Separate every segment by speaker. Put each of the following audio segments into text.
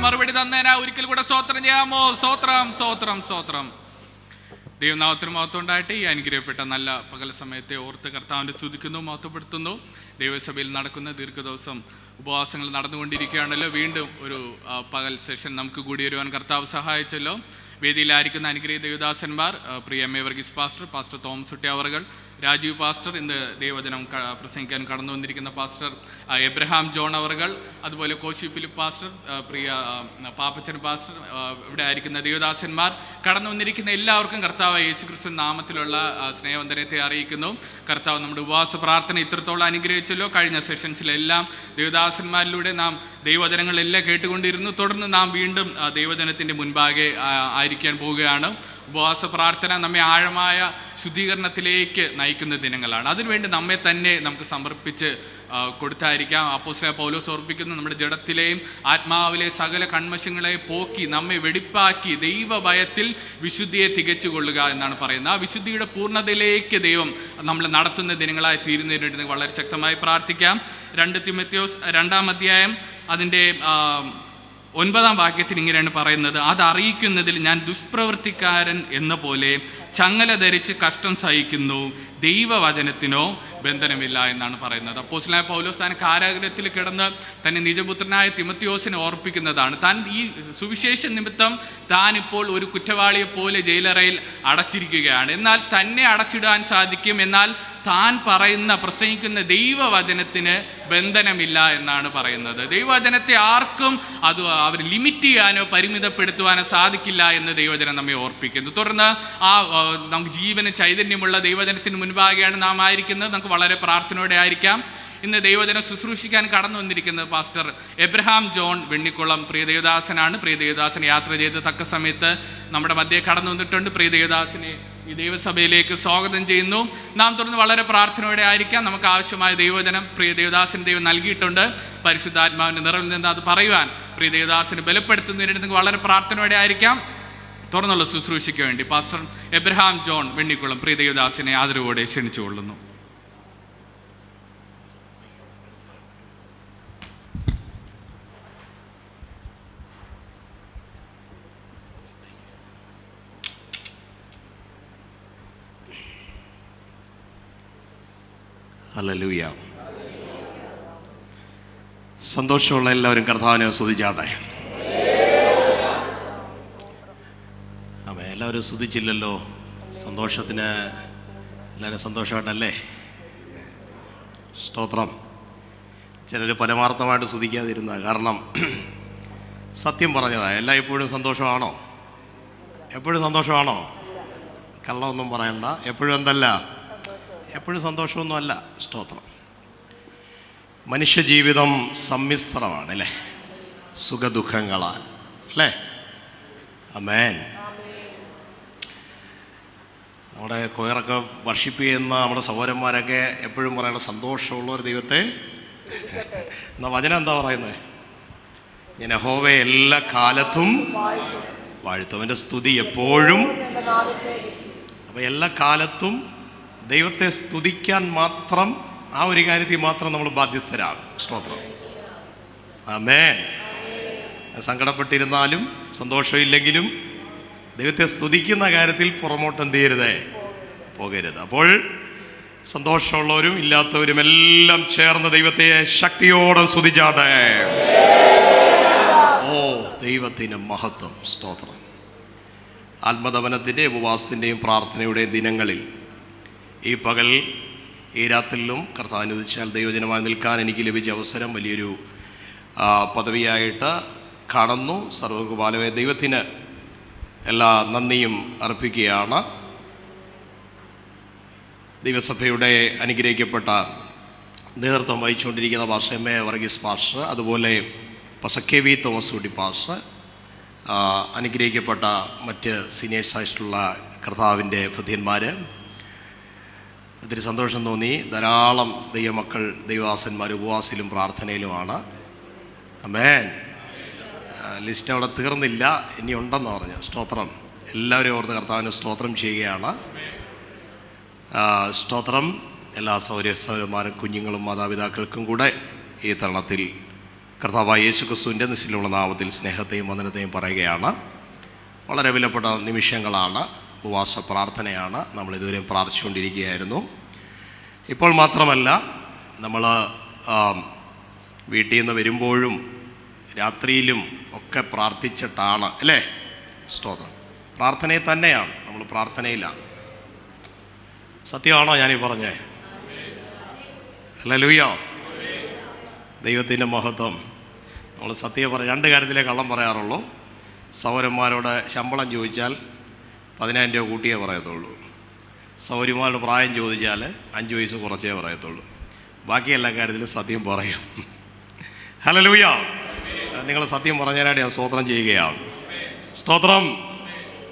Speaker 1: മറുപടി തന്നേനാ ഒരിക്കൽ കൂടെ സ്തോത്രം ചെയ്യാമോ? സ്തോത്രം, സ്തോത്രം, സ്തോത്രം. ദൈവനാമത്തിന് മഹത്വം ഉണ്ടായിട്ട് ഈ അനുഗ്രഹപ്പെട്ട നല്ല പകൽ സമയത്തെ ഓർത്ത് കർത്താവിനെ സ്തുതിക്കുന്നു, മഹത്വപ്പെടുത്തുന്നു. ദൈവസഭയിൽ നടക്കുന്ന ദീർഘദിവസം ഉപവാസങ്ങൾ നടന്നുകൊണ്ടിരിക്കുകയാണല്ലോ. വീണ്ടും ഒരു പകൽ സെഷൻ നമുക്ക് കൂടി വരുവാൻ കർത്താവ് സഹായിച്ചല്ലോ. വേദിയിലായിരിക്കുന്ന അനുഗ്രഹീത ദേവദാസന്മാർ പ്രിയ M A Varghese pastor, pastor Thomas Kutty അവറുകൾ, രാജീവ് പാസ്റ്റർ, ഇന്ന് ദൈവവചനം പ്രസംഗിക്കാൻ കടന്നു വന്നിരിക്കുന്ന പാസ്റ്റർ എബ്രഹാം ജോൺ അവറുകൾ, അതുപോലെ കോശി ഫിലിപ്പ് പാസ്റ്റർ, പ്രിയ പാപ്പച്ചൻ പാസ്റ്റർ, ഇവിടെ ആയിരിക്കുന്ന ദേവദാസന്മാർ, കടന്നു വന്നിരിക്കുന്ന എല്ലാവർക്കും കർത്താവ് യേശുക്രിസ്തു നാമത്തിലുള്ള സ്നേഹവന്ദനത്തെ അറിയിക്കുന്നു. കർത്താവ് നമ്മുടെ ഉപവാസ പ്രാർത്ഥന ഇത്രത്തോളം അനുഗ്രഹിച്ചല്ലോ. കഴിഞ്ഞ സെഷൻസിലെല്ലാം ദേവദാസന്മാരിലൂടെ നാം ദൈവവചനങ്ങളെല്ലാം കേട്ടുകൊണ്ടിരുന്നു. തുടർന്ന് നാം വീണ്ടും ദൈവവചനത്തിൻ്റെ മുൻപാകെ ആയിരിക്കാൻ പോവുകയാണ്. ഉപവാസ പ്രാർത്ഥന നമ്മെ ആഴമായ ശുദ്ധീകരണത്തിലേക്ക് നയിക്കുന്ന ദിനങ്ങളാണ്. അതിനുവേണ്ടി നമ്മെ തന്നെ നമുക്ക് സമർപ്പിച്ച് കൊടുത്തായിരിക്കാം. അപ്പോസ്തലനായ പൗലോസ് ഓർപ്പിക്കുന്നു, നമ്മുടെ ജഡത്തിലെയും ആത്മാവിലെ സകല കൺമശങ്ങളെ പോക്കി നമ്മെ വെടിപ്പാക്കി ദൈവഭയത്തിൽ വിശുദ്ധിയെ തികച്ചുകൊള്ളുക എന്നാണ് പറയുന്നത്. ആ വിശുദ്ധിയുടെ പൂർണ്ണതയിലേക്ക് ദൈവം നമ്മൾ നടത്തുന്ന ദിനങ്ങളായി തീരുന്നതിന് വേണ്ടി വളരെ ശക്തമായി പ്രാർത്ഥിക്കാം. 2 തിമോഥെയോസ് 2-ാം അധ്യായം അതിൻ്റെ 9-ാം വാക്യത്തിൽ ഇങ്ങനെയാണ് പറയുന്നത്: അതറിയിക്കുന്നതിൽ ഞാൻ ദുഷ്പ്രവൃത്തിക്കാരൻ എന്ന പോലെ ചങ്ങല ധരിച്ച് കഷ്ടം സഹിക്കുന്നു, ദൈവവചനത്തിനോ ബന്ധനമില്ല എന്നാണ് പറയുന്നത്. അപ്പോസ്തലനായ പൗലോസ് താൻ കാരാഗൃഹത്തിൽ കിടന്ന് തന്നെ നിജപുത്രനായ തിമോഥെയോസിനെ ഓർപ്പിക്കുന്നതാണ്. താൻ ഈ സുവിശേഷ നിമിത്തം താൻ ഇപ്പോൾ ഒരു കുറ്റവാളിയെ പോലെ ജയിലറയിൽ അടച്ചിരിക്കുകയാണ്. എന്നാൽ തന്നെ അടച്ചിടാൻ സാധിക്കും, എന്നാൽ താൻ പറയുന്ന പ്രസംഗിക്കുന്ന ദൈവവചനത്തിന് ബന്ധനമില്ല എന്നാണ് പറയുന്നത്. ദൈവവചനത്തെ ആർക്കും അത് അവർ ലിമിറ്റ് ചെയ്യാനോ പരിമിതപ്പെടുത്തുവാനോ സാധിക്കില്ല എന്ന് ദൈവവചനം നമ്മെ ഓർപ്പിക്കുന്നു. തുടർന്ന് നമുക്ക് ജീവന് ചൈതന്യമുള്ള ദൈവവചനത്തിന് മുൻപാകെയാണ് നാം ആയിരിക്കുന്നത്. നമുക്ക് വളരെ പ്രാർത്ഥനയോടെ ആയിരിക്കാം. ഇന്ന് ദൈവവചനം ശുശ്രൂഷിക്കാൻ കടന്നു വന്നിരിക്കുന്നത് പാസ്റ്റർ എബ്രഹാം ജോൺ വെണ്ണിക്കുളം പ്രിയ ദേവദാസനാണ്. പ്രിയ ദേവദാസൻ യാത്ര ചെയ്ത് തക്ക സമയത്ത് നമ്മുടെ മധ്യേ കടന്നു വന്നിട്ടുണ്ട്. പ്രിയ ദേവദാസനെ ഈ ദൈവസഭയിലേക്ക് സ്വാഗതം ചെയ്യുന്നു. നാം തുടർന്ന് വളരെ പ്രാർത്ഥനയോടെ ആയിരിക്കാം. നമുക്ക് ആവശ്യമായ ദൈവവചനം പ്രിയ ദേവദാസന് ദൈവം നൽകിയിട്ടുണ്ട്. പരിശുദ്ധാത്മാവിൻ്റെ നിറവിൽ നിന്ന് അത് പറയുവാൻ പ്രിയ ദേവദാസന് ബലപ്പെടുത്തുന്നതിന് നിങ്ങൾക്ക് വളരെ പ്രാർത്ഥനയോടെ ആയിരിക്കാം. തുറന്നുള്ള ശുശ്രൂഷയ്ക്ക് വേണ്ടി പാസ്റ്റർ എബ്രഹാം ജോൺ വെണ്ണിക്കുളം പ്രിയ ദേവദാസനെ ആദരവോടെ ക്ഷണിച്ചുകൊള്ളുന്നു.
Speaker 2: ഹല്ലേലൂയ. സന്തോഷമുള്ള എല്ലാവരും കർത്താവിനെ സ്തുതിച്ചാട്ടെ. എല്ലാവരും സ്തുതിച്ചില്ലല്ലോ. സന്തോഷത്തിന് എല്ലാവരും സന്തോഷമായിട്ടല്ലേ? സ്തോത്രം. ചിലർ പരമാർത്ഥമായിട്ട് സ്തുതിക്കാതിരുന്ന കാരണം സത്യം പറഞ്ഞതാണ്. എല്ലായ്പ്പോഴും സന്തോഷമാണോ? എപ്പോഴും സന്തോഷമാണോ? കള്ളമൊന്നും പറയണ്ട. എപ്പോഴും എന്തല്ല? എപ്പോഴും സന്തോഷമൊന്നുമല്ല. സ്തോത്രം. മനുഷ്യജീവിതം സമ്മിശ്രമാണ് അല്ലേ? സുഖദുഃഖങ്ങളാൽ അല്ലേ? ആമേൻ. നമ്മുടെ കൊയറൊക്കെ വർഷിപ്പ് ചെയ്യുന്ന നമ്മുടെ സഹോദരന്മാരൊക്കെ എപ്പോഴും പറയണ സന്തോഷമുള്ള ഒരു ദൈവത്തെ എന്നാ വചനം എന്താ പറയുന്നത്? ഞാൻ യഹോവയെ എല്ലാ കാലത്തും വാഴ്ത്തും, അവൻ്റെ സ്തുതി എപ്പോഴും. അപ്പം എല്ലാ കാലത്തും ദൈവത്തെ സ്തുതിക്കാൻ മാത്രം, ആ ഒരു കാര്യത്തിൽ മാത്രം നമ്മൾ ബാധ്യസ്ഥരാണ്. സ്തോത്രം. ആമേൻ. സങ്കടപ്പെട്ടിരുന്നാലും സന്തോഷമില്ലെങ്കിലും ദൈവത്തെ സ്തുതിക്കുന്ന കാര്യത്തിൽ പുറമോട്ട് എന്ത് ചെയ്യരുതേ? പോകരുത്. അപ്പോൾ സന്തോഷമുള്ളവരും ഇല്ലാത്തവരും എല്ലാം ചേർന്ന് ദൈവത്തെ ശക്തിയോടെ സ്തുതിച്ചാട്ടെ. ഓ, ദൈവത്തിന് മഹത്വം. സ്തോത്രം. ആത്മദമനത്തിൻ്റെ ഉപവാസത്തിൻ്റെയും പ്രാർത്ഥനയുടെയും ദിനങ്ങളിൽ ഈ പകൽ ഈ രാത്രിയിലും കർത്താവ് അനുവദിച്ചാൽ ദൈവജനമായി നിൽക്കാൻ എനിക്ക് ലഭിച്ച അവസരം വലിയൊരു പദവിയായിട്ട് കാണുന്നു. സർവകൃപാലയ ദൈവത്തിന് എല്ലാ നന്ദിയും അർപ്പിക്കുകയാണ്. ദൈവസഭയുടെ അനുഗ്രഹിക്കപ്പെട്ട നേതൃത്വം വഹിച്ചുകൊണ്ടിരിക്കുന്ന pastor M A Varghese pastor, അതുപോലെ pastor K V Thomas Kutty pastor, അനുഗ്രഹിക്കപ്പെട്ട മറ്റ് സീനിയേഴ്സായിട്ടുള്ള കർത്താവിൻ്റെ ഭൃത്യന്മാർ, ഒത്തിരി സന്തോഷം തോന്നി. ധാരാളം ദൈവമക്കൾ ദൈവദാസന്മാർ ഉപവാസത്തിലും പ്രാർത്ഥനയിലുമാണ്. ആമേൻ. ലിസ്റ്റ് അവിടെ തീർന്നില്ല, ഇനി ഉണ്ടെന്ന് പറഞ്ഞു. സ്തോത്രം. എല്ലാവരും ഓർത്ത് കർത്താവിന് സ്തോത്രം ചെയ്യുകയാണ്. സ്തോത്രം. എല്ലാ സൗരന്മാരും കുഞ്ഞുങ്ങളും മാതാപിതാക്കൾക്കും കൂടെ ഈ തരുണത്തിൽ കർത്താവായ യേശുക്രിസ്തുവിൻ്റെ നിശ്ചലമുള്ള നാമത്തിൽ സ്നേഹത്തെയും വന്ദനത്തെയും പറയുകയാണ്. വളരെ വിലപ്പെട്ട നിമിഷങ്ങളാണ്, ഉപവാസ പ്രാർത്ഥനയാണ്. നമ്മൾ ഇതുവരെയും പ്രാർത്ഥിച്ചുകൊണ്ടിരിക്കുകയായിരുന്നു. ഇപ്പോൾ മാത്രമല്ല, നമ്മൾ വീട്ടിൽ നിന്ന് വരുമ്പോഴും രാത്രിയിലും ഒക്കെ പ്രാർത്ഥിച്ചിട്ടാണ്, അല്ലേ? സ്തോത്രം. പ്രാർത്ഥനയിൽ തന്നെയാണ്, നമ്മൾ പ്രാർത്ഥനയിലാണ്. സത്യമാണോ ഞാനീ പറഞ്ഞേ? ഹല്ലേലൂയ, ദൈവത്തിൻ്റെ മഹത്വം. നമ്മൾ സത്യം രണ്ട് കാര്യത്തിലേ കള്ളം പറയാറുള്ളൂ. സഹോദരന്മാരോട് ശമ്പളം ചോദിച്ചാൽ 10,000 രൂപ കൂട്ടിയേ പറയത്തുള്ളൂ. സഹോദരിമാരുടെ പ്രായം ചോദിച്ചാൽ 5 വയസ്സ് കുറച്ചേ പറയത്തുള്ളൂ. ബാക്കി എല്ലാ കാര്യത്തിലും സത്യം പറയും. ഹല്ലേലൂയ. നിങ്ങൾ സത്യം പറഞ്ഞതിനായിട്ട് ഞാൻ സ്തോത്രം ചെയ്യുകയാണ്. സ്തോത്രം.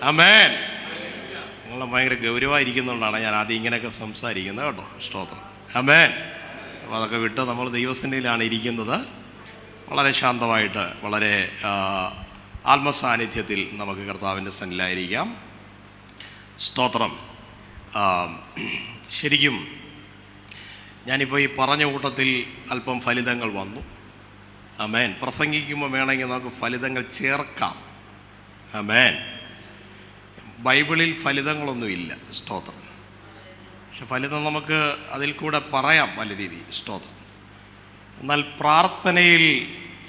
Speaker 2: ആമേൻ. നിങ്ങൾ ഭയങ്കര ഗൗരവമായിരിക്കുന്നതുകൊണ്ടാണ് ഞാൻ ആദ്യം ഇങ്ങനെയൊക്കെ സംസാരിക്കുന്നത് കേട്ടോ. സ്തോത്രം. ആമേൻ. അപ്പോൾ അതൊക്കെ വിട്ട് നമ്മൾ ദൈവസന്നിധിയിലാണ് ഇരിക്കുന്നത്. വളരെ ശാന്തമായിട്ട്, വളരെ ആത്മസാന്നിധ്യത്തിൽ നമുക്ക് കർത്താവിൻ്റെ സന്നിധിയിലായിരിക്കാം. സ്തോത്രം. ശരിക്കും ഞാനിപ്പോൾ ഈ പറഞ്ഞ കൂട്ടത്തിൽ അല്പം ഫലിതങ്ങൾ വന്നു. ആമേൻ. പ്രസംഗിക്കുമ്പോൾ വേണമെങ്കിൽ നമുക്ക് ഫലിതങ്ങൾ ചേർക്കാം. ആമേൻ. ബൈബിളിൽ ഫലിതങ്ങളൊന്നുമില്ല. സ്തോത്രം. പക്ഷെ ഫലിതം നമുക്ക് അതിൽ കൂടെ പറയാം പല രീതി. സ്തോത്രം. എന്നാൽ പ്രാർത്ഥനയിൽ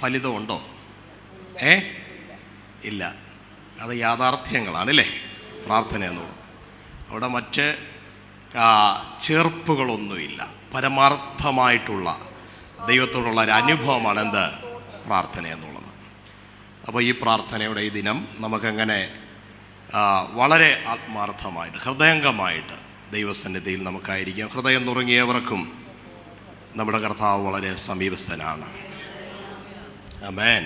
Speaker 2: ഫലിതമുണ്ടോ? ഇല്ല. അത് യാഥാർത്ഥ്യങ്ങളാണ്, അല്ലേ? പ്രാർത്ഥന എന്നുള്ളത്. അവിടെ മറ്റ് ചേർപ്പുകളൊന്നുമില്ല. പരമാർത്ഥമായിട്ടുള്ള ദൈവത്തോടുള്ള ഒരു അനുഭവമാണ് എന്ത്? പ്രാർത്ഥന എന്നുള്ളത്. അപ്പോൾ ഈ പ്രാർത്ഥനയുടെ ഈ ദിനം നമുക്കങ്ങനെ വളരെ ആത്മാർത്ഥമായിട്ട്, ഹൃദയംഗമായിട്ട് ദൈവസന്നിധിയിൽ നമുക്കായിരിക്കാം. ഹൃദയം നുറുങ്ങിയവർക്കും നമ്മുടെ കർത്താവ് വളരെ സമീപസ്ഥനാണ്. ആമേൻ.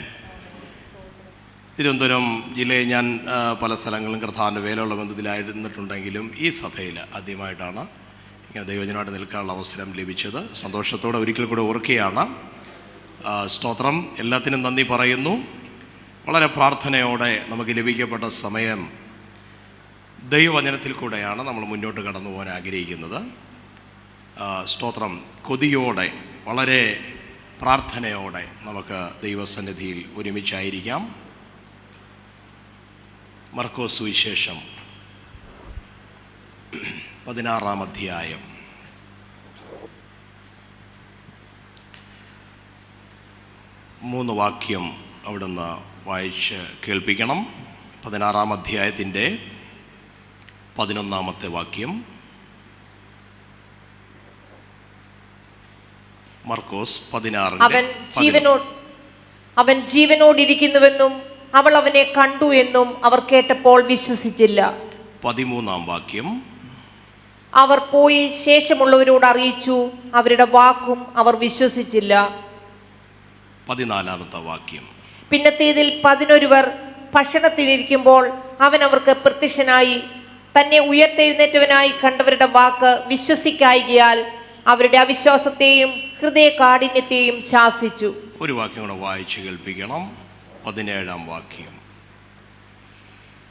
Speaker 2: തിരുവനന്തപുരം ജില്ലയിൽ ഞാൻ പല സ്ഥലങ്ങളിലും കർത്താവിൻ്റെ വേലയുള്ള ബന്ധത്തിലായിരുന്നിട്ടുണ്ടെങ്കിലും ഈ സഭയിൽ ആദ്യമായിട്ടാണ് ഇങ്ങനെ ദൈവജനമായിട്ട് നിൽക്കാനുള്ള അവസരം ലഭിച്ചത്. സന്തോഷത്തോടെ ഒരിക്കൽ കൂടെ ഓർക്കുകയാണ്. സ്തോത്രം. എല്ലാത്തിനും നന്ദി പറയുന്നു. വളരെ പ്രാർത്ഥനയോടെ നമുക്ക് ലഭിക്കപ്പെട്ട സമയം ദൈവവചനത്തിൽ കൂടെയാണ് നമ്മൾ മുന്നോട്ട് കടന്നു പോകാൻ ആഗ്രഹിക്കുന്നത്. സ്തോത്രം. കൊതിയോടെ, വളരെ പ്രാർത്ഥനയോടെ നമുക്ക് ദൈവസന്നിധിയിൽ ഒരുമിച്ചായിരിക്കാം. മർക്കോസ് സുവിശേഷം 16-ാം അധ്യായം 3 വാക്യം അവിടുന്ന് വായിച്ച് കേൾപ്പിക്കണം. 16-ാം അധ്യായത്തിൻ്റെ 11-ാമത്തെ വാക്യം. മർക്കോസ് 16.
Speaker 3: അവൻ ജീവനോടിരിക്കുന്നുവെന്നും അവൾ അവനെ കണ്ടു എന്നും അവർ കേട്ടപ്പോൾ വിശ്വസിച്ചില്ല.
Speaker 2: 13-ാം വാക്യം.
Speaker 3: അവർ പോയി ശേഷമുള്ളവരോട് അറിയിച്ചു, അവരുടെ വാക്കും അവർ വിശ്വസിച്ചില്ല.
Speaker 2: 14-ാമത്തെ വാക്യം.
Speaker 3: പിന്നത്തേതിൽ 11 ഭക്ഷണത്തിനിരിക്കുമ്പോൾ അവൻ അവർക്ക് പ്രത്യക്ഷനായി തന്നെ ഉയർത്തെഴുന്നേറ്റവനായി കണ്ടവരുടെ വാക്ക് വിശ്വസിക്കായികയാൽ അവരുടെ അവിശ്വാസത്തെയും ഹൃദയ കാഠിന്യത്തെയും ശാസിച്ചു.
Speaker 2: ഒരു വാക്യം കൂടെ വായിച്ച് കേൾപ്പിക്കണം. 17-ാം വാക്യം.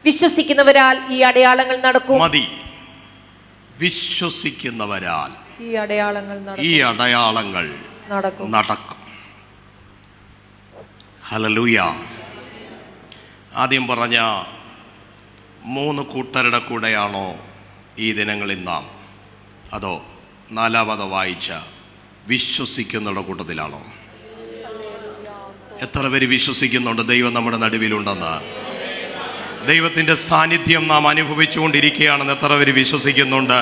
Speaker 3: വിശ്വസിക്കുന്നവരാൽ ഈ അടയാളങ്ങൾ നടക്കും.
Speaker 2: മതി. വിശ്വസിക്കുന്നവരാൽ
Speaker 3: ഈ അടയാളങ്ങൾ
Speaker 2: നടക്കും. ഹല്ലേലൂയ. ആദ്യം പറഞ്ഞ 3 കൂട്ടരുടെ കൂടെയാണോ ഈ ദിനങ്ങളിൽ നാം? അതോ 4-ാമത് വായിച്ച വിശ്വസിക്കുന്നവരുടെ കൂട്ടത്തിലാണോ? എത്ര പേര് വിശ്വസിക്കുന്നുണ്ട് ദൈവം നമ്മുടെ നടുവിലുണ്ടെന്ന്? ദൈവത്തിൻ്റെ സാന്നിധ്യം നാം അനുഭവിച്ചുകൊണ്ടിരിക്കുകയാണെന്ന് എത്ര പേര് വിശ്വസിക്കുന്നുണ്ട്?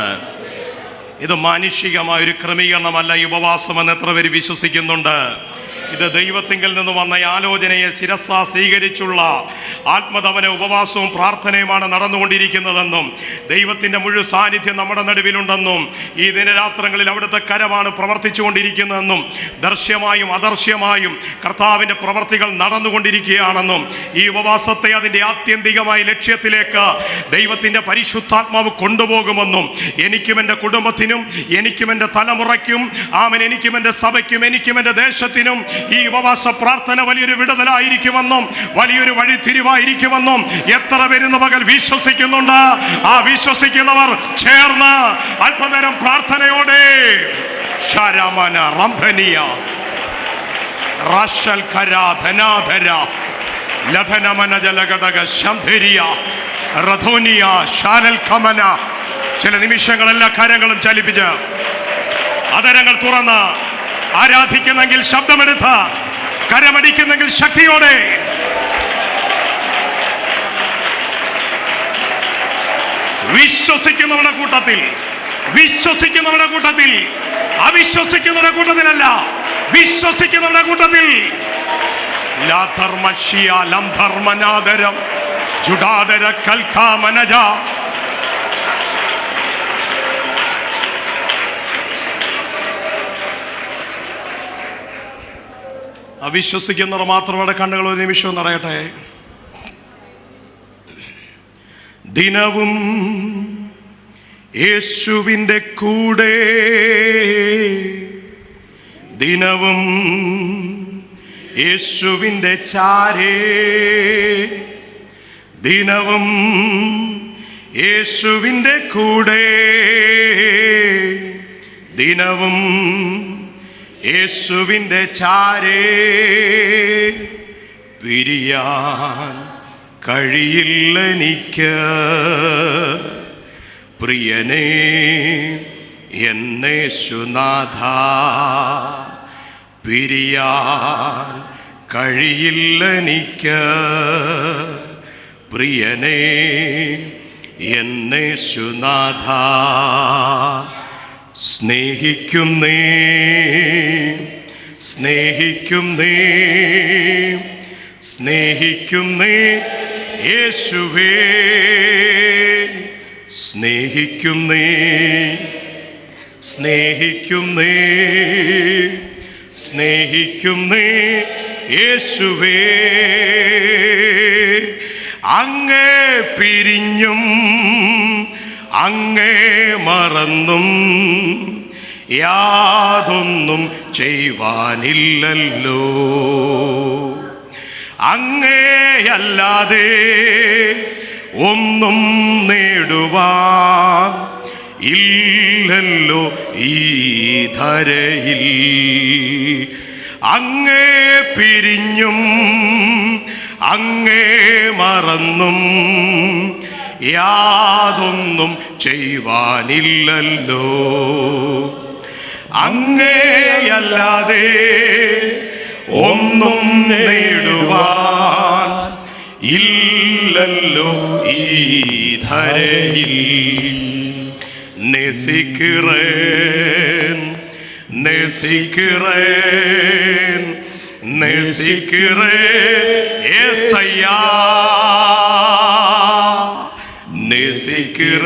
Speaker 2: ഇത് മാനുഷികമായ ഒരു ക്രമീകരണമല്ല ഈ ഉപവാസമെന്ന് എത്ര പേര് വിശ്വസിക്കുന്നുണ്ട്? ഇത് ദൈവത്തിങ്കിൽ നിന്ന് വന്ന ആലോചനയെ ശിരസ സ്വീകരിച്ചുള്ള ആത്മതപന ഉപവാസവും പ്രാർത്ഥനയുമാണ് നടന്നുകൊണ്ടിരിക്കുന്നതെന്നും ദൈവത്തിൻ്റെ മുഴുവൻ സാന്നിധ്യം നമ്മുടെ നടുവിലുണ്ടെന്നും ഈ ദിനരാത്രങ്ങളിൽ അവിടുത്തെ കരമാണ് പ്രവർത്തിച്ചുകൊണ്ടിരിക്കുന്നതെന്നും ദർശ്യമായും അദർശ്യമായും കർത്താവിൻ്റെ പ്രവർത്തികൾ നടന്നുകൊണ്ടിരിക്കുകയാണെന്നും ഈ ഉപവാസത്തെ അതിൻ്റെ ആത്യന്തികമായ ലക്ഷ്യത്തിലേക്ക് ദൈവത്തിൻ്റെ പരിശുദ്ധാത്മാവ് കൊണ്ടുപോകുമെന്നും എനിക്കും എൻ്റെ കുടുംബത്തിനും എനിക്കും എൻ്റെ തലമുറയ്ക്കും ആമൻ എനിക്കും എൻ്റെ സഭയ്ക്കും എനിക്കും എൻ്റെ ദേശത്തിനും ഈ ഉപവാസ പ്രാർത്ഥന വലിയൊരു വിടുതലായിരിക്കുമെന്നും വലിയൊരു വഴിത്തിരിവായിരിക്കുമെന്നും എത്ര പേരുന്ന പകൽ വിശ്വസിക്കുന്നുണ്ട്? ആ വിശ്വസിക്കുന്നവർ ചേർന്ന് അല്പനേരം പ്രാർത്ഥനയോടെ റഷൽ കര ധനാധര ലധനമന ജലഘടക ശംധരിയ റധോനിയ ശാനൽ കമന. ചില നിമിഷങ്ങളെല്ലാ കരങ്ങളും ചലിപ്പിച്ച് അതരങ്ങൾ തുറന്ന് ആരാധിക്കുന്നെങ്കിൽ ശബ്ദമെടുത്ത്, കരമടിക്കുന്നെങ്കിൽ ശക്തിയോടെ. വിശ്വസിക്കുന്നവരുടെ കൂട്ടത്തിൽ, വിശ്വസിക്കുന്നവരുടെ കൂട്ടത്തിൽ, അവിശ്വസിക്കുന്നവരുടെ കൂട്ടത്തിലല്ല, വിശ്വസിക്കുന്നവരുടെ കൂട്ടത്തിൽ. ലംധർമനാദരം ജുഡാദര കൽക്കാമനജ. അവിശ്വസിക്കുന്നവർ മാത്രമവിടെ കണ്ണുകൾ ഒരു നിമിഷവും നടയട്ടെ. ദിനവും യേശുവിൻ്റെ കൂടെ, ദിനവും യേശുവിൻ്റെ ചാരേ, ദിനവും യേശുവിൻ്റെ കൂടെ, ദിനവും യേശുവിൻ്റെ ചാരേ. പിരിയാൻ കഴിയില്ലെനിക്ക് പ്രിയനേ എന്നേശുനാഥ, പിരിയാൻ കഴിയില്ലെനിക്ക് പ്രിയനേ എന്നേശുനാഥ. സ്നേഹിക്കുന്നേ, സ്നേഹിക്കുന്നേ, സ്നേഹിക്കുന്നേ യേശുവേ, സ്നേഹിക്കുന്നേ, സ്നേഹിക്കുന്നേ, സ്നേഹിക്കുന്നേ യേശുവേ. അങ്ങേ പിരിഞ്ഞും അങ്ങേ മറന്നും യാതൊന്നും ചെയ്യുവാനില്ലല്ലോ. അങ്ങേയല്ലാതെ ഒന്നും നേടുവാൻ ഇല്ലല്ലോ ഈ ധരയിൽ. അങ്ങേ പിരിഞ്ഞും അങ്ങേ മറന്നും യാതൊന്നും ചെയ്യുവാനില്ലല്ലോ. അങ്ങേയല്ലാതെ ഒന്നും നേടുവാൻ ഇല്ലല്ലോ ഈ ധരയിൽ. നെസിക്കിറേൻ, നെസിക്കിറേൻ, നെസിക്കിറേൻ യേസയ്യാ,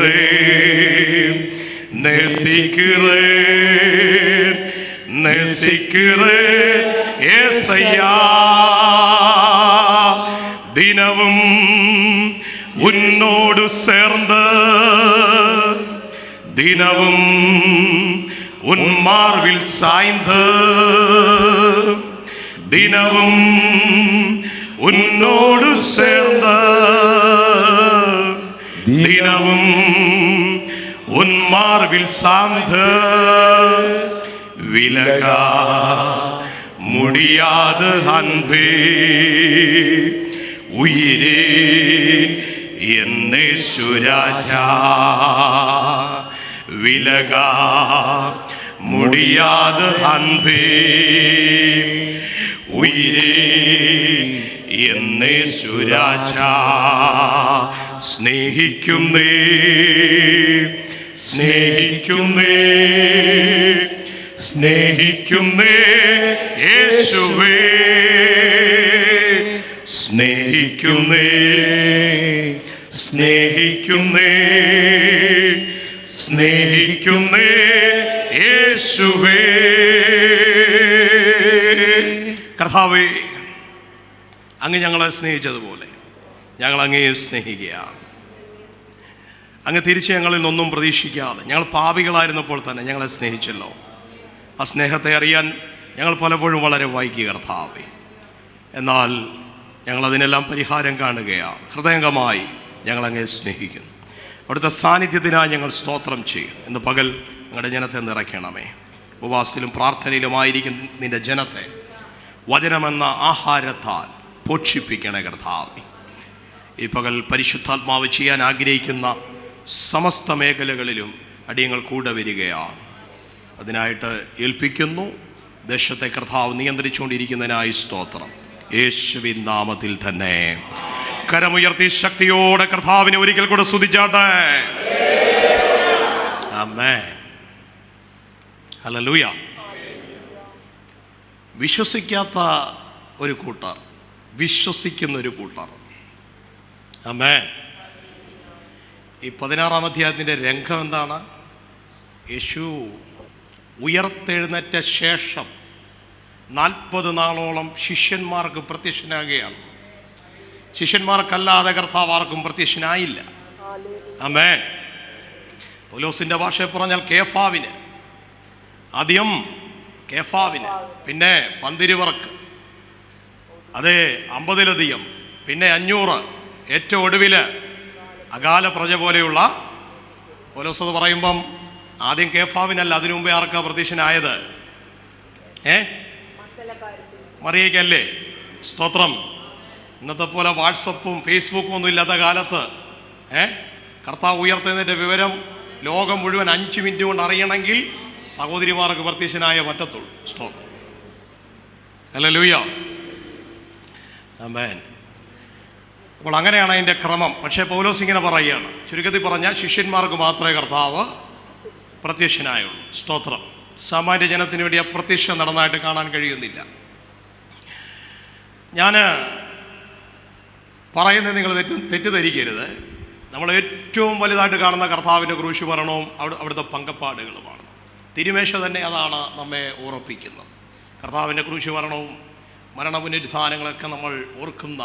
Speaker 2: നെസിക്കിറേൻ, നെസിക്കിറേൻ, നെസിക്കിറേൻ യേസയ്യാ. ദിനവും ഉന്നോട് ചേർന്ന്, ദിനവും ഉന്മാർവിൽ സാய்ந்து, ദിനവും ഉന്നോട് ചേർന്ന്, ദിനവും ഉന്മാർവിൽ സാய்ந்து. വിലക முடியாத அன்பே உயிரே എന്നേശുരാജാ, വിലക முடியாத அன்பே ഉയിരേ എന്നേശുരാജാ. സ്നേഹിക്കുന്നേ, സ്നേഹിക്കുന്നേ, സ്നേഹിക്കുന്നേ യേശുവേ, സ്നേഹിക്കുന്നേ, സ്നേഹിക്കുന്നേ, സ്നേഹിക്കുന്നേ യേശുവേ. കർത്താവേ, അങ്ങ് ഞങ്ങളെ സ്നേഹിച്ചതുപോലെ ഞങ്ങൾ അങ്ങയെ സ്നേഹിക്കുകയാണ്. അങ്ങ് തിരിച്ച് ഞങ്ങളിൽ നിന്നൊന്നും പ്രതീക്ഷിക്കാതെ ഞങ്ങൾ പാപികളായിരുന്നപ്പോൾ തന്നെ ഞങ്ങളെ സ്നേഹിച്ചല്ലോ. ആ സ്നേഹത്തെ അറിയാൻ ഞങ്ങൾ പലപ്പോഴും വളരെ വൈകി കർത്താവേ. എന്നാൽ ഞങ്ങളതിനെല്ലാം പരിഹാരം കാണുകയാണ്. ഹൃദയംഗമായി ഞങ്ങളങ്ങയെ സ്നേഹിക്കുന്നു. അവിടുത്തെ സാന്നിധ്യത്തിനായി ഞങ്ങൾ സ്തോത്രം ചെയ്യും. ഇന്ന് പകൽ ഞങ്ങളുടെ ജനത്തെ നിറയ്ക്കണമേ. ഉപവാസത്തിലും പ്രാർത്ഥനയിലുമായിരിക്കും നിൻ്റെ ജനത്തെ വചനമെന്ന ആഹാരത്താൽ പോഷിപ്പിക്കണേ കർത്താവേ. ഈ പകൽ പരിശുദ്ധാത്മാവ് ചെയ്യാൻ ആഗ്രഹിക്കുന്ന സമസ്ത മേഖലകളിലും അടിയങ്ങൾ കൂടെ വരികയാണ്. അതിനായിട്ട് ഏൽപ്പിക്കുന്നു. ദേശത്തെ കർത്താവ് നിയന്ത്രിച്ചുകൊണ്ടിരിക്കുന്നതിനായി സ്തോത്രം. യേശുവിൻ നാമത്തിൽ തന്നെ കരമുയർത്തി ശക്തിയോടെ കർത്താവിനെ ഒരിക്കൽ കൂടെ സ്തുതിച്ചാട്ടെ. ആമേൻ. ഹല്ലേലൂയ. വിശ്വസിക്കാത്ത ഒരു കൂട്ടർ, വിശ്വസിക്കുന്ന ഒരു കൂട്ടർ. ആമേൻ. ഈ 16-ാം അധ്യായത്തിൻ്റെ രംഗം എന്താണ്? യേശു ഉയർത്തെഴുന്നേറ്റ ശേഷം 40 നാളോളം ശിഷ്യന്മാർക്ക് പ്രത്യക്ഷനാകുകയാണ്. ശിഷ്യന്മാർക്കല്ലാതെ കർത്താവ് ആർക്കും പ്രത്യക്ഷനായില്ല. ആമേൻ. പൗലോസിൻ്റെ ഭാഷയിൽ പറഞ്ഞാൽ കേഫാവിന്, ആദ്യം കേഫാവിന്, പിന്നെ 12 അതെ 50-ലധികം, പിന്നെ 500, ഏറ്റവും ഒടുവിൽ അകാല പ്രജ പോലെയുള്ള പൗലോസ് എന്ന് പറയുമ്പം ആദ്യം കേഫാവിനല്ല, അതിനു മുമ്പേ ആർക്കാ പ്രത്യക്ഷനായത്? മറിയയ്ക്കല്ലേ? സ്തോത്രം. ഇന്നത്തെ പോലെ വാട്സപ്പും ഫേസ്ബുക്കും ഒന്നും ഇല്ലാത്ത കാലത്ത് കർത്താവ് ഉയർത്തുന്നതിൻ്റെ വിവരം ലോകം മുഴുവൻ 5 മിനിറ്റ് കൊണ്ട് അറിയണമെങ്കിൽ സഹോദരിമാർക്ക് പ്രത്യക്ഷനായ പറ്റത്തുള്ളൂ. സ്തോത്രം. ഹല്ലേലൂയ. ആമേൻ. അപ്പോൾ അങ്ങനെയാണ് അതിൻ്റെ ക്രമം. പക്ഷേ പൗലോസ് ഇങ്ങനെ പറയുകയാണ്, ചുരുക്കത്തിൽ പറഞ്ഞാൽ ശിഷ്യന്മാർക്ക് മാത്രമേ കർത്താവ് പ്രത്യക്ഷനായുള്ളൂ. സ്തോത്രം. സാമാന്യ ജനത്തിന് വേണ്ടി അപ്രത്യക്ഷം നടന്നതായിട്ട് കാണാൻ കഴിയുന്നില്ല. ഞാൻ പറയുന്നത് നിങ്ങൾ തെറ്റിദ്ധരിക്കരുത്. നമ്മൾ ഏറ്റവും വലുതായിട്ട് കാണുന്ന കർത്താവിൻ്റെ ക്രൂശ് മരണവും അവിടുത്തെ പങ്കപ്പാടുകളുമാണ്. തിരുമേശ തന്നെ അതാണ് നമ്മെ ഓർപ്പിക്കുന്നത്. കർത്താവിൻ്റെ ക്രൂശ് മരണവും മരണപുനരുത്ഥാനങ്ങളൊക്കെ നമ്മൾ ഓർക്കുന്ന,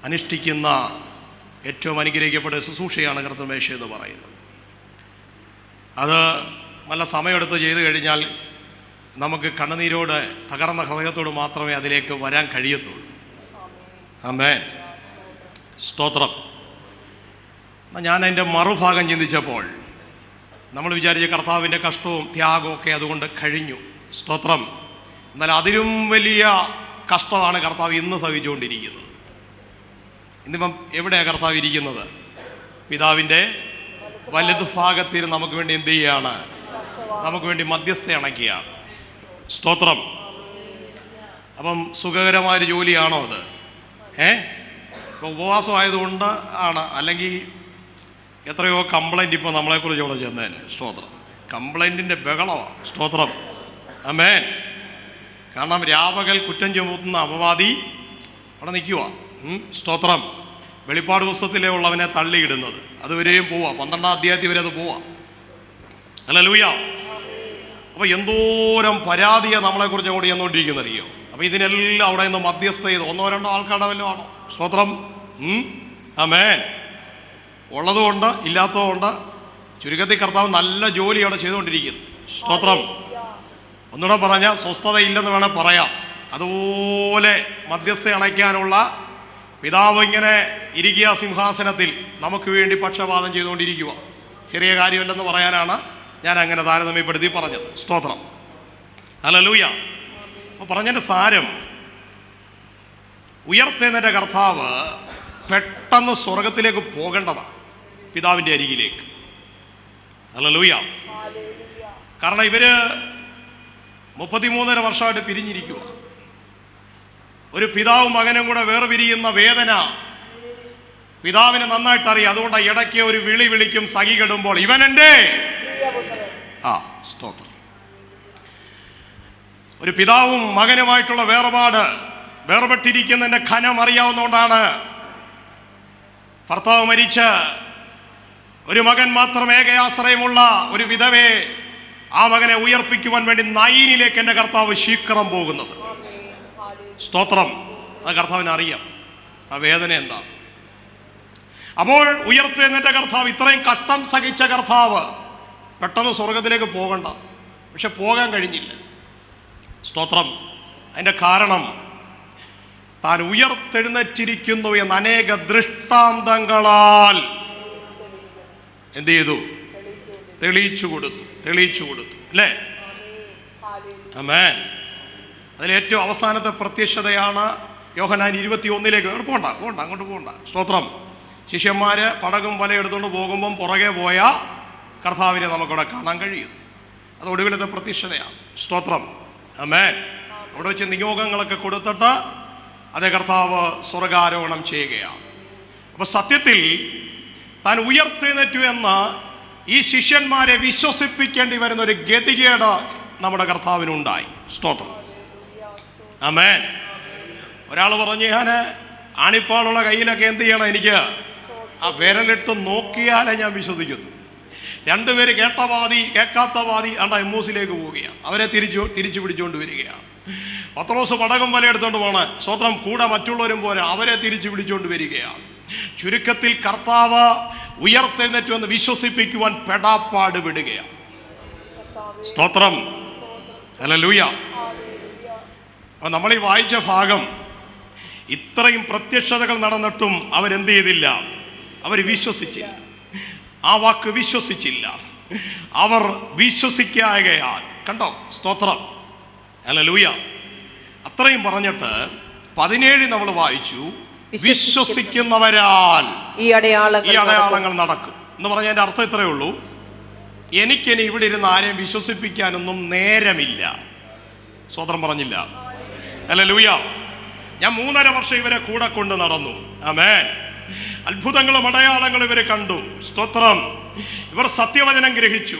Speaker 2: അനുഷ്ഠിക്കുന്ന ഏറ്റവും അനുഗ്രഹിക്കപ്പെട്ട ശുശ്രൂഷയാണ് കർത്തൃമേശ എന്ന് പറയുന്നത്. അത് നല്ല സമയമെടുത്ത് ചെയ്തു കഴിഞ്ഞാൽ നമുക്ക് കണ്ണുനീരോട്, തകർന്ന ഹൃദയത്തോട് മാത്രമേ അതിലേക്ക് വരാൻ കഴിയത്തുള്ളൂ. ആമേൻ. സ്തോത്രം. ഞാൻ അതിൻ്റെ മറുഭാഗം ചിന്തിച്ചപ്പോൾ നമ്മൾ വിചാരിച്ച കർത്താവിൻ്റെ കഷ്ടവും ത്യാഗവും ഒക്കെ അതുകൊണ്ട് കഴിഞ്ഞു. സ്തോത്രം. എന്നാൽ അതിലും വലിയ കഷ്ടമാണ് കർത്താവ് ഇന്ന് സഹിച്ചുകൊണ്ടിരിക്കുന്നത്. ഇന്നിപ്പം എവിടെയാണ് കർത്താവ് ഇരിക്കുന്നത്? പിതാവിൻ്റെ വലതുഭാഗത്തിൽ നമുക്ക് വേണ്ടി എന്ത് ചെയ്യുകയാണ്? നമുക്ക് വേണ്ടി മധ്യസ്ഥ അണയ്ക്കുകയാണ്. സ്തോത്രം. അപ്പം സുഖകരമായൊരു ജോലിയാണോ അത്? ഇപ്പോൾ ഉപവാസം ആയതുകൊണ്ട് ആണ്. അല്ലെങ്കിൽ എത്രയോ കംപ്ലൈൻറ്റ് ഇപ്പോൾ നമ്മളെക്കുറിച്ച് ഇവിടെ ചെന്നതിന്. സ്തോത്രം. കംപ്ലൈൻറ്റിൻ്റെ ബഹളമാണ്. സ്തോത്രം. ആമേൻ. കാരണം രാപകൽ കുറ്റം ചുമത്തുന്ന അപവാദി അവിടെ നിൽക്കുക. സ്തോത്രം. വെളിപ്പാട് പുസ്തകത്തിലേ ഉള്ളവനെ തള്ളിയിടുന്നത് അതുവരെയും പോവാ. 12-ാം അധ്യായത്തിൽ വരെ അത് പോവാ. ഹല്ലേലൂയ. അപ്പോൾ എന്തോരം പരാതിയാണ് നമ്മളെക്കുറിച്ച് അങ്ങോട്ട് ചെന്നുകൊണ്ടിരിക്കുന്നത് അറിയോ? അപ്പോൾ ഇതിനെല്ലാം അവിടെ നിന്ന് മധ്യസ്ഥ ചെയ്ത് 1-2 ആൾക്കാരുടെ വല്ലതും ആണോ? സ്തോത്രം. ആമേൻ. ഉള്ളതുകൊണ്ട് ഇല്ലാത്തതുകൊണ്ട് ചുരുക്കത്തിൽ കർത്താവ് നല്ല ജോലി അവിടെ ചെയ്തുകൊണ്ടിരിക്കുന്നു. സ്തോത്രം. ഒന്നുകൂടെ പറഞ്ഞാൽ സ്വസ്ഥതയില്ലെന്ന് വേണേൽ പറയാം. അതുപോലെ മധ്യസ്ഥ അണയ്ക്കാനുള്ള പിതാവ് ഇങ്ങനെ ഇരിക്കുക സിംഹാസനത്തിൽ, നമുക്ക് വേണ്ടി പക്ഷപാതം ചെയ്തുകൊണ്ടിരിക്കുക. ചെറിയ കാര്യമല്ലെന്ന് പറയാനാണ് ഞാൻ അങ്ങനെ താരതമ്യപ്പെടുത്തി പറഞ്ഞത്. സ്തോത്രം. ഹല്ലേലൂയ. അപ്പോൾ പറഞ്ഞതിൻ്റെ സാരം, ഉയർത്തെഴുന്നേറ്റ കർത്താവ് പെട്ടെന്ന് സ്വർഗത്തിലേക്ക് പോകേണ്ടതാണ്, പിതാവിൻ്റെ അരികിലേക്ക്. ഹല്ലേലൂയ. കാരണം ഇവര് 33.5 വർഷമായിട്ട് പിരിഞ്ഞിരിക്കുക. ഒരു പിതാവും മകനും കൂടെ വേർപിരിയുന്ന വേദന പിതാവിന് നന്നായിട്ട് അറിയാം. അതുകൊണ്ട് ഇടയ്ക്ക് ഒരു വിളി വിളിക്കും സഖി കെടുമ്പോൾ, ഇവൻ എൻ്റെ സ്തോത്രം. ഒരു പിതാവും മകനുമായിട്ടുള്ള വേർപെട്ടിരിക്കുന്നതിൻ്റെ ഖനം അറിയാവുന്നതുകൊണ്ടാണ് ഭർത്താവ് മരിച്ച് ഒരു മകൻ മാത്രം ഏകയാശ്രയമുള്ള ഒരു വിധവയെ, ആ മകനെ ഉയർപ്പിക്കുവാൻ വേണ്ടി നൈനിലേക്ക് എൻ്റെ കർത്താവ് ശീഘ്രം പോകുന്നത്. സ്തോത്രം. അത് കർത്താവിന് അറിയാം ആ വേദന എന്താ. അപ്പോൾ ഉയർത്തെഴുന്നേറ്റ കർത്താവ്, ഇത്രയും കഷ്ടം സഹിച്ച കർത്താവ് പെട്ടെന്ന് സ്വർഗത്തിലേക്ക് പോകണ്ട, പക്ഷെ പോകാൻ കഴിഞ്ഞില്ല. സ്തോത്രം. അതിൻ്റെ കാരണം താൻ ഉയർത്തെഴുന്നേറ്റിരിക്കുന്നു എന്ന് അനേക ദൃഷ്ടാന്തങ്ങളാൽ എന്ത് ചെയ്തു? തെളിയിച്ചു കൊടുത്തു അല്ലേ? ആമേൻ. അതിലേറ്റവും അവസാനത്തെ പ്രത്യക്ഷതയാണ് യോഹന്നാൻ 21 പോണ്ട അങ്ങോട്ട് പോകണ്ട. സ്തോത്രം. ശിഷ്യന്മാർ പടകും വല എടുത്തുകൊണ്ട് പോകുമ്പം പുറകെ പോയ കർത്താവിനെ നമുക്കിവിടെ കാണാൻ കഴിയും. അത് ഒടുവിലത്തെ പ്രത്യക്ഷതയാണ്. സ്തോത്രം. ആമേൻ. അവിടെ വെച്ച് നിയോഗങ്ങളൊക്കെ കൊടുത്തിട്ട് അതേ കർത്താവ് സ്വർഗാരോഹണം ചെയ്യുകയാണ്. അപ്പോൾ സത്യത്തിൽ താൻ ഉയർത്തെഴുന്നേറ്റു എന്ന് ഈ ശിഷ്യന്മാരെ വിശ്വസിപ്പിക്കേണ്ടി വരുന്ന ഒരു ഗതികേട് നമ്മുടെ കർത്താവിനുണ്ടായി. സ്തോത്രം. ആമേൻ. ഒരാൾ പറഞ്ഞു, ഞാൻ ആണിപ്പാളുള്ള കയ്യിലൊക്കെ എന്ത് ചെയ്യണം, എനിക്ക് ആ വിരലിട്ട് നോക്കിയാലേ ഞാൻ വിശ്വസിക്കുന്നു. രണ്ടുപേര് കേട്ട വാദി കേൾക്കാത്ത വാദി എമ്മൂസിലേക്ക് പോവുകയാണ്. അവരെ തിരിച്ചു പിടിച്ചുകൊണ്ട് വരികയാണ്. പത്രോസ് പടകം വല എടുത്തുകൊണ്ട് പോകണം. സ്വത്രം കൂടെ മറ്റുള്ളവരും പോലെ അവരെ തിരിച്ചു പിടിച്ചുകൊണ്ട് വരികയാണ്. ചുരുക്കത്തിൽ കർത്താവ് ഉയർത്തെഴുന്നേറ്റു എന്ന് വിശ്വസിപ്പിക്കുവാൻ പെടാപ്പാട് വിടുകയാണ്. സ്തോത്രം. ഹല്ലേലൂയ. അപ്പോൾ നമ്മൾ ഈ വായിച്ച ഭാഗം, ഇത്രയും പ്രത്യക്ഷതകൾ നടന്നിട്ടും അവരെന്ത് ചെയ്തില്ല? അവർ വിശ്വസിച്ചില്ല. ആ വാക്ക് വിശ്വസിച്ചില്ല. അവർ വിശ്വസിക്കായകയാൽ. കണ്ടോ? സ്തോത്രം. ഹല്ലേലൂയ. അത്രയും പറഞ്ഞിട്ട് 17 നമ്മൾ വായിച്ചു, വിശ്വസിക്കുന്നവരാൽ ഈ അടയാളങ്ങൾ നടക്കും എന്ന് പറഞ്ഞാൽ എൻ്റെ അർത്ഥം ഇത്രയേ ഉള്ളൂ, എനിക്കിനി ഇവിടെ ഇരുന്ന് ആരെയും വിശ്വസിപ്പിക്കാനൊന്നും നേരമില്ല. സ്തോത്രം പറഞ്ഞില്ല. ഹല്ലേലൂയ. ഞാൻ 3.5 വർഷം ഇവരെ കൂടെ കൊണ്ട് നടന്നു. ആമേൻ. അത്ഭുതങ്ങളും അടയാളങ്ങളും ഇവരെ കണ്ടു. സ്തോത്രം. ഇവർ സത്യവചനം ഗ്രഹിച്ചു.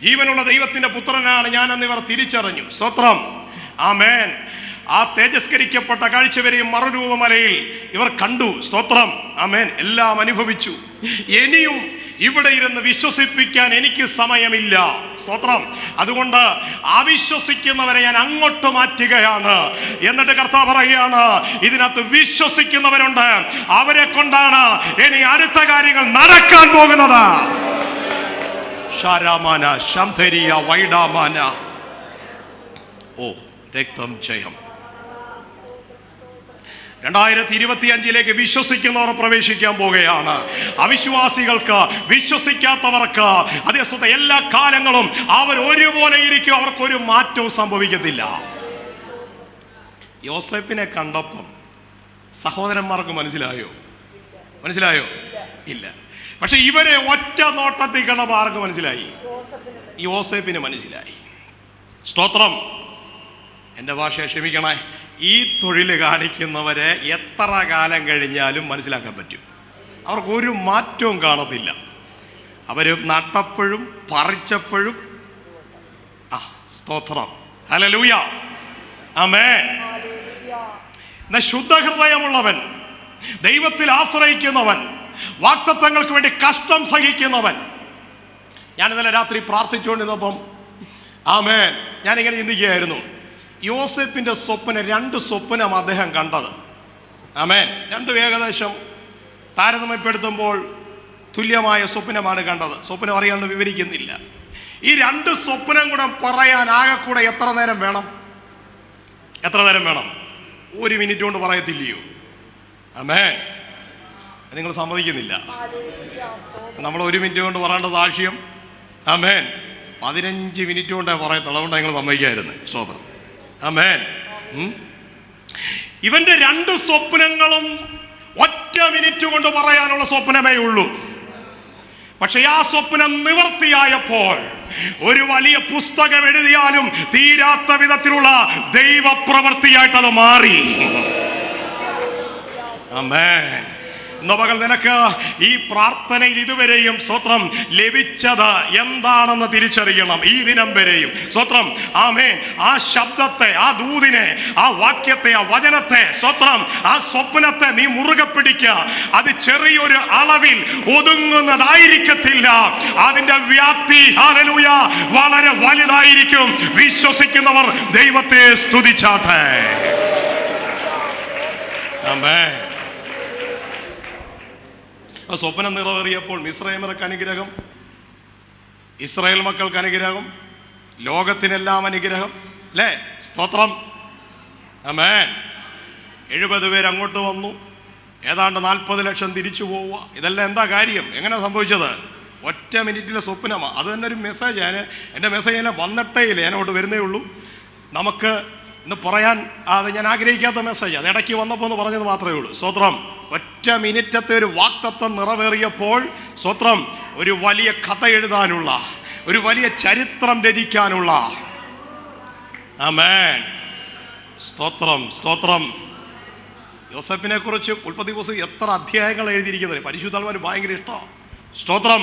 Speaker 2: ജീവനുള്ള ദൈവത്തിന്റെ പുത്രനാണ് ഞാനെന്ന് ഇവർ തിരിച്ചറിഞ്ഞു. സ്തോത്രം. ആമേൻ. ആ തേജസ്കരിക്കപ്പെട്ട കാഴ്ചവരെയും മറുരൂപമലയിൽ ഇവർ കണ്ടു. സ്തോത്രം. ആമേൻ. എല്ലാം അനുഭവിച്ചു. ഇനിയും ഇവിടെ ഇരുന്ന് വിശ്വസിപ്പിക്കാൻ എനിക്ക് സമയമില്ല. സ്തോത്രം. അതുകൊണ്ട് അവിശ്വസിക്കുന്നവരെ ഞാൻ അങ്ങോട്ട് മാറ്റുകയാണ്. എന്നിട്ട് കർത്താവ് പറയുകയാണ്, ഇതിനകത്ത് വിശ്വസിക്കുന്നവരുണ്ട്, അവരെ കൊണ്ടാണ് ഇനി അടുത്ത കാര്യങ്ങൾ നടക്കാൻ പോകുന്നത്. ഷാരാമാന ശംധരിയ വൈഡാമാന. ഓ രക്തം ജയം. 2025 വിശ്വസിക്കുന്നവർ പ്രവേശിക്കാൻ പോകുകയാണ്. അവിശ്വാസികൾക്ക്, വിശ്വസിക്കാത്തവർക്ക് അതേസമയത്ത് എല്ലാ കാലങ്ങളും അവർ ഒരുപോലെ ഇരിക്കും. അവർക്കൊരു മാറ്റവും സംഭവിക്കത്തില്ല. യോസേപ്പിനെ കണ്ടപ്പം സഹോദരന്മാർക്ക് മനസ്സിലായോ? ഇല്ല. പക്ഷെ ഇവരെ ഒറ്റ നോട്ടത്തിൽ കണ്ടപ്പോൾ ആർക്ക് മനസ്സിലായി? യോസേപ്പിന് മനസ്സിലായി. സ്തോത്രം. എൻ്റെ ഭാഷ ക്ഷമിക്കണേ. ഈ തൊഴിൽ കാണിക്കുന്നവരെ എത്ര കാലം കഴിഞ്ഞാലും മനസ്സിലാക്കാൻ പറ്റും. അവർക്കൊരു മാറ്റവും കാണത്തില്ല. അവർ നട്ടപ്പോഴും പറിച്ചപ്പോഴും സ്തോത്രം. ഹല്ലേലൂയ. ആമേൻ. ശുദ്ധഹൃദയമുള്ളവൻ, ദൈവത്തിൽ ആശ്രയിക്കുന്നവൻ, വാഗ്ദത്തങ്ങൾക്ക് വേണ്ടി കഷ്ടം സഹിക്കുന്നവൻ. ഞാൻ ഇന്നലെ രാത്രി പ്രാർത്ഥിച്ചുകൊണ്ടിരുന്നപ്പം ആമേൻ ഞാനിങ്ങനെ ചിന്തിക്കുകയായിരുന്നു. യോസേപ്പിന്റെ സ്വപ്നം, 2 സ്വപ്നം അദ്ദേഹം കണ്ടത്. ആമേൻ. 2 ഏകദേശം താരതമ്യപ്പെടുത്തുമ്പോൾ തുല്യമായ സ്വപ്നമാണ് കണ്ടത്. സ്വപ്നം അറിയാണ്ട് വിവരിക്കുന്നില്ല. ഈ 2 സ്വപ്നം കൂടെ പറയാൻ ആകെ കൂടെ എത്ര നേരം വേണം? 1 മിനിറ്റ് കൊണ്ട് പറയത്തില്ലയോ? ആമേൻ. നിങ്ങൾ സമ്മതിക്കുന്നില്ല. നമ്മൾ 1 മിനിറ്റ് കൊണ്ട് പറയേണ്ട സാക്ഷ്യം ആമേൻ 15 മിനിറ്റ് കൊണ്ടേ പറയത്തുള്ളൂ. അതുകൊണ്ട് നിങ്ങൾ സമ്മതിക്കായിരുന്നു. സ്തോത്രം. ആമേൻ. ഇവന്റെ 2 സ്വപ്നങ്ങളും 1 മിനിറ്റ് കൊണ്ട് പറയാനുള്ള സ്വപ്നമേ ഉള്ളൂ. പക്ഷെ ആ സ്വപ്നം നിവർത്തിയായപ്പോൾ ഒരു വലിയ പുസ്തകം എഴുതിയാലും തീരാത്ത വിധത്തിലുള്ള ദൈവപ്രവൃത്തിയായിട്ട് അത് മാറി. ആമേൻ. പകൽ നിനക്ക് ഈ പ്രാർത്ഥനയിൽ ഇതുവരെയും സ്വത്രം ലഭിച്ചത് എന്താണെന്ന് തിരിച്ചറിയണം. ഈ ദിനം വരെയും സ്വത്രം. ആമേൻ. ആ ശബ്ദത്തെ, ആ ദൂതിനെ, ആ വാക്യത്തെ, ആ വചനത്തെ, സ്വത്രം, ആ സ്വപ്നത്തെ നീ മുറുകെ പിടിക്കുക. അത് ചെറിയൊരു അളവിൽ ഒതുങ്ങുന്നതായിരിക്കത്തില്ല. അതിന്റെ വ്യാപ്തി ഹല്ലേലൂയ വളരെ വലുതായിരിക്കും. വിശ്വസിക്കുന്നവർ ദൈവത്തെ സ്തുതിച്ചാട്ടെ. ആമേൻ. സ്വപ്നം നിറവേറിയപ്പോൾ മിസ്രയീമ്യർക്ക് അനുഗ്രഹം, ഇസ്രായേൽ മക്കൾക്ക് അനുഗ്രഹം, ലോകത്തിനെല്ലാം അനുഗ്രഹം അല്ലേ? സ്തോത്രം. ആമേൻ. 70 പേര് അങ്ങോട്ട് വന്നു, ഏതാണ്ട് 40 ലക്ഷം തിരിച്ചു പോവുക. ഇതെല്ലാം എന്താ കാര്യം? എങ്ങനെ സംഭവിച്ചത്? 1 മിനിറ്റിലെ സ്വപ്നമാണ്. അത് തന്നെ ഒരു മെസ്സേജ്. എൻ്റെ മെസ്സേജ് തന്നെ വന്നിട്ടേ ഇല്ല, ഞാൻ അങ്ങോട്ട് വരുന്നേ ഉള്ളൂ. നമുക്ക് ഇന്ന് പറയാൻ അത് ഞാൻ ആഗ്രഹിക്കാത്ത മെസ്സേജ്, അത് ഇടയ്ക്ക് വന്നപ്പോൾ എന്ന് പറഞ്ഞത് മാത്രമേ ഉള്ളൂ. സ്തോത്രം. ഒറ്റ മിനിറ്റത്തെ ഒരു വാക്തത്വം നിറവേറിയപ്പോൾ സ്തോത്രം, ഒരു വലിയ കഥ എഴുതാനുള്ള, ഒരു വലിയ ചരിത്രം രചിക്കാനുള്ള. ആമേൻ. സ്തോത്രം, സ്തോത്രം. യോസേഫിനെ കുറിച്ച് ഉൽപ്പത്തി പുസ്തകത്തിൽ എത്ര അധ്യായങ്ങൾ എഴുതിയിരിക്കുന്നത് പരിശുദ്ധാത്മാവിന് ഭയങ്കര ഇഷ്ടമാണ്. സ്തോത്രം.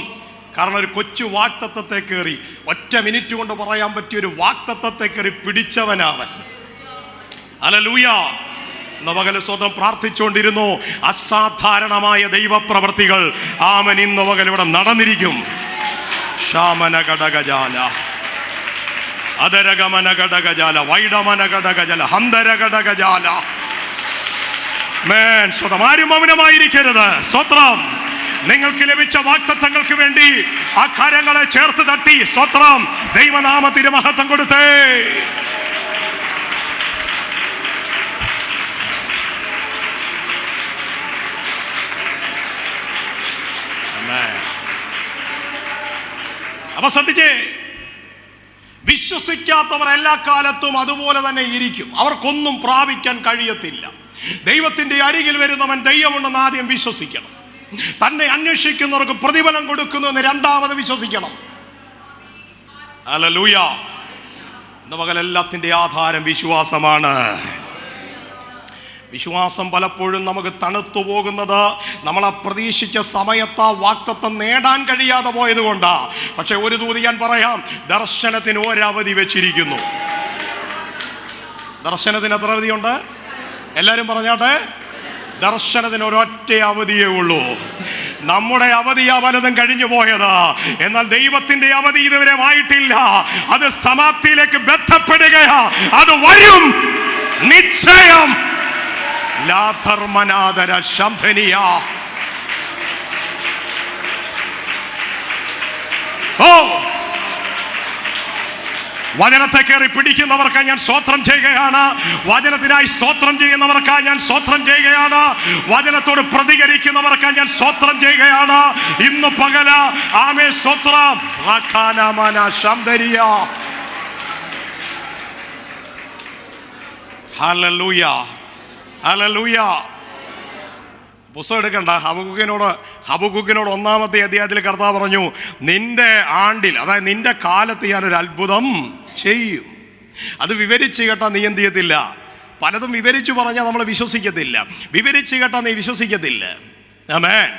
Speaker 2: കാരണം ഒരു കൊച്ചു വാക്തത്വത്തെ കയറി, ഒറ്റ മിനിറ്റ് കൊണ്ട് പറയാൻ പറ്റിയ ഒരു വാക്തത്വത്തെ കയറി പിടിച്ചവനാവൻ. ഹല്ലേലൂയ. ഇന്ന് പകല് സ്തോത്രം പ്രാർത്ഥിച്ചുകൊണ്ടിരുന്നു. അസാധാരണമായ ദൈവപ്രവൃത്തികൾ ആമൻ ഇന്ന് പകൽ ഇവിടെ നടന്നിരിക്കും. ശാമന ഘടകജാല, അധരഗമന ഘടകജാല, വൈഡമന ഘടകജാല, ഹന്തര ഘടകജാല. മേൻ സ്വതം ആരും മൗനമായിരിക്കരുത്. സ്തോത്രം. നിങ്ങൾക്ക് ലഭിച്ച വാഗ്ദത്തങ്ങൾക്ക് വേണ്ടി ആ കരങ്ങളെ ചേർത്ത് തട്ടി സ്തോത്രം, ദൈവനാമത്തിന് മഹത്വം കൊടുത്തേ. അപ്പൊ ശ്രദ്ധിച്ചേ, വിശ്വസിക്കാത്തവർ എല്ലാ കാലത്തും അതുപോലെ തന്നെ ഇരിക്കും. അവർക്കൊന്നും പ്രാപിക്കാൻ കഴിയത്തില്ല. ദൈവത്തിന്റെ അരികിൽ വരുന്നവൻ ദൈവമുണ്ടെന്ന് ആദ്യം വിശ്വസിക്കണം. തന്നെ അന്വേഷിക്കുന്നവർക്ക് പ്രതിഫലം കൊടുക്കുന്നുവെന്ന് രണ്ടാമത് വിശ്വസിക്കണം. ഹല്ലേലൂയ. ഇന്ന് പകൽ എല്ലാത്തിന്റെ ആധാരം വിശ്വാസമാണ്. വിശ്വാസം പലപ്പോഴും നമുക്ക് തണുത്തു പോകുന്നത് നമ്മളെ പ്രതീക്ഷിച്ച സമയത്ത് ആ വാക്തത്വം നേടാൻ കഴിയാതെ പോയത് കൊണ്ടാ. പക്ഷെ ഒരു ദൂത് ഞാൻ പറയാം, ദർശനത്തിന് ഒരവധി വെച്ചിരിക്കുന്നു. ദർശനത്തിന് എത്ര അവധിയുണ്ട്? എല്ലാവരും പറഞ്ഞാട്ടെ. ദർശനത്തിന് ഒരൊറ്റ അവധിയേ ഉള്ളൂ. നമ്മുടെ അവധിയാ പലതും കഴിഞ്ഞു പോയത്. എന്നാൽ ദൈവത്തിന്റെ അവധി ഇതുവരെ ആയിട്ടില്ല. അത് സമാപ്തിയിലേക്ക് ബന്ധപ്പെടുകയാ. അത് വരും നിശ്ചയം. ലാധർമനാദര ശംഭനിയ. ഓ, വചനത്തെ കയറി പിടിക്കുന്നവർക്ക് ഞാൻ സ്തോത്രം ചെയ്യുകയാണ്. വചനത്തിനായി സ്തോത്രം ചെയ്യുന്നവർക്ക് ഞാൻ സ്തോത്രം ചെയ്യുകയാണ്. വചനത്തോട് പ്രതികരിക്കുന്നവർക്ക് ഞാൻ സ്തോത്രം ചെയ്യുകയാണ്. ഇന്ന് പകല ആമേ സ്തോത്രം. Hallelujah, hallelujah. പുസ്തകം എടുക്കണ്ട. ഹബക്കൂക്കിനോട് 1-ാമത്തെ അധ്യായത്തിൽ കർത്താവ് പറഞ്ഞു, നിന്റെ ആണ്ടിൽ, അതായത് നിന്റെ കാലത്ത് ഞാനൊരു അത്ഭുതം ചെയ്യും. അത് വിവരിച്ച് കേട്ടാൽ നീ എന്ത് ചെയ്യത്തില്ല? പലതും വിവരിച്ചു പറഞ്ഞാൽ നമ്മൾ വിശ്വസിക്കത്തില്ല. വിവരിച്ച് കേട്ടാൽ നീ വിശ്വസിക്കത്തില്ല. ആമേൻ.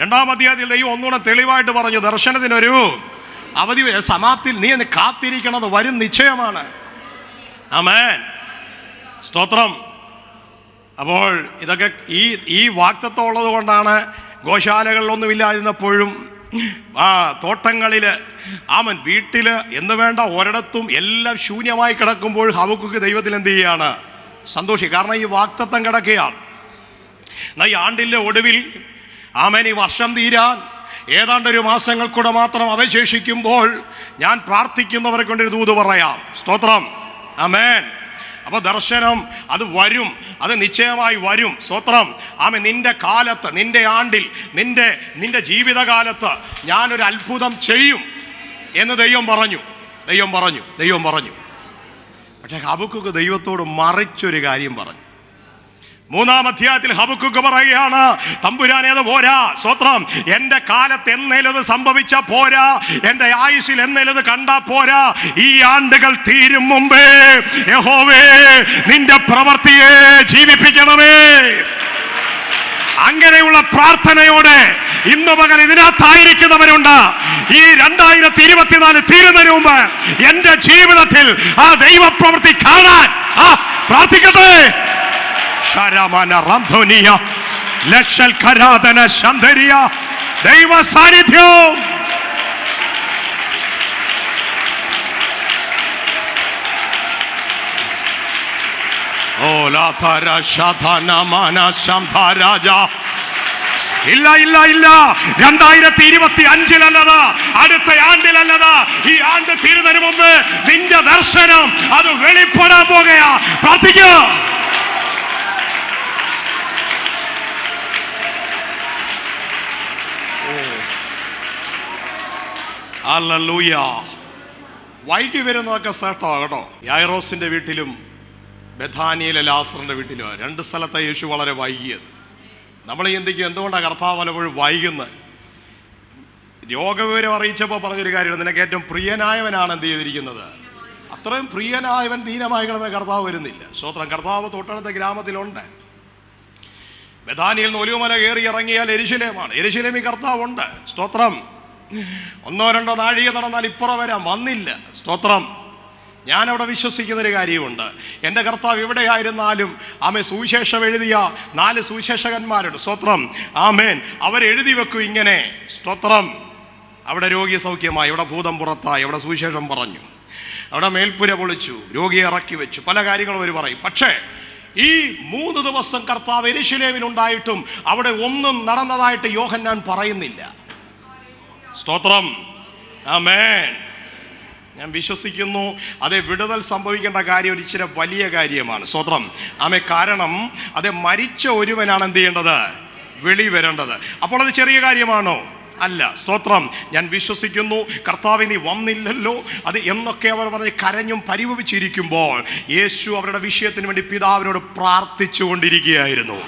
Speaker 2: 2-ാം അധ്യായത്തിൽ ദൈവം ഒന്നുകൂടെ തെളിവായിട്ട് പറഞ്ഞു, ദർശനത്തിനൊരു അവധി, സമാപ്തിയിൽ നീ കാത്തിരിക്കണത് വരും നിശ്ചയമാണ്. ആമേൻ. സ്തോത്രം. അപ്പോൾ ഇതൊക്കെ ഈ വാക്തത്വം ഉള്ളത് കൊണ്ടാണ് ഗോശാലകളിലൊന്നുമില്ലാതിരുന്നപ്പോഴും തോട്ടങ്ങളിൽ ആമൻ വീട്ടിൽ എന്ന് വേണ്ട ഒരിടത്തും എല്ലാം ശൂന്യമായി കിടക്കുമ്പോൾ ഹബക്കൂക്ക് ദൈവത്തിൽ എന്ത് ചെയ്യാണ്? സന്തോഷിക്കും. കാരണം ഈ വാക്തത്വം കിടക്കുകയാണ്. എന്നാൽ ഈ ആണ്ടിൻ്റെ ഒടുവിൽ ആമൻ ഈ വർഷം തീരാൻ ഏതാണ്ടൊരു മാസങ്ങൾ കൂടെ മാത്രം അവശേഷിക്കുമ്പോൾ ഞാൻ പ്രാർത്ഥിക്കുന്നവരെ കൊണ്ടൊരു ദൂത് പറയാം. സ്തോത്രം. ആമേൻ. അപ്പോൾ ദർശനം അത് വരും, അത് നിശ്ചയമായി വരും. സ്തോത്രം. ആമേൻ. നിന്റെ കാലത്ത്, നിന്റെ ആണ്ടിൽ, നിന്റെ ജീവിതകാലത്ത് ഞാനൊരു അത്ഭുതം ചെയ്യും എന്ന് ദൈവം പറഞ്ഞു. പക്ഷെ ഹബക്കൂക്ക് ദൈവത്തോട് മറിച്ചൊരു കാര്യം പറഞ്ഞു. 3-ാം അധ്യായത്തിൽ ഹബക്കൂക്ക് പറയുകയാണ്, തമ്പുരാനെ അത് പോരാ. സ്തോത്രം. എൻ്റെ കാലത്ത് എന്നേലത് സംഭവിച്ച പോരാ, എൻ്റെ ആയുസ്സിൽ എന്നേലത് കണ്ടാ പോരാ. ഈ ആണ്ടുകൾ തീരും മുമ്പേ യഹോവേ നിന്റെ പ്രവൃത്തിയെ ജീവിപ്പിക്കണമേ. അങ്ങനെയുള്ള പ്രാർത്ഥനയോടെ ഇന്ന് പകൽ ഇതിനകത്തായിരിക്കുന്നവരുണ്ട്. ഈ 2024 തീരുന്നതിന് മുമ്പ് എൻ്റെ ജീവിതത്തിൽ ആ ദൈവപ്രവൃത്തി കാണാൻ പ്രാർത്ഥിക്കട്ടെ. ദൈവ സാന്നിധ്യം. ഇല്ല 2025 അടുത്ത ആണ്ടിലല്ലത്, ഈ ആണ്ട് തീരുന്നതിന് മുമ്പ് നിന്റെ ദർശനം അത് വെളിപ്പെടാൻ പോകുകയാ. പ്രാർത്ഥിക്കുക. ഹല്ലേലൂയ. വൈകി വരുന്നതൊക്കെ ശ്രേഷ്ഠമാണ് കേട്ടോ. യായിറോസിന്റെ വീട്ടിലും ബഥാനിയിലെ ലാസറിൻ്റെ വീട്ടിലോ, 2 സ്ഥലത്തെ യേശു വളരെ വൈകിയത്. നമ്മൾ ചിന്തിക്കും എന്തുകൊണ്ടാണ് കർത്താവ് പലപ്പോഴും വൈകുന്നത്? രോഗവിവരം അറിയിച്ചപ്പോൾ പറഞ്ഞൊരു കാര്യമാണ്, നിനക്ക് ഏറ്റവും പ്രിയനായവനാണ് എന്ത് ചെയ്തിരിക്കുന്നത്. അത്രയും പ്രിയനായവൻ ദീനമായി കിടന്ന കർത്താവ് വരുന്നില്ല. സ്തോത്രം. കർത്താവ് തൊട്ടടുത്ത ഗ്രാമത്തിലുണ്ട്. ബഥാനിയിൽ നിന്ന് ഒലിവുമല കയറി ഇറങ്ങിയാൽ യെരുശലേമാണ്. യെരുശലേമിൽ കർത്താവുണ്ട്. സ്തോത്രം. 1-2 നാഴിക നടന്നാൽ ഇപ്പുറം വരാം, വന്നില്ല. സ്തോത്രം. ഞാനവിടെ വിശ്വസിക്കുന്നൊരു കാര്യമുണ്ട്, എൻ്റെ കർത്താവ് എവിടെയായിരുന്നാലും ആമേ സുവിശേഷം എഴുതിയ 4 സുവിശേഷകന്മാരുണ്ട്. സ്തോത്രം. ആമേൻ. അവരെഴുതി വെക്കും ഇങ്ങനെ. സ്തോത്രം. അവിടെ രോഗി സൗഖ്യമായി, ഇവിടെ ഭൂതം പുറത്തായി, അവിടെ സുവിശേഷം പറഞ്ഞു, അവിടെ മേൽപ്പുര പൊളിച്ചു, രോഗിയെ ഇറക്കി വെച്ചു, പല കാര്യങ്ങളും അവർ പറയും. പക്ഷേ ഈ 3 ദിവസം കർത്താവ് യെരുശലേമിലുണ്ടായിട്ടും അവിടെ ഒന്നും നടന്നതായിട്ട് യോഹന്നാൻ പറയുന്നില്ല. സ്തോത്രം. ആമേൻ. ഞാൻ വിശ്വസിക്കുന്നു അതേ വിടുതൽ സംഭവിക്കേണ്ട കാര്യം ഒരു ഇച്ചിരി വലിയ കാര്യമാണ്. സ്തോത്രം. ആമേ. കാരണം അത് മരിച്ച ഒരുവനാണ് എന്ത് ചെയ്യേണ്ടത്, വെളി വരേണ്ടത്. അപ്പോൾ അത് ചെറിയ കാര്യമാണോ? അല്ല. സ്തോത്രം. ഞാൻ വിശ്വസിക്കുന്നു കർത്താവ് നീ വന്നില്ലല്ലോ അത് എന്നൊക്കെ അവർ പറഞ്ഞ് കരഞ്ഞും പരിഭവിച്ചിരിക്കുമ്പോൾ യേശു അവരുടെ വിഷയത്തിന് വേണ്ടി പിതാവിനോട് പ്രാർത്ഥിച്ചു കൊണ്ടിരിക്കുകയായിരുന്നു.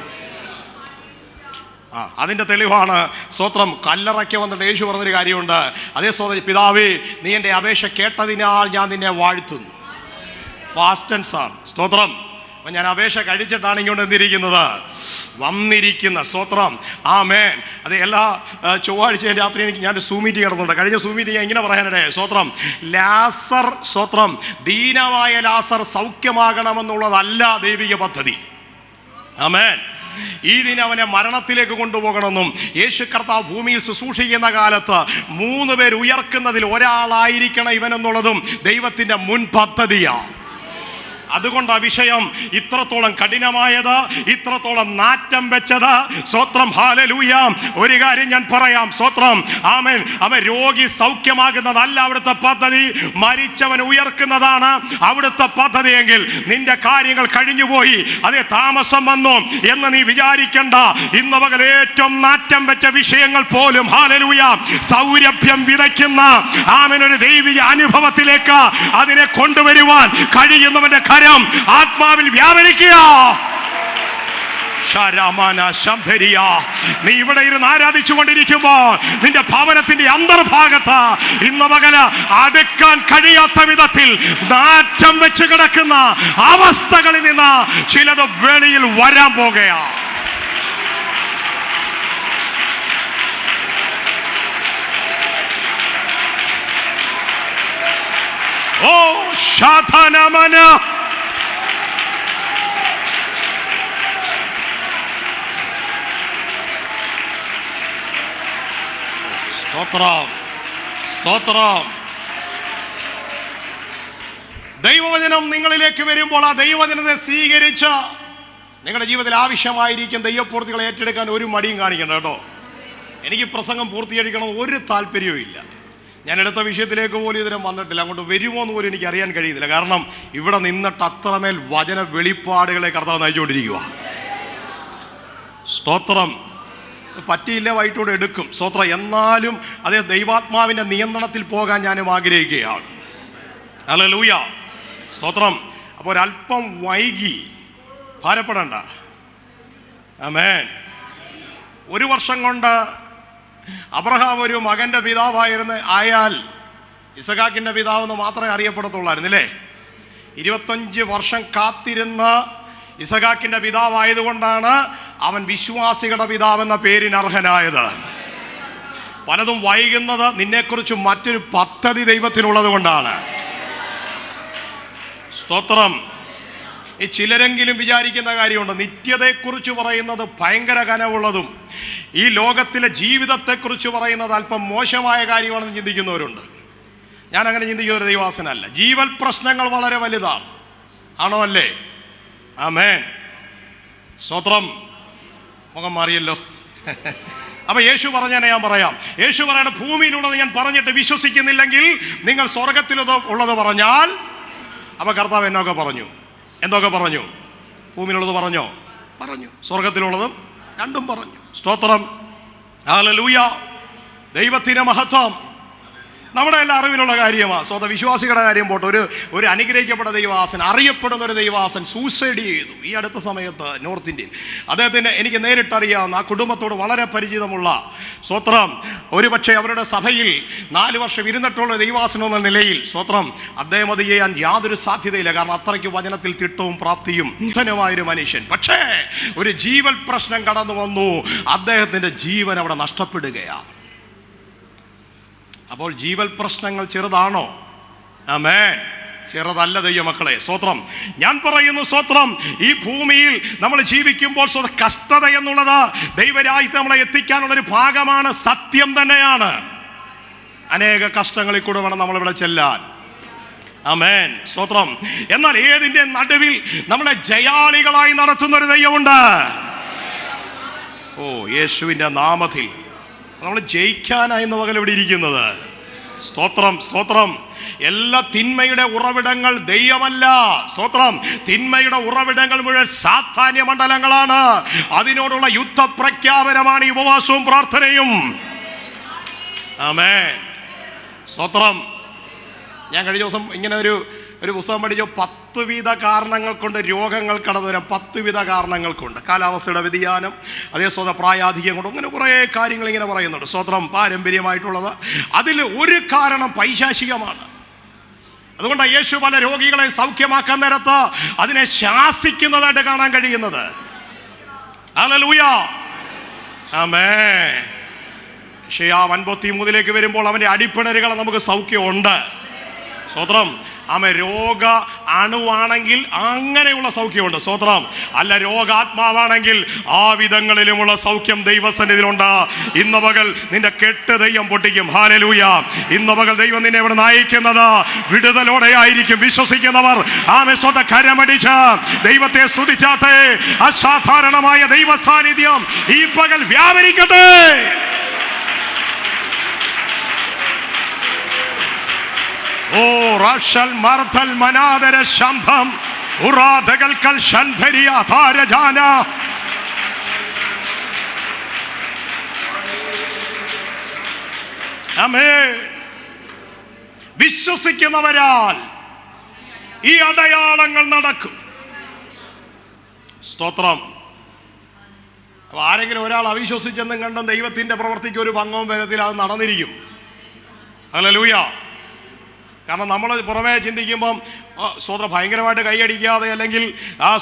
Speaker 2: അതിൻ്റെ തെളിവാണ്. സ്തോത്രം. കല്ലറയ്ക്ക് വന്നിട്ട് യേശു പറഞ്ഞൊരു കാര്യമുണ്ട്. അതേ സ്തോത്രം. പിതാവേ, നീ എൻ്റെ അപേക്ഷ കേട്ടതിനാൽ ഞാൻ നിന്നെ വാഴ്ത്തുന്നു. Fast and sir. സ്തോത്രം. അപ്പം ഞാൻ അപേക്ഷ കഴിച്ചിട്ടാണ് ഇങ്ങോട്ട് എന്തിരിക്കുന്നത്, വന്നിരിക്കുന്ന. സ്തോത്രം. ആമേൻ. അത് എല്ലാ ചൊവ്വാഴ്ചയും രാത്രി ഞാനൊരു സൂം മീറ്റിംഗ് നടന്നുണ്ട്. കഴിഞ്ഞ സൂം മീറ്റിംഗ് ഞാൻ ഇങ്ങനെ പറയാനിടേ. സ്തോത്രം. ലാസർ, സ്തോത്രം, ദീനമായ ലാസർ സൗഖ്യമാകണമെന്നുള്ളതല്ല ദൈവിക പദ്ധതി. ആമേൻ. ഈ ദിനം അവനെ മരണത്തിലേക്ക് കൊണ്ടുപോകണമെന്നും യേശു കർത്താവ് ഭൂമിയിൽ ശുശ്രൂഷിക്കുന്ന കാലത്ത് 3 പേർ ഉയർക്കുന്നതിൽ ഒരാളായിരിക്കണം ഇവനെന്നുള്ളതും ദൈവത്തിൻ്റെ മുൻ പദ്ധതിയാണ്. അതുകൊണ്ട് ആ വിഷയം ഇത്രത്തോളം കഠിനമായത്, ഇത്രത്തോളം നാറ്റം വെച്ചത്. സ്തോത്രം. ഹല്ലേലൂയ. ഒരു കാര്യം ഞാൻ പറയാം. സ്തോത്രം. ആമേൻ. അവൻ രോഗി സൗഖ്യമാകുന്നതല്ല അവിടുത്തെ പദ്ധതി, മരിച്ചവൻ ഉയർക്കുന്നതാണ് അവിടുത്തെ പദ്ധതിയെങ്കിൽ നിന്റെ കാര്യങ്ങൾ കഴിഞ്ഞുപോയി, അതേ താമസം വന്നു എന്ന് നീ വിചാരിക്കണ്ട. ഇന്ന് പകൽ ഏറ്റവും നാറ്റം വെച്ച വിഷയങ്ങൾ പോലും ഹല്ലേലൂയ സൗരഭ്യം വിതയ്ക്കുന്ന ആമേൻ ഒരു ദൈവിക അനുഭവത്തിലേക്ക് അതിനെ കൊണ്ടുവരുവാൻ കഴിയുന്നവന്റെ ആത്മാവിൽ വ്യാപരിക്കുക. നീ ഇവിടെ ഇരുന്ന് ആരാധിച്ചു കൊണ്ടിരിക്കുമ്പോൾ നിന്റെ ഭവനത്തിന്റെ അന്തർഭാഗത്ത് ഇന്ന് പകല് അടുക്കാൻ കഴിയാത്ത വിധത്തിൽ നാറ്റം വെച്ച് കിടക്കുന്ന അവസ്ഥകളിൽ നിന്ന് ചിലത് വെളിയിൽ വരാൻ പോകുകയാണ്. ഓ ശാതനമന. സ്തോത്രം. സ്തോത്രം. ദൈവവചനം നിങ്ങളിലേക്ക് വരുമ്പോൾ ആ ദൈവവചനത്തെ സ്വീകരിച്ച് നിങ്ങളുടെ ജീവിതത്തിൽ ആവശ്യമായിരിക്കും ദൈവപ്രവൃത്തികളെ ഏറ്റെടുക്കാൻ ഒരു മടിയും കാണിക്കണ്ട കേട്ടോ. എനിക്ക് പ്രസംഗം പൂർത്തീകരിക്കണം ഒരു താല്പര്യവും ഇല്ല. ഞാൻ എടുത്ത വിഷയത്തിലേക്ക് പോലും ഇതിനെ വന്നിട്ടില്ല. അങ്ങോട്ട് വരുമോ എന്ന് പോലും എനിക്ക് അറിയാൻ കഴിയുന്നില്ല. കാരണം ഇവിടെ നിന്നിട്ട് അത്രമേൽ വചന വെളിപ്പാടുകളെ കർത്താവ് നയിച്ചുകൊണ്ടിരിക്കുക. സ്തോത്രം. പറ്റിയില്ല, വൈകിട്ടോടെ എടുക്കും. സ്തോത്രം. എന്നാലും അതേ ദൈവാത്മാവിൻ്റെ നിയന്ത്രണത്തിൽ പോകാൻ ഞാനും ആഗ്രഹിക്കുകയാണ്. ഹല്ലേലൂയ. സ്തോത്രം. അപ്പോൾ ഒരല്പം വൈകി ഭാരപ്പെടണ്ട. ആമേൻ. 1 വർഷം കൊണ്ട് അബ്രഹാം ഒരു മകൻ്റെ പിതാവായിരുന്നു ആയാൽ ഇസഹാക്കിൻ്റെ പിതാവെന്ന് മാത്രമേ അറിയപ്പെടത്തുള്ളായിരുന്നില്ലേ. 25 വർഷം കാത്തിരുന്ന ഇസഹാക്കിൻ്റെ പിതാവായതുകൊണ്ടാണ് അവൻ വിശ്വാസികളുടെ പിതാവെന്ന പേരിന് അർഹനായത്. പലതും വൈകുന്നത് നിന്നെക്കുറിച്ച് മറ്റൊരു പദ്ധതി ദൈവത്തിനുള്ളത് കൊണ്ടാണ്. സ്തോത്രം. ഈ ചിലരെങ്കിലും വിചാരിക്കുന്ന കാര്യമുണ്ട്, നിത്യതയെക്കുറിച്ച് പറയുന്നത് ഭയങ്കര കനവുള്ളതും ഈ ലോകത്തിലെ ജീവിതത്തെക്കുറിച്ച് പറയുന്നത് അല്പം മോശമായ കാര്യമാണെന്ന് ചിന്തിക്കുന്നവരുണ്ട്. ഞാൻ അങ്ങനെ ചിന്തിക്കുന്ന ഒരു ദൈവാസനല്ല. ജീവൽ പ്രശ്നങ്ങൾ വളരെ വലുതാണ്. ആണോ അല്ലേ? ആമേൻ. സ്തോത്രം. മുഖം മാറിയല്ലോ. അപ്പൊ യേശു പറഞ്ഞാൽ ഞാൻ പറയാം. യേശു പറയണ ഭൂമിയിലുള്ളത് ഞാൻ പറഞ്ഞിട്ട് വിശ്വസിക്കുന്നില്ലെങ്കിൽ നിങ്ങൾ സ്വർഗത്തിലുള്ളത് പറഞ്ഞാൽ. അപ്പൊ കർത്താവ് എന്നൊക്കെ പറഞ്ഞു. എന്തൊക്കെ പറഞ്ഞു? ഭൂമിയിലുള്ളത് പറഞ്ഞു, സ്വർഗത്തിലുള്ളതും രണ്ടും പറഞ്ഞു. സ്തോത്രം. ഹല്ലേലൂയ. ദൈവത്തിന് മഹത്വം. നമ്മുടെ എല്ലാ അറിവിലുള്ള കാര്യമാണ്. വിശ്വാസികളുടെ കാര്യം പോട്ടെ, ഒരു അനുഗ്രഹിക്കപ്പെട്ട ദൈവദാസൻ, അറിയപ്പെടുന്ന ഒരു ദൈവദാസൻ സൂസൈഡ് ചെയ്തു ഈ അടുത്ത സമയത്ത് നോർത്ത് ഇന്ത്യയിൽ. അദ്ദേഹത്തിന് എനിക്ക് നേരിട്ടറിയാവുന്ന, ആ കുടുംബത്തോട് വളരെ പരിചിതമുള്ള, സ്വത്രം, ഒരുപക്ഷെ അവരുടെ സഭയിൽ 4 വർഷം ഇരുന്നിട്ടുള്ള ദൈവദാസൻ എന്ന നിലയിൽ, സ്വത്രം, അദ്ദേഹം അത് ചെയ്യാൻ യാതൊരു സാധ്യതയില്ല. കാരണം അത്രയ്ക്ക് വചനത്തിൽ തിട്ടവും പ്രാപ്തിയും ധനമായൊരു മനുഷ്യൻ. പക്ഷേ ഒരു ജീവൽ പ്രശ്നം കടന്നു വന്നു, അദ്ദേഹത്തിൻ്റെ ജീവൻ അവിടെ നഷ്ടപ്പെടുകയാണ്. അപ്പോൾ ജീവൽ പ്രശ്നങ്ങൾ ചെറുതാണോ? ആമേൻ, ചെറുതല്ല ദൈവമക്കളെ. സ്വത്രം, ഞാൻ പറയുന്നു, സ്വത്രം, ഈ ഭൂമിയിൽ നമ്മൾ ജീവിക്കുമ്പോൾ കഷ്ടത എന്നുള്ളത് ദൈവരാജ്യത്തെ നമ്മളെ എത്തിക്കാനുള്ളൊരു ഭാഗമാണ്, സത്യം തന്നെയാണ്. അനേക കഷ്ടങ്ങളിൽ കൂടെ വേണം നമ്മളിവിടെ ചെല്ലാൻ. ആമേൻ, സ്വത്രം. എന്നാൽ ഏതിൻ്റെ നടുവിൽ നമ്മളെ ജയാളികളായി നടത്തുന്ന ഒരു ദൈവമുണ്ട്. ഓ, യേശുവിൻ്റെ നാമത്തിൽ നമ്മൾ ജയിക്കാനായിരുന്നു പകൽ ഇവിടെ ഇരിക്കുന്നത്. സ്തോത്രം, സ്തോത്രം. എല്ലാ തിന്മയുടെ ഉറവിടങ്ങൾ ദൈവമല്ല. സ്തോത്രം. തിന്മയുടെ ഉറവിടങ്ങൾ മുഴുവൻ സാത്താന്യ മണ്ഡലങ്ങളാണ്. അതിനോടുള്ള യുദ്ധപ്രഖ്യാപനമാണ് ഈ ഉപവാസവും പ്രാർത്ഥനയും. ആമേൻ, സ്തോത്രം. ഞാൻ കഴിഞ്ഞ ദിവസം ഇങ്ങനെ ഒരു പുസ്തകം പഠിച്ചു. 10 വിധ കാരണങ്ങൾ കൊണ്ട് രോഗങ്ങൾ കടന്നു വരാം. 10 വിധ കാരണങ്ങൾ കൊണ്ട്. കാലാവസ്ഥയുടെ വ്യതിയാനം, അതേ പ്രായാധിക്യം കൊണ്ട്, അങ്ങനെ കുറേ കാര്യങ്ങൾ ഇങ്ങനെ പറയുന്നുണ്ട്. സ്വത്രം, പാരമ്പര്യമായിട്ടുള്ളത്. അതിൽ ഒരു കാരണം പൈശാചികമാണ്. അതുകൊണ്ടാണ് യേശു പല രോഗികളെ സൗഖ്യമാക്കാൻ നേരത്ത് അതിനെ ശാസിക്കുന്നതായിട്ട് കാണാൻ കഴിയുന്നത്. ഹല്ലേലൂയ, ആമേൻ. യെശയ്യാ 53 വരുമ്പോൾ അവൻ്റെ അടിപ്പിണരുകൾ നമുക്ക് സൗഖ്യമുണ്ട്. സ്തോത്രം. രോഗ അണുവാണെങ്കിൽ അങ്ങനെയുള്ള സൗഖ്യമുണ്ട്. സ്തോത്രം. അല്ല, രോഗാത്മാവാണെങ്കിൽ ആ വിധങ്ങളിലുമുള്ള സൗഖ്യം ദൈവസന്നിധിയിലുണ്ട്. ഇന്ന് പകൽ നിന്റെ കെട്ട് ദൈവം പൊട്ടിക്കും. ഹല്ലേലൂയ. ഇന്ന് പകൽ ദൈവം നിന്നെ ഇവിടെ നയിക്കുന്നത് വിടുതലോടെ ആയിരിക്കും. വിശ്വസിക്കുന്നവർ സ്വന്തം കരമടിച്ച് ദൈവത്തെ സ്തുതിച്ചാട്ടെ. അസാധാരണമായ ദൈവ സാന്നിധ്യം ഈ പകൽ വ്യാപരിക്കട്ടെ. ഓ റാഷൽ മർത്തൽ മനാദര ശംഭം ഉറാദകൽ കൽ ശന്ധരിയ താരജാന. ആമേൻ. വിശ്വസിക്കുന്നവരാൽ ഈ അടയാളങ്ങൾ നടക്കും. സ്തോത്രം. ആരെങ്കിലും ഒരാൾ അവിശ്വസിച്ചെന്നും കണ്ടും ദൈവത്തിന്റെ പ്രവൃത്തിക്ക് ഒരു ഭംഗവും വരത്തിൽ അത് നടന്നിരിക്കും. ഹല്ലേലൂയ. കാരണം നമ്മൾ പുറമേ ചിന്തിക്കുമ്പം സ്തോത്രം ഭയങ്കരമായിട്ട് കൈയടിക്കാതെ അല്ലെങ്കിൽ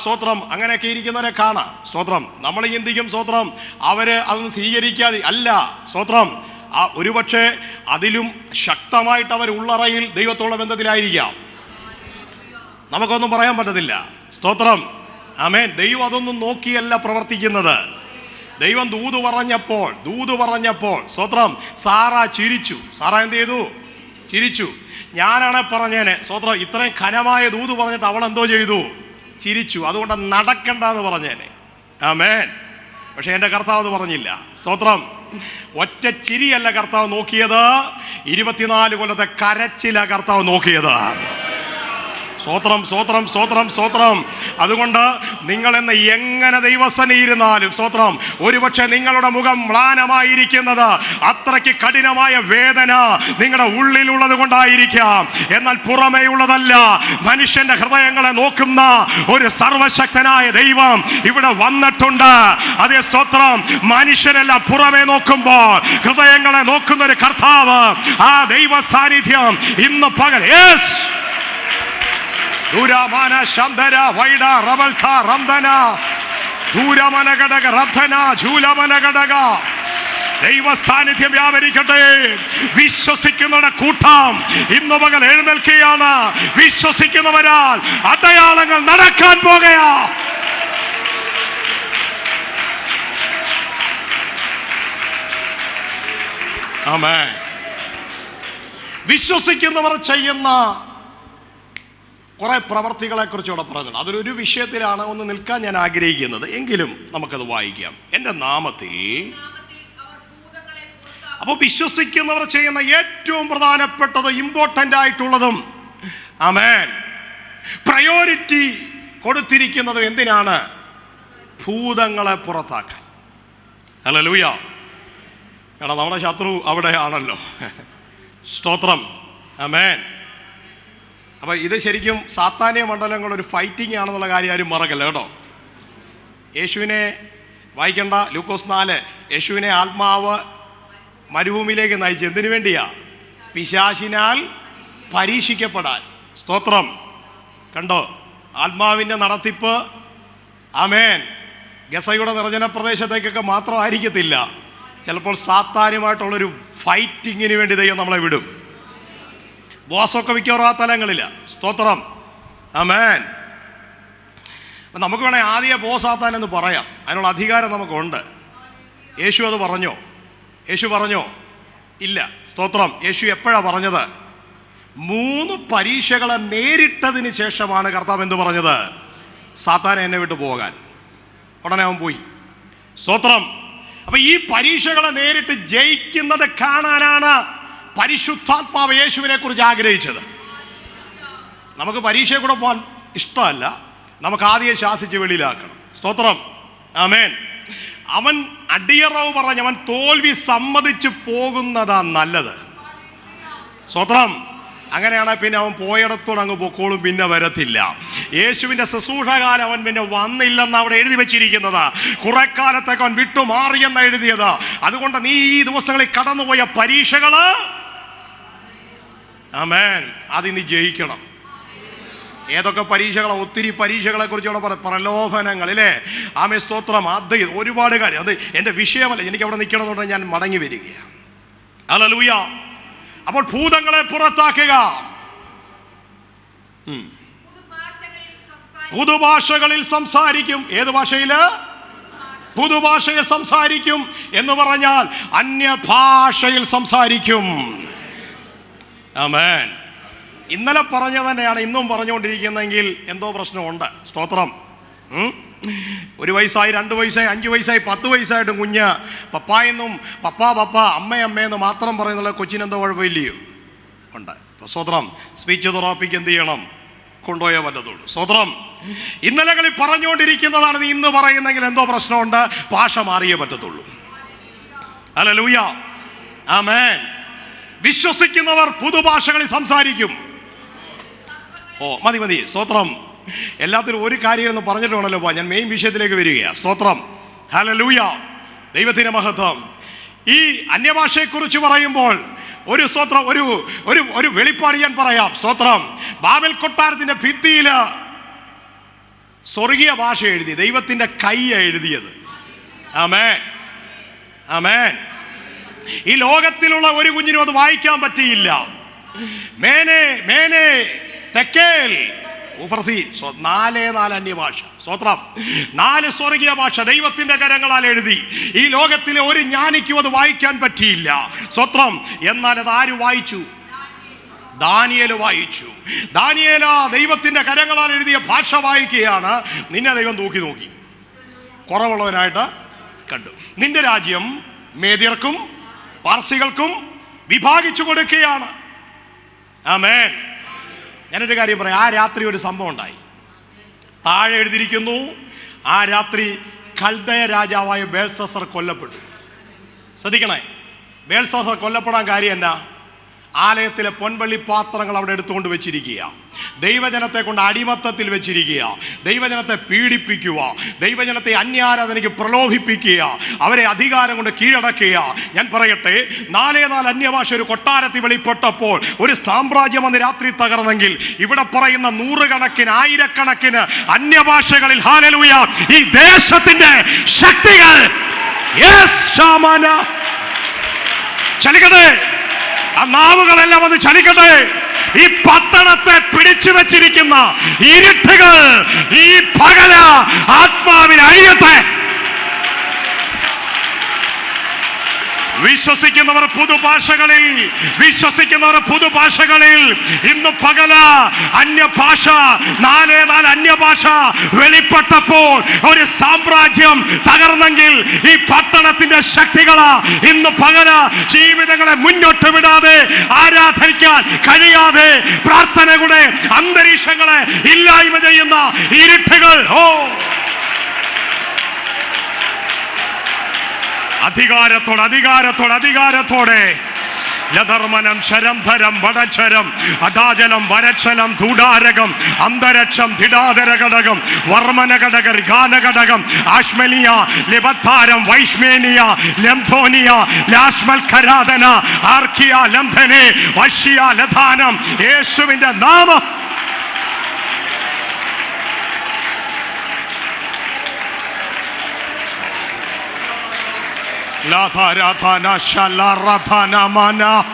Speaker 2: സ്തോത്രം അങ്ങനെയൊക്കെ ഇരിക്കുന്നവരെ കാണാം. സ്തോത്രം. നമ്മൾ ചിന്തിക്കും സ്തോത്രം അവർ അതൊന്നും സ്വീകരിക്കാതെ അല്ല. സ്തോത്രം. ഒരുപക്ഷെ അതിലും ശക്തമായിട്ട് അവർ ഉള്ളറയിൽ ദൈവത്തോളം ബന്ധത്തിലായിരിക്കാം. നമുക്കൊന്നും പറയാൻ പറ്റത്തില്ല. സ്തോത്രം. ആമേൻ. ദൈവം അതൊന്നും നോക്കിയല്ല പ്രവർത്തിക്കുന്നത്. ദൈവം ദൂത് പറഞ്ഞപ്പോൾ സ്തോത്രം, സാറ ചിരിച്ചു. സാറ എന്ത് ചെയ്തു? ചിരിച്ചു. ഞാനാണ് പറഞ്ഞേനെ. സ്തോത്രം. ഇത്രയും ഘനമായ ദൂത് പറഞ്ഞിട്ട് അവൾ എന്തോ ചെയ്തു? ചിരിച്ചു. അതുകൊണ്ട് നടക്കണ്ടെന്ന് പറഞ്ഞേനെ. ആമേൻ. പക്ഷെ എൻ്റെ കർത്താവ് അത് പറഞ്ഞില്ല. സ്തോത്രം. ഒറ്റ ചിരിയല്ല കർത്താവ് നോക്കിയത്, 24 കൊല്ലത്തെ കരച്ചില കർത്താവ് നോക്കിയത്. സ്തോത്രം, സ്തോത്രം, സ്തോത്രം, സ്തോത്രം. അതുകൊണ്ട് നിങ്ങളെന്ന് എങ്ങനെ ദൈവസന്നിധിയിരുന്നാലും സ്തോത്രം, ഒരുപക്ഷെ നിങ്ങളുടെ മുഖം മ്ലാനമായിരിക്കുന്നത് അത്രയ്ക്ക് കഠിനമായ വേദന നിങ്ങളുടെ ഉള്ളിലുള്ളത് കൊണ്ടായിരിക്കാം. എന്നാൽ പുറമേ ഉള്ളതല്ല. മനുഷ്യന്റെ ഹൃദയങ്ങളെ നോക്കുന്ന ഒരു സർവശക്തനായ ദൈവം ഇവിടെ വന്നിട്ടുണ്ട്. അതേ സ്തോത്രം. മനുഷ്യരെല്ലാം പുറമേ നോക്കുമ്പോൾ ഹൃദയങ്ങളെ നോക്കുന്ന ഒരു കർത്താവ്, ആ ദൈവ സാന്നിധ്യം ഇന്ന് പകൽ ദൂരമാന ശാന്തര വൈഡ റബൽഖ റംദന ദൂരമന ഘടക റബ്ധന ജൂലമന ഘടക ദൈവ സാന്നിധ്യം വ്യാപരിക്കട്ടെ. വിശ്വസിക്കുന്നവരുടെ കൂട്ടം ഇന്ന് പകൽ എഴുന്നേൽക്കുകയാണ്. വിശ്വസിക്കുന്നവരാൽ അടയാളങ്ങൾ നടക്കാൻ പോകുകയാ. ആമേൻ. വിശ്വസിക്കുന്നവർ ചെയ്യുന്ന കുറെ പ്രവർത്തികളെ കുറിച്ച് ഇവിടെ പറയുന്നുണ്ട്. അതൊരു വിഷയത്തിലാണ് ഒന്ന് നിൽക്കാൻ ഞാൻ ആഗ്രഹിക്കുന്നത്. എങ്കിലും നമുക്കത് വായിക്കാം. എൻ്റെ നാമത്തിൽ. അപ്പോൾ വിശ്വസിക്കുന്നവർ ചെയ്യുന്ന ഏറ്റവും പ്രധാനപ്പെട്ടത്, ഇമ്പോർട്ടൻ്റ് ആയിട്ടുള്ളതും, ആമേൻ, പ്രയോറിറ്റി കൊടുത്തിരിക്കുന്നതും എന്തിനാണ്? ഭൂതങ്ങളെ പുറത്താക്കാൻ. ഹല്ലേലൂയ. എടാ, നമ്മുടെ ശത്രു അവിടെയാണല്ലോ. സ്തോത്രം. ആമേൻ. അപ്പം ഇത് ശരിക്കും സാത്താന്യ മണ്ഡലങ്ങളൊരു ഫൈറ്റിംഗ് ആണെന്നുള്ള കാര്യം ആരും മറക്കല്ല കേട്ടോ. യേശുവിനെ വായിക്കണ്ട, ലൂക്കോസ് 4. യേശുവിനെ ആത്മാവ് മരുഭൂമിയിലേക്ക് നയിച്ചു. എന്തിനു വേണ്ടിയാ? പിശാചിനാൽ പരീക്ഷിക്കപ്പെടാൻ. സ്തോത്രം. കണ്ടോ ആത്മാവിൻ്റെ നടത്തിപ്പ്. ആമേൻ. ഗസയുടെ നിർജ്ജന പ്രദേശത്തേക്കൊക്കെ മാത്രമായിരിക്കത്തില്ല, ചിലപ്പോൾ സാത്താനുമായിട്ടുള്ളൊരു ഫൈറ്റിങ്ങിന് വേണ്ടി ദൈവം നമ്മളെ വിടും. ബോസൊക്കെ മിക്കവാറും ആ തലങ്ങളില്ല. സ്തോത്രം. ആമേൻ. അപ്പം നമുക്ക് വേണമെങ്കിൽ ആദ്യം ബോസാത്താനെന്ന് പറയാം, അതിനുള്ള അധികാരം നമുക്കുണ്ട്. യേശു അത് പറഞ്ഞോ? യേശു പറഞ്ഞോ? ഇല്ല. സ്തോത്രം. യേശു എപ്പോഴാണ് പറഞ്ഞത്? 3 പരീക്ഷകളെ നേരിട്ടതിന് ശേഷമാണ് കർത്താവ് എന്ത് പറഞ്ഞത്? സാത്താനെ എന്നെ വിട്ടു പോകാൻ. ഉടനെ അവൻ പോയി. സ്തോത്രം. അപ്പം ഈ പരീക്ഷകളെ നേരിട്ട് ജയിക്കുന്നത് കാണാനാണ് പരിശുദ്ധാത്മാവ് യേശുവിനെ കുറിച്ച് ആഗ്രഹിച്ചത്. നമുക്ക് പരീക്ഷയെ കൂടെ പോകാൻ ഇഷ്ടമല്ല, നമുക്ക് ആദ്യം ശാസിച്ച് വെളിയിലാക്കണം. സ്തോത്രം. ആമേൻ. അവൻ അടിയറവ് പറഞ്ഞ് അവൻ തോൽവി സമ്മതിച്ച് പോകുന്നതാ നല്ലത്. സ്തോത്രം. അങ്ങനെയാണ് പിന്നെ അവൻ പോയിടത്തോട് അങ്ങ് പൊക്കോളും, പിന്നെ വരത്തില്ല. യേശുവിൻ്റെ ശുശ്രൂഷകാലം അവൻ പിന്നെ വന്നില്ലെന്ന് അവിടെ എഴുതി വെച്ചിരിക്കുന്നത്. കുറെ കാലത്തേക്ക് അവൻ വിട്ടുമാറിയെന്ന് എഴുതിയത്. അതുകൊണ്ട് നീ ഈ ദിവസങ്ങളിൽ കടന്നുപോയ പരീക്ഷകള്, ആമേൻ, അത് നീ ജയിക്കണം. ഏതൊക്കെ പരീക്ഷകളാണ്? ഒത്തിരി പരീക്ഷകളെ കുറിച്ചുള്ള പ്രലോഭനങ്ങൾ, അല്ലേ? ആമേ. സ്തോത്രം. അത് ഒരുപാട് കാര്യം. അത് എൻ്റെ വിഷയമല്ല, എനിക്ക് അവിടെ നിൽക്കണമെന്നുണ്ടെങ്കിൽ ഞാൻ മടങ്ങി വരികയാണ്. ഹല്ലേലൂയ. അപ്പോൾ ഭൂതങ്ങളെ പുറത്താക്കുക. പുതുഭാഷകളിൽ സംസാരിക്കും. ഏത് ഭാഷയില്? പുതുഭാഷയിൽ സംസാരിക്കും എന്ന് പറഞ്ഞാൽ അന്യഭാഷയിൽ സംസാരിക്കും. ആമേൻ. ഇന്നലെ പറഞ്ഞ തന്നെയാണ് ഇന്നും പറഞ്ഞുകൊണ്ടിരിക്കുന്നെങ്കിൽ എന്തോ പ്രശ്നമുണ്ട്. സ്തോത്രം. 1 വയസ്സായി, 2 വയസ്സായി, 5 വയസ്സായി, 10 വയസ്സായിട്ടും കുഞ്ഞ് പപ്പായെന്നും പപ്പ അമ്മയെന്ന് മാത്രം പറയുന്നുള്ള കൊച്ചിനെന്തോ കുഴപ്പമില്ലയോ? ഉണ്ട്. സ്തോത്രം. സ്പീച്ച് തെറാപ്പിക്ക് എന്ത് ചെയ്യണം? കൊണ്ടുപോയേ പറ്റത്തുള്ളൂ. സ്തോത്രം. ഇന്നലകളിൽ പറഞ്ഞുകൊണ്ടിരിക്കുന്നതാണ് നീ ഇന്ന് പറയുന്നെങ്കിൽ എന്തോ പ്രശ്നമുണ്ട്. ഭാഷ മാറിയേ പറ്റത്തുള്ളൂ. ഹല്ലേലൂയ. ആമേൻ. വിശ്വസിക്കുന്നവർ പുതുഭാഷകളിൽ സംസാരിക്കും. മതി. സ്തോത്രം. എല്ലാത്തിനും ഒരു കാര്യം എന്ന് പറഞ്ഞിട്ട് വേണമല്ലോ പോവാൻ. ഞാൻ മെയിൻ വിഷയത്തിലേക്ക് വരികയാണ്. സ്തോത്രം. ഹല്ലേലൂയ. ദൈവത്തിന് മഹത്വം. ഈ അന്യഭാഷയെക്കുറിച്ച് പറയുമ്പോൾ ഒരു സ്തോത്രം, ഒരു വെളിപ്പാട് ഞാൻ പറയാം. സ്തോത്രം. ബാബേൽ കൊട്ടാരത്തിന്റെ ഭിത്തിയിൽ സ്വർഗീയ ഭാഷ എഴുതി, ദൈവത്തിന്റെ കൈ എഴുതിയത്. ആമേൻ. ആമേൻ. ഈ ലോകത്തിലുള്ള ഒരു കുഞ്ഞിനും അത് വായിക്കാൻ പറ്റിയില്ല. മേനെ മേനെ തെക്കേൽ 4 അന്യഭാഷ. സ്തോത്രം. 4 സ്വർഗീയ ഭാഷ ദൈവത്തിന്റെ കരങ്ങളാൽ എഴുതി. ഈ ലോകത്തിലെ ഒരു ജ്ഞാനിക്കും അത് വായിക്കാൻ പറ്റിയില്ല. സ്തോത്രം. എന്നാൽ അത് ആര് വായിച്ചു? ദാനിയേൽ വായിച്ചു. ദാനിയേല ദൈവത്തിന്റെ കരങ്ങളാൽ എഴുതിയ ഭാഷ വായിക്കുകയാണ്. നിന്നെ ദൈവം നോക്കി കുറവുള്ളവനായിട്ട് കണ്ടു. നിന്റെ രാജ്യം മേദ്യർക്കും പാർസികൾക്കും വിഭാഗിച്ചു കൊടുക്കുകയാണ്. ആമേൻ. ഞാനൊരു കാര്യം പറയാം. ആ രാത്രി ഒരു സംഭവം ഉണ്ടായി. താഴെ എഴുതിയിരിക്കുന്നു, ആ രാത്രി കൽദയ രാജാവായ ബേൽസസർ കൊല്ലപ്പെട്ടു. ശ്രദ്ധിക്കണേ. ബേൽസസർ കൊല്ലപ്പെടാൻ കാര്യം എന്നാ? ആലയത്തിലെ പൊൻവള്ളി പാത്രങ്ങൾ അവിടെ എടുത്തുകൊണ്ട് വെച്ചിരിക്കുക, ദൈവജനത്തെ കൊണ്ട് അടിമത്തത്തിൽ വെച്ചിരിക്കുക, ദൈവജനത്തെ പീഡിപ്പിക്കുക, ദൈവജനത്തെ അന്യാരാധനയ്ക്ക് പ്രലോഭിപ്പിക്കുക, അവരെ അധികാരം കൊണ്ട് കീഴടക്കുക. ഞാൻ പറയട്ടെ, 4 അന്യഭാഷ ഒരു കൊട്ടാരത്തിൽ വെളിപ്പെട്ടപ്പോൾ ഒരു സാമ്രാജ്യം അന്ന് രാത്രി തകർന്നെങ്കിൽ ഇവിടെ പറയുന്ന 100 കണക്കിന് 1000 കണക്കിന് അന്യഭാഷകളിൽ ഹല്ലേലൂയ ഈ ദേശത്തിന്റെ ശക്തികൾ ചലിക്കട്ടെ. ആ നാവുകളെല്ലാം ഒന്ന് ചലിക്കട്ടെ. ഈ പട്ടണത്തെ പിടിച്ചു വെച്ചിരിക്കുന്ന ഇരുട്ടുകൾ ഈ പകല ആത്മാവിൽ അഴിയട്ടെ. വിശ്വസിക്കുന്നവർ പുതുഭാഷകളിൽ ഇന്ന് പകല അന്യഭാഷ 4 അന്യഭാഷ വെളിപ്പെട്ടപ്പോൾ ഒരു സാമ്രാജ്യം തകർന്നെങ്കിൽ ഈ പട്ടണത്തിന്റെ ശക്തികളാ ഇന്ന് പകല ജീവിതങ്ങളെ മുന്നോട്ട് വിടാതെ, ആരാധിക്കാൻ കഴിയാതെ, പ്രാർത്ഥനകളുടെ അന്തരീക്ഷങ്ങളെ ഇല്ലായ്മ ചെയ്യുന്ന ഇരുട്ടുകൾ അധികാരത്തോടെ ലധർമ്മനം ശരംധരം വടച്ചരം അടാചലം വരക്ഷലം ധൂടാരകം അന്തരക്ഷം ധിടാധരഘടകം വർമ്മനഘടക ഋഗാനഘടകം ആശ്മലിയ ലിബദ്ധാരം വൈഷ്മേനിയ ലംധോനിയ ലാശ്മൽഖരാധന ആർക്കിയ ലംധനെ വശ്യ ലധാനം. യേശുവിന്റെ നാമം. ലാധാരാധാന ശലാരാധാനമാന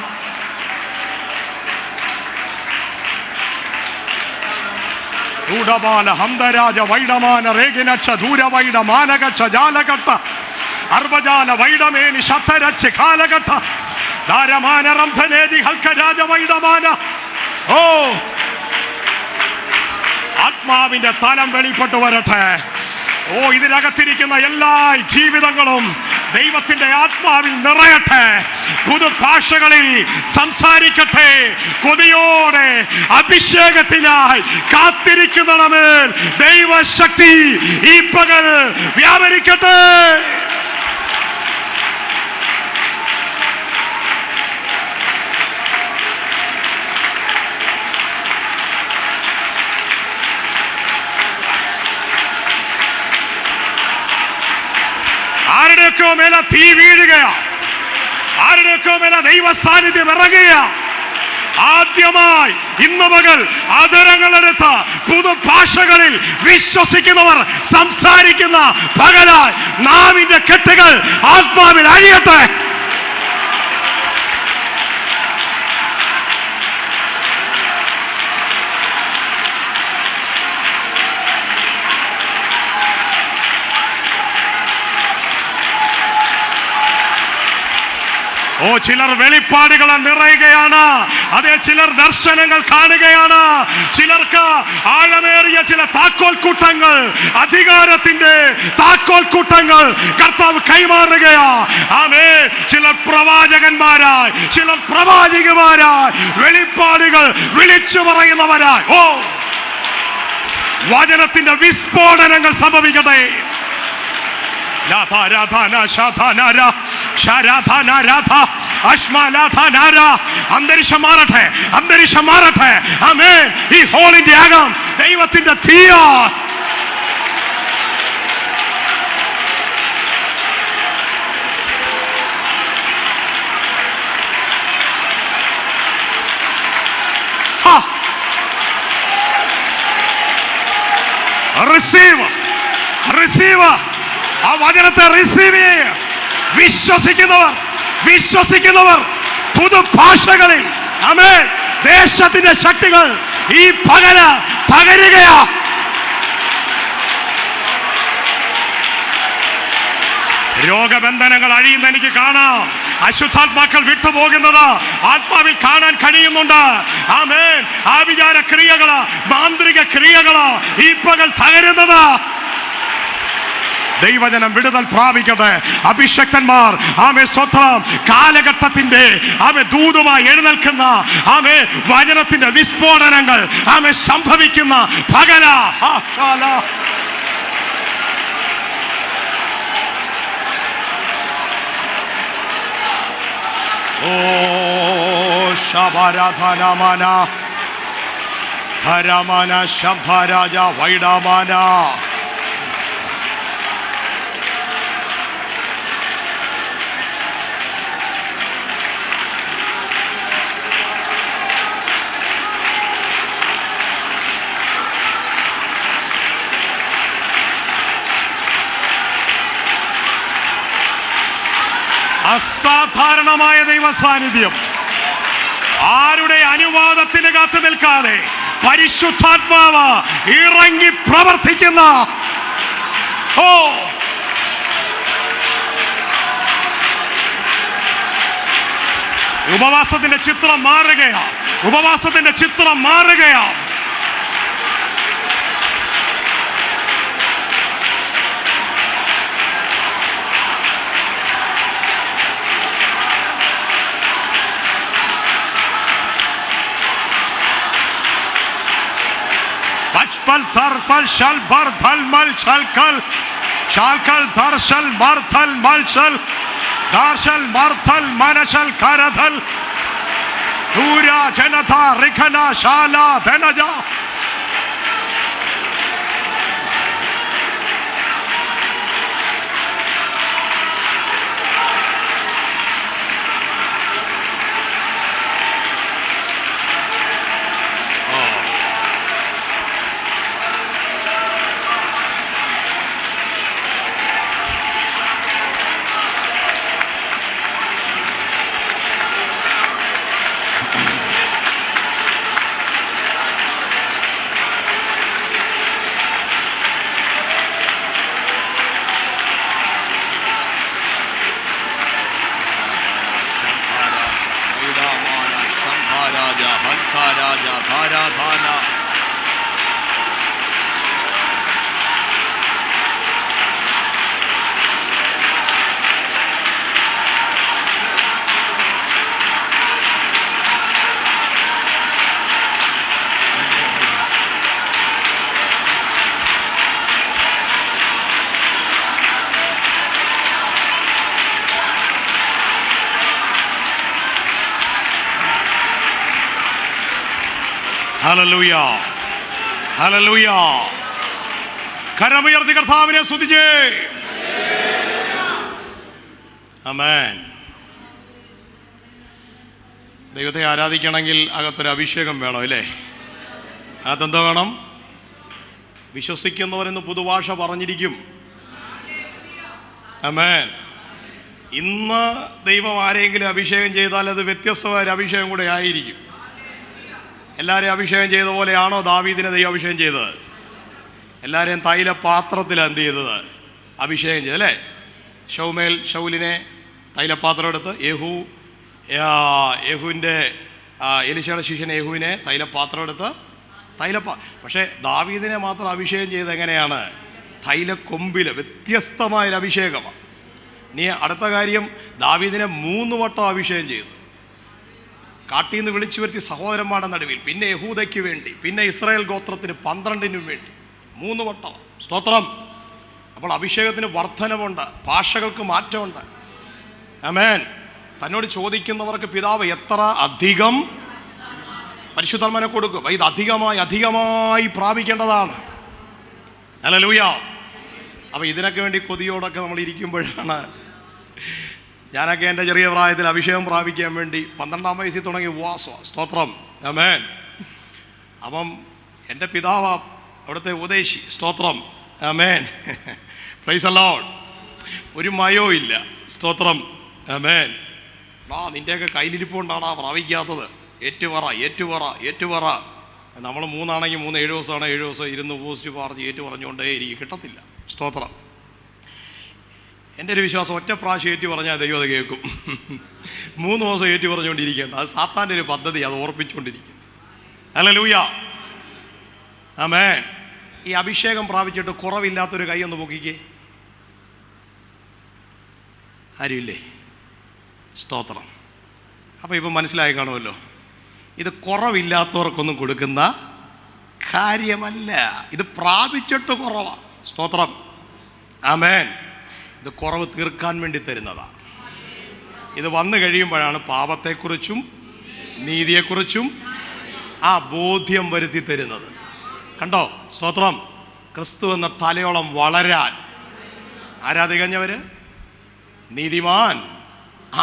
Speaker 2: ൂഢബാല ഹംദരാജ വൈഡമാന രേഖിനക്ഷ ദൂരവൈഡ മാനകക്ഷ ജാലഘട്ട അർബജാല വൈഡമേനി ശതരച്ച് കാലഘട്ട ധാരമാന റംധനേതി ഹൽക്കരാജ വൈഡമാന. ഓ, ആത്മാവിന്റെ തലം വെളിപ്പെട്ടു വരട്ടെ. ഓ, ഇതിനകത്തിരിക്കുന്ന എല്ലാ ജീവിതങ്ങളും ദൈവത്തിന്റെ ആത്മാവിൽ നിറയട്ടെ. പുതുഭാഷകളിൽ സംസാരിക്കട്ടെ. കൊതിയോടെ അഭിഷേകത്തിനായി കാത്തിരിക്കുന്നവർ ദൈവശക്തി ഈ പകൽ വ്യാപരിക്കട്ടെ. ആരുടെയൊക്കെ മേലെ തീ വീഴുകയാ, ആരുടെയൊക്കെ മേലെ ദൈവ സാന്നിധ്യം ഇറങ്ങുക. ആദ്യമായി ഇന്ന് പകൽ ആദരങ്ങളെടുത്ത് പുതുഭാഷകളിൽ വിശ്വസിക്കുന്നവർ സംസാരിക്കുന്ന പകലായി നാവിന്റെ കെട്ടുകൾ ആത്മാവിൽ അഴിയട്ടെ. ഓ, ചിലർ വെളിപ്പാടുകളെ നിറയുകയാണ്. അതേ, ചിലർ ദർശനങ്ങൾ കാണുകയാണ്. ചിലർക്ക് ആഴമേറിയ ചില താക്കോൽ കൂട്ടങ്ങൾ, അധികാരത്തിന്റെ താക്കോൽ കൂട്ടങ്ങൾ കർത്താവ് കൈമാറുകയാ. ആമേൻ. ചിലർ പ്രവാചകന്മാരായി, ചിലർ പ്രവാചികമാരായി, വെളിപ്പാടുകൾ വിളിച്ചു പറയുന്നവരായി. ഓ, വചനത്തിന്റെ വിസ്ഫോടനങ്ങൾ സംഭവിക്കട്ടെ. അന്തരീക്ഷം മാറട്ടെ, അന്തരീക്ഷം മാറട്ടെ. ആമേൻ. ഈ ഹോളിന്റെ അകം ദൈവത്തിന്റെ തീയാ. Receive, receive. ആ വചനത്തെ റിസീവ് ചെയ്യുക. വിശ്വസിക്കുന്നവർ പുതുഭാഷകളിൽ, ആമേൻ, ദേശത്തിന്റെ ശക്തികൾ ഈ പകല് തകരുകയാ. രോഗബന്ധനങ്ങൾ അഴിയുന്ന എനിക്ക് കാണാം. അശുദ്ധാത്മാക്കൾ വിട്ടുപോകുന്നത് ആത്മാവിൽ കാണാൻ കഴിയുന്നുണ്ട്. ആമേൻ. ആവിചാര ക്രിയകള്, മാന്ത്രിക ക്രിയകള് ഈ പകൽ തകരുന്നത്. ദൈവജനം വിടുതൽ പ്രാപിക്കട്ടെ. അഭിഷക്തന്മാർ, ആമേ, സ്വത്രം, കാലഘട്ടത്തിന്റെ ആമേ ദൂതുമായി എഴുന്നേൽക്കുന്ന, ആമേ, വചനത്തിന്റെ വിസ്ഫോടനങ്ങൾ ആമേ സംഭവിക്കുന്ന പകല. ഓ, ശബരാധനമന ഹരമന ശംഭരാജ വൈഡമന. അസാധാരണമായ ദൈവ സാന്നിധ്യം. ആരുടെ അനുവാദത്തിന് കാത്തു നിൽക്കാതെ പരിശുദ്ധാത്മാവ് ഇറങ്ങി പ്രവർത്തിക്കുന്ന, ഓ, ഉപവാസത്തിന്റെ ചിത്രം മാറുകയാ. ഉപവാസത്തിന്റെ ചിത്രം മാറുകയാ. Tarpal shall barthal mal shalkal shalkal darshal marthal malshal darshal marthal manashal karathal ധൂര ജനത റിഖന ശാല ധനജ. Hallelujah, hallelujah. കരമുയർത്തി കർത്താവിനെ സ്തുതിച്ചേ. ആമേൻ. ദൈവത്തെ ആരാധിക്കണമെങ്കിൽ അകത്തൊരു അഭിഷേകം വേണം, അല്ലേ? അകത്തെന്തോ വേണം? വിശ്വസിക്കുന്നവരെന്ന് പുതുഭാഷ പറഞ്ഞിരിക്കും. ആമേൻ. ഇന്ന് ദൈവം ആരെങ്കിലും അഭിഷേകം ചെയ്താൽ അത് വ്യത്യസ്തമായ ഒരു അഭിഷേകം കൂടെ ആയിരിക്കും. എല്ലാവരെയും അഭിഷേകം ചെയ്ത പോലെയാണോ ദാവീദിനെ ദൈവം അഭിഷേകം ചെയ്തത്? എല്ലാവരെയും തൈലപാത്രത്തിലാണ് എന്ത് ചെയ്തത്? അഭിഷേകം ചെയ്തത്, അല്ലേ? ശൗലിനെ തൈലപാത്രം എടുത്ത് യേഹൂവിൻ്റെ എലീശയുടെ ശിഷ്യൻ യേഹൂവിനെ തൈലപാത്രം എടുത്ത് പക്ഷേ ദാവീദിനെ മാത്രം അഭിഷേകം ചെയ്തത് എങ്ങനെയാണ്? തൈലക്കൊമ്പിൽ. വ്യത്യസ്തമായൊരു അഭിഷേകമാണ്. ഇനി അടുത്ത കാര്യം, ദാവീദിനെ 3 വട്ടം അഭിഷേകം ചെയ്തു. കാട്ടിൽ നിന്ന് വിളിച്ചു വരുത്തി സഹോദരന്മാരുടെ നടുവിൽ, പിന്നെ യഹൂദയ്ക്ക് വേണ്ടി, പിന്നെ ഇസ്രായേൽ ഗോത്രത്തിന് 12-നും വേണ്ടി 3 വട്ടം. സ്തോത്രം. അപ്പോൾ അഭിഷേകത്തിന് വർധനവുണ്ട്, ഭാഷകൾക്ക് മാറ്റമുണ്ട്. ആമേൻ. തന്നോട് ചോദിക്കുന്നവർക്ക് പിതാവ് എത്ര അധികം പരിശുദ്ധാത്മാവിനെ കൊടുക്കും. ഇത് അധികമായി പ്രാപിക്കേണ്ടതാണ്. ഹല്ലേലൂയ. അപ്പോൾ ഇതിനൊക്കെ വേണ്ടി കൊതിയോടൊക്കെ നമ്മൾ ഇരിക്കുമ്പോഴാണ് ഞാനൊക്കെ എൻ്റെ ചെറിയ പ്രായത്തിൽ അഭിഷേകം പ്രാപിക്കാൻ വേണ്ടി 12-ാം വയസ്സിൽ തുടങ്ങി ഉപവാസം. സ്തോത്രം. ആമേൻ. അപ്പം എൻ്റെ പിതാവ് അവിടുത്തെ ഉപദേശി. സ്തോത്രം. ആമേൻ. Praise the lord. ഒരു മയോ ഇല്ല. സ്തോത്രം. ആമേൻ. നിൻ്റെയൊക്കെ കയ്യിലിരിപ്പുകൊണ്ടാണ് പ്രാപിക്കാത്തത്. ഏറ്റുപറ. നമ്മൾ 3 ആണെങ്കിൽ 3, 7 ദിവസമാണ് 7 ദിവസം ഇരുന്ന് പോസ്റ്റ് പറഞ്ഞ് പറഞ്ഞുകൊണ്ടേ ഇരിക്കും. കിട്ടത്തില്ല. സ്തോത്രം. എൻ്റെ ഒരു വിശ്വാസം, ഒറ്റ പ്രാവശ്യം ഏറ്റു പറഞ്ഞാൽ ദൈവം അത് കേൾക്കും. 3 ദിവസം ഏറ്റു പറഞ്ഞുകൊണ്ടിരിക്കേണ്ട. അത് സാത്താൻ്റെ ഒരു പദ്ധതി, അത് ഓർപ്പിച്ചുകൊണ്ടിരിക്കും. ഹല്ലേലൂയ. ആമേൻ. ഈ അഭിഷേകം പ്രാപിച്ചിട്ട് കുറവില്ലാത്തൊരു കൈ ഒന്ന് പൊക്കിക്കേ. ആരുമില്ലേ? സ്തോത്രം. അപ്പോൾ ഇപ്പം മനസ്സിലായി കാണുമല്ലോ, ഇത് കുറവില്ലാത്തവർക്കൊന്നും കൊടുക്കുന്ന കാര്യമല്ല. ഇത് പ്രാപിച്ചിട്ട് കുറവാണ്. സ്തോത്രം. ആമേൻ. ഇത് കുറവ് തീർക്കാൻ വേണ്ടി തരുന്നതാണ്. ഇത് വന്നു കഴിയുമ്പോഴാണ് പാപത്തെക്കുറിച്ചും നീതിയെക്കുറിച്ചും ബോധ്യം വരുത്തി തരുന്നത്. കണ്ടോ? സ്തോത്രം. ക്രിസ്തു എന്ന തലയോളം വളരാൻ ആരാ തികഞ്ഞവർ? നീതിമാൻ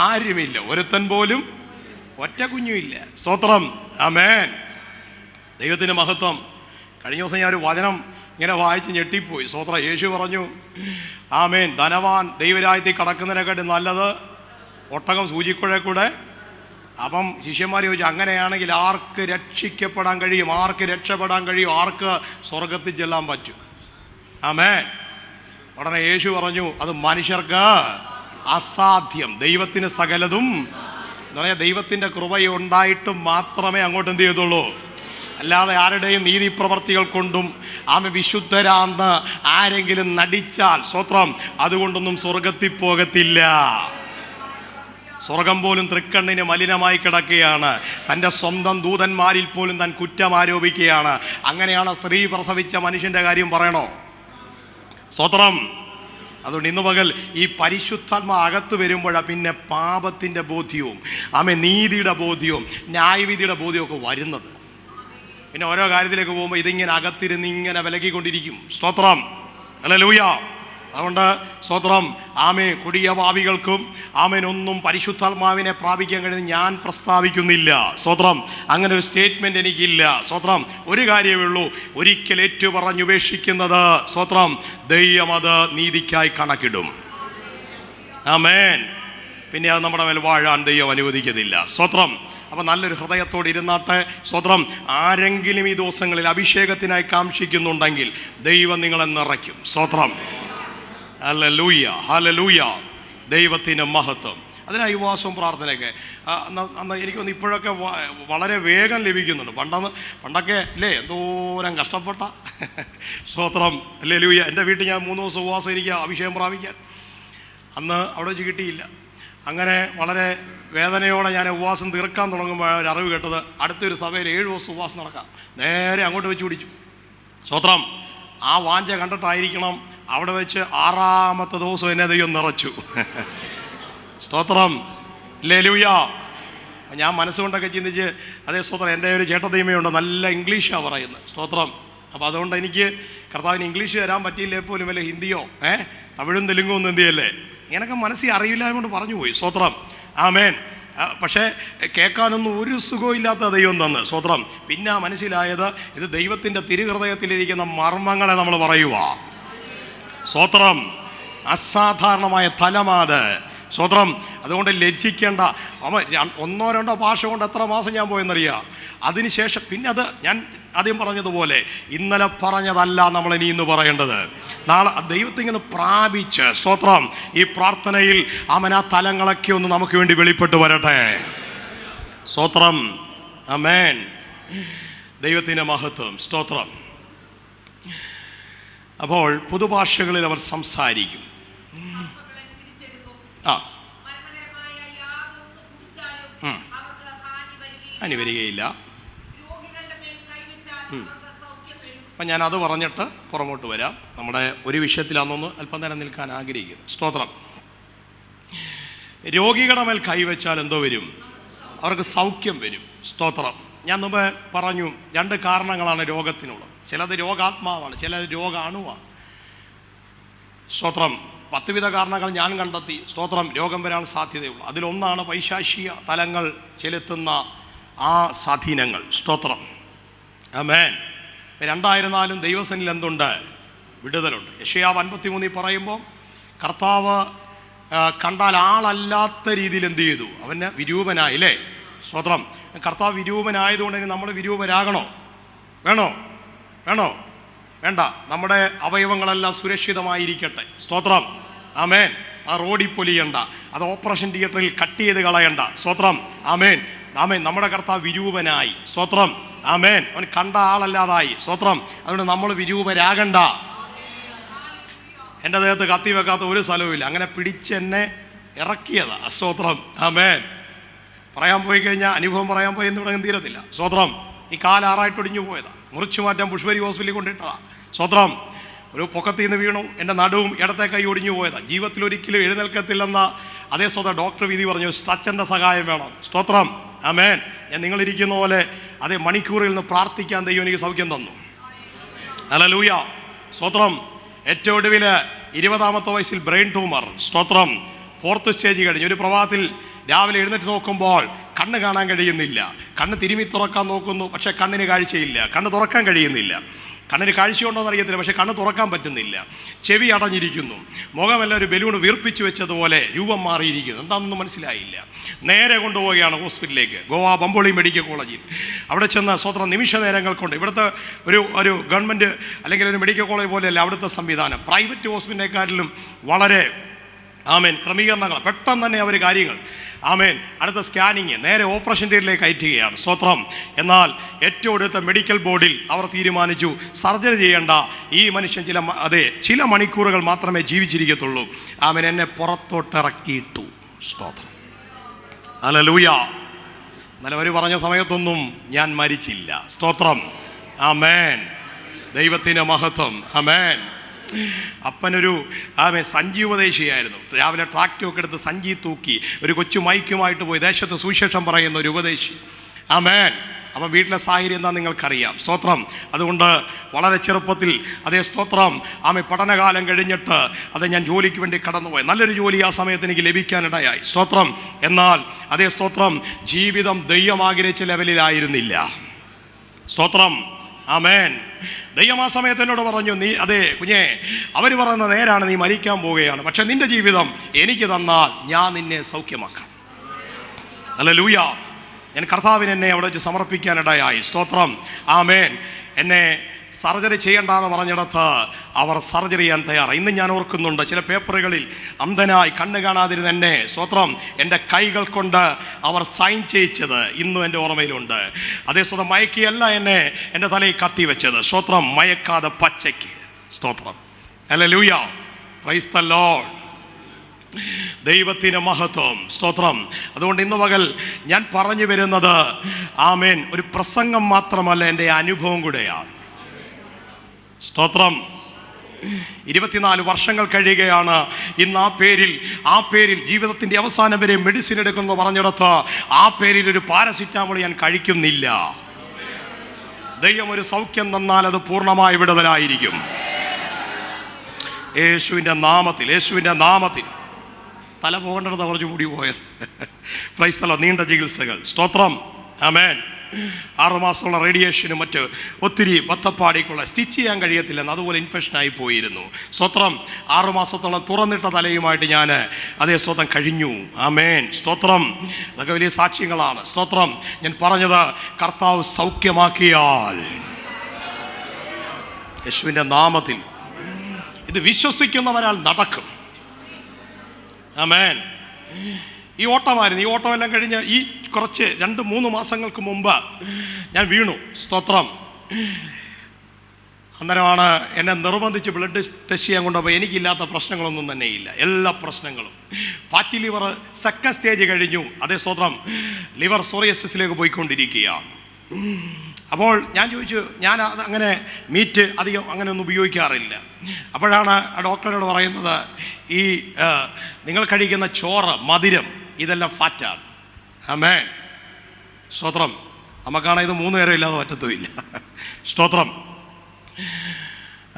Speaker 2: ആരുമില്ല, ഒരുത്തൻ പോലും, ഒറ്റ കുഞ്ഞുമില്ല. സ്തോത്രം. ആമേൻ. ദൈവത്തിൻ്റെ മഹത്വം. കഴിഞ്ഞ ദിവസം ഞാൻ ഒരു വചനം ഇങ്ങനെ വായിച്ച് ഞെട്ടിപ്പോയി. സ്തോത്രം. യേശു പറഞ്ഞു, ആമേൻ, ധനവാൻ ദൈവരാജ്യത്തിൽ കടക്കുന്നതിനെക്കാട്ടി നല്ലത് ഒട്ടകം സൂചിക്കുഴ കൂടെ. അപ്പം ശിഷ്യന്മാർ ചോദിച്ചു, അങ്ങനെയാണെങ്കിൽ ആർക്ക് രക്ഷിക്കപ്പെടാൻ കഴിയും? ആർക്ക് രക്ഷപ്പെടാൻ കഴിയും? ആർക്ക് സ്വർഗത്തിൽ ചെല്ലാൻ പറ്റും? ആമേൻ. ഉടനെ യേശു പറഞ്ഞു, അത് മനുഷ്യർക്ക് അസാധ്യം, ദൈവത്തിന് സകലതും. എന്താ പറയുക? ദൈവത്തിൻ്റെ കൃപയുണ്ടായിട്ടും മാത്രമേ അങ്ങോട്ട് എന്ത് ചെയ്യത്തുള്ളൂ. അല്ലാതെ ആരുടെയും നീതിപ്രവർത്തികൾ കൊണ്ടും വിശുദ്ധരാന്ന് ആരെങ്കിലും നടിച്ചാൽ, സ്തോത്രം, അതുകൊണ്ടൊന്നും സ്വർഗത്തിൽ പോകത്തില്ല. സ്വർഗം പോലും തൃക്കണ്ണിന് മലിനമായി കിടക്കുകയാണ്. തൻ്റെ സ്വന്തം ദൂതന്മാരിൽ പോലും താൻ കുറ്റം ആരോപിക്കുകയാണ്. അങ്ങനെയാണ് സ്ത്രീ പ്രസവിച്ച മനുഷ്യൻ്റെ കാര്യം പറയണോ? സ്തോത്രം. അതുകൊണ്ട് ഇന്ന് പകൽ ഈ പരിശുദ്ധാത്മ അകത്ത് വരുമ്പോഴാണ് പിന്നെ പാപത്തിൻ്റെ ബോധ്യവും നീതിയുടെ ബോധ്യവും ന്യായവിധിയുടെ ബോധ്യവും ഒക്കെ വരുന്നത്. പിന്നെ ഓരോ കാര്യത്തിലേക്ക് പോകുമ്പോൾ ഇതിങ്ങനെ അകത്തിരുന്ന് ഇങ്ങനെ വിലക്കിക്കൊണ്ടിരിക്കും. സ്തോത്രം, ഹല്ലേലൂയ. അതുകൊണ്ട് സ്തോത്രം, കൊടിയ പാപികൾക്കും ഒന്നും പരിശുദ്ധാത്മാവിനെ പ്രാപിക്കാൻ കഴിയുന്ന ഞാൻ പ്രസ്താവിക്കുന്നില്ല. സ്തോത്രം, അങ്ങനെ ഒരു സ്റ്റേറ്റ്മെന്റ് എനിക്കില്ല. സ്തോത്രം, ഒരു കാര്യമേ ഉള്ളൂ, ഒരിക്കൽ ഏറ്റു പറഞ്ഞുപേക്ഷിക്കുന്നത് സ്തോത്രം ദൈവം അത് നീതിക്കായി കണക്കിടും. ആമേൻ. പിന്നെ അത് നമ്മുടെ മേൽ വാഴാൻ ദൈവം അനുവദിക്കത്തില്ല. സ്തോത്രം. അപ്പം നല്ലൊരു ഹൃദയത്തോടെ ഇരുന്നാട്ടെ. സ്തോത്രം. ആരെങ്കിലും ഈ ദിവസങ്ങളിൽ അഭിഷേകത്തിനായി കാക്ഷിക്കുന്നുണ്ടെങ്കിൽ ദൈവം നിങ്ങളെ നിറയ്ക്കും. സ്തോത്രം, ഹല്ലേലൂയ, ഹല്ലേലൂയ. ദൈവത്തിന് മഹത്വം. അതിനായി ഉപവാസവും പ്രാർത്ഥനയൊക്കെ എനിക്കൊന്ന് ഇപ്പോഴൊക്കെ വളരെ വേഗം ലഭിക്കുന്നുണ്ട്. പണ്ടൊക്കെ അല്ലേ എന്തോരം കഷ്ടപ്പെട്ട. സ്തോത്രം, ഹല്ലേലൂയ. എൻ്റെ വീട്ടിൽ ഞാൻ 3 ദിവസം ഉപവാസം ഇരിക്കുക അഭിഷേകം പ്രാപിക്കാൻ. അന്ന് അവിടെ വെച്ച് കിട്ടിയില്ല. അങ്ങനെ വളരെ വേദനയോടെ ഞാൻ ഉപവാസം തീർക്കാൻ തുടങ്ങുമ്പോൾ ഒരു അറിവ് കേട്ടത്, അടുത്തൊരു സഭയിൽ 7 ദിവസം ഉപവാസം നടക്കാം. നേരെ അങ്ങോട്ട് വെച്ച് പിടിച്ചു. സ്തോത്രം. ആ വാഞ്ച കണ്ടിട്ടായിരിക്കണം അവിടെ വെച്ച് 6ാമത്തെ ദിവസം എന്നെ ദൈവം നിറച്ചു. സ്തോത്രം, ഹല്ലേലൂയ. ഞാൻ മനസ്സുകൊണ്ടൊക്കെ ചിന്തിച്ച്, അതേ സ്തോത്രം, എൻ്റെ ഒരു ചേട്ടദൈവമുണ്ട്, നല്ല ഇംഗ്ലീഷാണ് പറയുന്നത്. സ്തോത്രം. അപ്പോൾ അതുകൊണ്ട് എനിക്ക് കർത്താവിന് ഇംഗ്ലീഷ് തരാൻ പറ്റിയില്ലേ പോലും വല്ല ഹിന്ദിയോ തമിഴും തെലുങ്കും ഒന്നും എന്ത് ചെയ്യല്ലേ, ഇങ്ങനൊക്കെ മനസ്സിൽ അറിയില്ല കൊണ്ട് പറഞ്ഞു പോയി. സ്തോത്രം, ആമേൻ. പക്ഷേ കേൾക്കാനൊന്നും ഒരു സുഖവും ഇല്ലാത്ത ദൈവം തന്ന്. സ്തോത്രം. പിന്നെ മനസ്സിലായത് ഇത് ദൈവത്തിൻ്റെ തിരുഹൃദയത്തിലിരിക്കുന്ന മർമ്മങ്ങളെ നമ്മൾ പറയുക. സ്തോത്രം. അസാധാരണമായ തലമാത്. സ്തോത്രം. അതുകൊണ്ട് ലജ്ജിക്കേണ്ട. 1-2 ഭാഷ കൊണ്ട് എത്ര മാസം ഞാൻ പോയെന്നറിയാം. അതിനുശേഷം പിന്നെ അത് ഞാൻ ആദ്യം പറഞ്ഞതുപോലെ ഇന്നലെ പറഞ്ഞതല്ല നമ്മൾ ഇന്ന് പറയേണ്ടത്. നാളെ ദൈവത്തെ ഇങ്ങനെ പ്രാപിച്ച് സ്തോത്രം ഈ പ്രാർത്ഥനയിൽ ആ തലങ്ങളൊക്കെ ഒന്ന് നമുക്ക് വേണ്ടി വെളിപ്പെട്ട് വരട്ടെ. സ്തോത്രം, ആമേൻ. ദൈവത്തിൻ്റെ മഹത്വം. സ്തോത്രം. അപ്പോൾ പുതുഭാഷകളിൽ അവർ സംസാരിക്കും. ഹാനി വരികയില്ല. അപ്പം ഞാനത് പറഞ്ഞിട്ട് പുറമോട്ട് വരാം. നമ്മുടെ ഒരു വിഷയത്തിലാണെന്നൊന്ന് അല്പം നേരം നിൽക്കാൻ ആഗ്രഹിക്കുന്നു. സ്തോത്രം. രോഗികളുടെ മേൽ കൈവച്ചാൽ എന്തോ വരും? അവർക്ക് സൗഖ്യം വരും. സ്തോത്രം. ഞാൻ മുമ്പ് പറഞ്ഞു 2 കാരണങ്ങളാണ് രോഗത്തിനുള്ളത്. ചിലത് രോഗാത്മാവാണ്, ചിലത് രോഗാണുവാണ്. സ്തോത്രം. 10 വിധ കാരണങ്ങൾ ഞാൻ കണ്ടെത്തി. സ്തോത്രം. രോഗം വരാൻ സാധ്യതയുള്ളൂ. അതിലൊന്നാണ് പൈശാചിക തലങ്ങൾ ചെലുത്തുന്ന ആ സ്വാധീനങ്ങൾ. സ്തോത്രം, ആമേൻ. 2 ദൈവസന്നിധിയിൽ എന്തുണ്ട്? വിടുതലുണ്ട്. യെശയ്യാവ് 53 പറയുമ്പോൾ കർത്താവ് കണ്ടാൽ ആളല്ലാത്ത രീതിയിൽ എന്ത് ചെയ്തു? അവന് വിരൂപനായില്ലേ? സ്തോത്രം. കർത്താവ് വിരൂപനായതുകൊണ്ട് ഇനി നമ്മൾ വിരൂപരാകണോ? വേണോ? വേണ്ട. നമ്മുടെ അവയവങ്ങളെല്ലാം സുരക്ഷിതമായിരിക്കട്ടെ. സ്തോത്രം, ആമേൻ. ആ റോഡിൽ പൊലിയണ്ട, അത് ഓപ്പറേഷൻ തിയേറ്ററിൽ കട്ട് ചെയ്ത് കളയണ്ട. സ്തോത്രം, ആമേൻ. നമ്മുടെ കർത്താവ് വിരൂപനായി. സ്തോത്രം, ആമേൻ. അവൻ കണ്ട ആളല്ലാതായി. സ്തോത്രം. അതുകൊണ്ട് നമ്മൾ വിരൂപരാകണ്ട. എൻ്റെ ദേഹത്ത് കത്തി വെക്കാത്ത ഒരു സ്ഥലവുമില്ല. അങ്ങനെ പിടിച്ചെന്നെ ഇറക്കിയതാ. സ്തോത്രം, ആമേൻ. പറയാൻ പോയി കഴിഞ്ഞാൽ അനുഭവം പറയാൻ പോയി എന്ന് തുടങ്ങി തീരത്തില്ല. സ്തോത്രം. ഈ 4 ഒടിഞ്ഞു പോയതാ. മുറിച്ചു മാറ്റാൻ പുഷ്പരി ഹോസ്പിറ്റലിൽ കൊണ്ടിട്ടതാ. സ്തോത്രം. ഒരു പൊക്കത്തിൽ നിന്ന് വീണു, എൻ്റെ നടുവും ഇടത്തെ കൈ ഒടിഞ്ഞു പോയതാ. ജീവിതത്തിൽ ഒരിക്കലും എഴുന്നേൽക്കത്തില്ലെന്ന അതേ സ്വതം ഡോക്ടർ വിധി പറഞ്ഞു. സ്ട്രെച്ചറിൻ്റെ സഹായം വേണം. സ്തോത്രം, ആമേൻ. ഞാൻ നിങ്ങളിരിക്കുന്ന പോലെ അതേ മണിക്കൂറിൽ നിന്ന് പ്രാർത്ഥിക്കാൻ ദൈവം എനിക്ക് സൗഖ്യം തന്നു. ഹല്ലേലൂയ. സ്തോത്രം. ഏറ്റവും ഒടുവിൽ 20ാമത്തെ വയസ്സിൽ ബ്രെയിൻ ട്യൂമർ. സ്തോത്രം. 4th സ്റ്റേജ് കഴിഞ്ഞു. ഒരു പ്രഭാതത്തിൽ രാവിലെ എഴുന്നേറ്റ് നോക്കുമ്പോൾ കണ്ണ് കാണാൻ കഴിയുന്നില്ല. കണ്ണ് തിരുമ്മി തുറക്കാൻ നോക്കുന്നു, പക്ഷേ കണ്ണിന് കാഴ്ചയില്ല. കണ്ണ് തുറക്കാൻ കഴിയുന്നില്ല. കണ്ണിന് കാഴ്ചയുണ്ടോയെന്ന് അറിയത്തില്ല, പക്ഷേ കണ്ണ് തുറക്കാൻ പറ്റുന്നില്ല. ചെവി അടഞ്ഞിരിക്കുന്നു. മുഖമെല്ലാം ഒരു ബലൂൺ വീർപ്പിച്ചു വെച്ചതുപോലെ രൂപം മാറിയിരിക്കുന്നു. എന്താണെന്നൊന്നും മനസ്സിലായില്ല. നേരെ കൊണ്ടുപോവുകയാണ് ഹോസ്പിറ്റലിലേക്ക്, ഗോവ ബംബോളി മെഡിക്കൽ കോളേജിൽ. അവിടെ ചെന്ന് സ്തോത്രം നിമിഷ നേരങ്ങൾ കൊണ്ട് ഇവിടുത്തെ ഒരു ഗവൺമെൻറ് അല്ലെങ്കിൽ ഒരു മെഡിക്കൽ കോളേജ് പോലെയല്ല അവിടുത്തെ സംവിധാനം. പ്രൈവറ്റ് ഹോസ്പിറ്റലിനെക്കാട്ടിലും വളരെ ആമേൻ ക്രമീകരണങ്ങൾ. പെട്ടെന്ന് തന്നെ അവർ കാര്യങ്ങൾ ആമേൻ. അടുത്ത സ്കാനിങ് നേരെ ഓപ്പറേഷൻ തിയേറ്ററിലേക്ക് അയറ്റുകയാണ്. സ്തോത്രം. എന്നാൽ ഏറ്റവും അടുത്ത മെഡിക്കൽ ബോർഡിൽ അവർ തീരുമാനിച്ചു സർജറി ചെയ്യേണ്ട, ഈ മനുഷ്യൻ ചില മണിക്കൂറുകൾ മാത്രമേ ജീവിച്ചിരിക്കത്തുള്ളൂ. ആമേൻ. എന്നെ പുറത്തോട്ടിറക്കിയിട്ടു. സ്തോത്രം, ഹല്ലേലൂയ. എന്നാലും അവർ പറഞ്ഞ സമയത്തൊന്നും ഞാൻ മരിച്ചില്ല. സ്തോത്രം, ആമേൻ. ദൈവത്തിൻ്റെ മഹത്വം, ആമേൻ. അപ്പനൊരു സഞ്ചി ഉപദേശിയായിരുന്നു. രാവിലെ ട്രാക്ടറൊക്കെ എടുത്ത് സഞ്ചി തൂക്കി ഒരു കൊച്ചു മൈക്കുമായിട്ട് പോയി ദേശത്ത് സുവിശേഷം പറയുന്ന ഒരു ഉപദേശി. ആമേൻ. അപ്പം വീട്ടിലെ സാഹചര്യം എന്താ നിങ്ങൾക്കറിയാം. സ്തോത്രം. അതുകൊണ്ട് വളരെ ചെറുപ്പത്തിൽ അതേ സ്തോത്രം പഠനകാലം കഴിഞ്ഞിട്ട് ഞാൻ ജോലിക്ക് വേണ്ടി കടന്നുപോയി. നല്ലൊരു ജോലി ആ സമയത്ത് എനിക്ക് ലഭിക്കാനിടയായി. സ്തോത്രം. എന്നാൽ അതേ സ്തോത്രം ജീവിതം ദൈവം ആഗ്രഹിച്ച ലെവലിലായിരുന്നില്ല. സ്തോത്രം. ആമേൻ. ദൈവം ആ സമയത്ത് എന്നോട് പറഞ്ഞു, നീ അതേ കുഞ്ഞേ, അവർ പറയുന്ന നേരാണ്, നീ മരിക്കാൻ പോവുകയാണ്, പക്ഷെ നിന്റെ ജീവിതം എനിക്ക് തന്നാൽ ഞാൻ നിന്നെ സൗഖ്യമാക്കാം. ഹല്ലേലൂയ. ഞാൻ കർത്താവിന് എന്നെ അവിടെ വെച്ച് സമർപ്പിക്കാനിടയായി. സ്തോത്രം. ആമേൻ. എന്നെ സർജറി ചെയ്യണ്ടെന്ന് പറഞ്ഞിടത്ത് അവർ സർജറി ചെയ്യാൻ തയ്യാറായി. ഇന്ന് ഞാൻ ഓർക്കുന്നുണ്ട് ചില പേപ്പറുകളിൽ അന്ധനായി കണ്ണ് കാണാതിരുന്ന എന്നെ സ്തോത്രം എൻ്റെ കൈകൾ കൊണ്ട് അവർ സൈൻ ചെയ്യിച്ചത് ഇന്നും എൻ്റെ ഓർമ്മയിലുണ്ട്. അതേ സ്വന്തം മയക്കിയല്ല എന്നെ എൻ്റെ തലയിൽ കത്തി വെച്ചത്. സ്തോത്രം. മയക്കാതെ പച്ചയ്ക്ക്. സ്തോത്രം. ഹല്ലേലൂയ. Price the Lord. ദൈവത്തിന് മഹത്വം. സ്തോത്രം. അതുകൊണ്ട് ഇന്ന് പകൽ ഞാൻ പറഞ്ഞു വരുന്നത് ആമേൻ ഒരു പ്രസംഗം മാത്രമല്ല, എൻ്റെ അനുഭവം കൂടെയാണ്. സ്തോത്രം. 24 വർഷങ്ങൾ കഴിയുകയാണ്. ഇന്ന് ആ പേരിൽ ജീവിതത്തിൻ്റെ അവസാനം വരെ മെഡിസിൻ എടുക്കുന്നു പറഞ്ഞിടത്ത് ആ പേരിൽ ഒരു പാരസിറ്റാമോൾ ഞാൻ കഴിക്കുന്നില്ല. ദൈവം ഒരു സൗഖ്യം തന്നാൽ അത് പൂർണ്ണമായി വിടുതലായിരിക്കും. യേശുവിൻ്റെ നാമത്തിൽ തല പോകേണ്ടത് കുറച്ച് കൂടി പോയത്. Price the Lord. നീണ്ട ചികിത്സകൾ. സ്തോത്രം. ആമേൻ. 6 മാസമുള്ള റേഡിയേഷനും മറ്റ് ഒത്തിരി വത്തപ്പാടിക്കുള്ള സ്റ്റിച്ച് ചെയ്യാൻ കഴിയത്തില്ലെന്ന്, അതുപോലെ ഇൻഫെക്ഷനായി പോയിരുന്നു. സ്തോത്രം. 6 മാസത്തോളം തുറന്നിട്ട തലയുമായിട്ട് ഞാൻ അതേ സ്വതം കഴിഞ്ഞു. ആമേൻ. സ്തോത്രം. അതൊക്കെ വലിയ സാക്ഷ്യങ്ങളാണ്. സ്തോത്രം. ഞാൻ പറഞ്ഞത് കർത്താവ് സൗഖ്യമാക്കിയാൽ യേശുവിൻ്റെ നാമത്തിൽ ഇത് വിശ്വസിക്കുന്നവരാൽ നടക്കും. ആമേൻ. ഈ ഓട്ടമായിരുന്നു. ഈ ഓട്ടമെല്ലാം കഴിഞ്ഞ് ഈ കുറച്ച് 2-3 മാസങ്ങൾക്ക് മുമ്പ് ഞാൻ വീണു. സ്തോത്രം. അന്നേരമാണ് എന്നെ നിർബന്ധിച്ച് ബ്ലഡ് ടെസ്റ്റ് ചെയ്യാൻ കൊണ്ടുപോയി. എനിക്കില്ലാത്ത പ്രശ്നങ്ങളൊന്നും തന്നെ ഇല്ല, എല്ലാ പ്രശ്നങ്ങളും. ഫാറ്റി ലിവർ 2nd സ്റ്റേജ് കഴിഞ്ഞു. അതേ സ്തോത്രം. ലിവർ സോറിയസിസിലേക്ക് പോയിക്കൊണ്ടിരിക്കുകയാണ്. അപ്പോൾ ഞാൻ ചോദിച്ചു, ഞാൻ അത് അങ്ങനെ മീറ്റ് അധികം അങ്ങനെ ഒന്നും ഉപയോഗിക്കാറില്ല. അപ്പോഴാണ് ആ ഡോക്ടറിനോട് പറയുന്നത്, ഈ നിങ്ങൾ കഴിക്കുന്ന ചോറ്, മധുരം, ഇതെല്ലാം ഫാറ്റാണ്. ആമേൻ. സ്തോത്രം. നമുക്കാണ് ഇത് 3 നേരം ഇല്ലാതെ പറ്റത്തുമില്ല. സ്തോത്രം.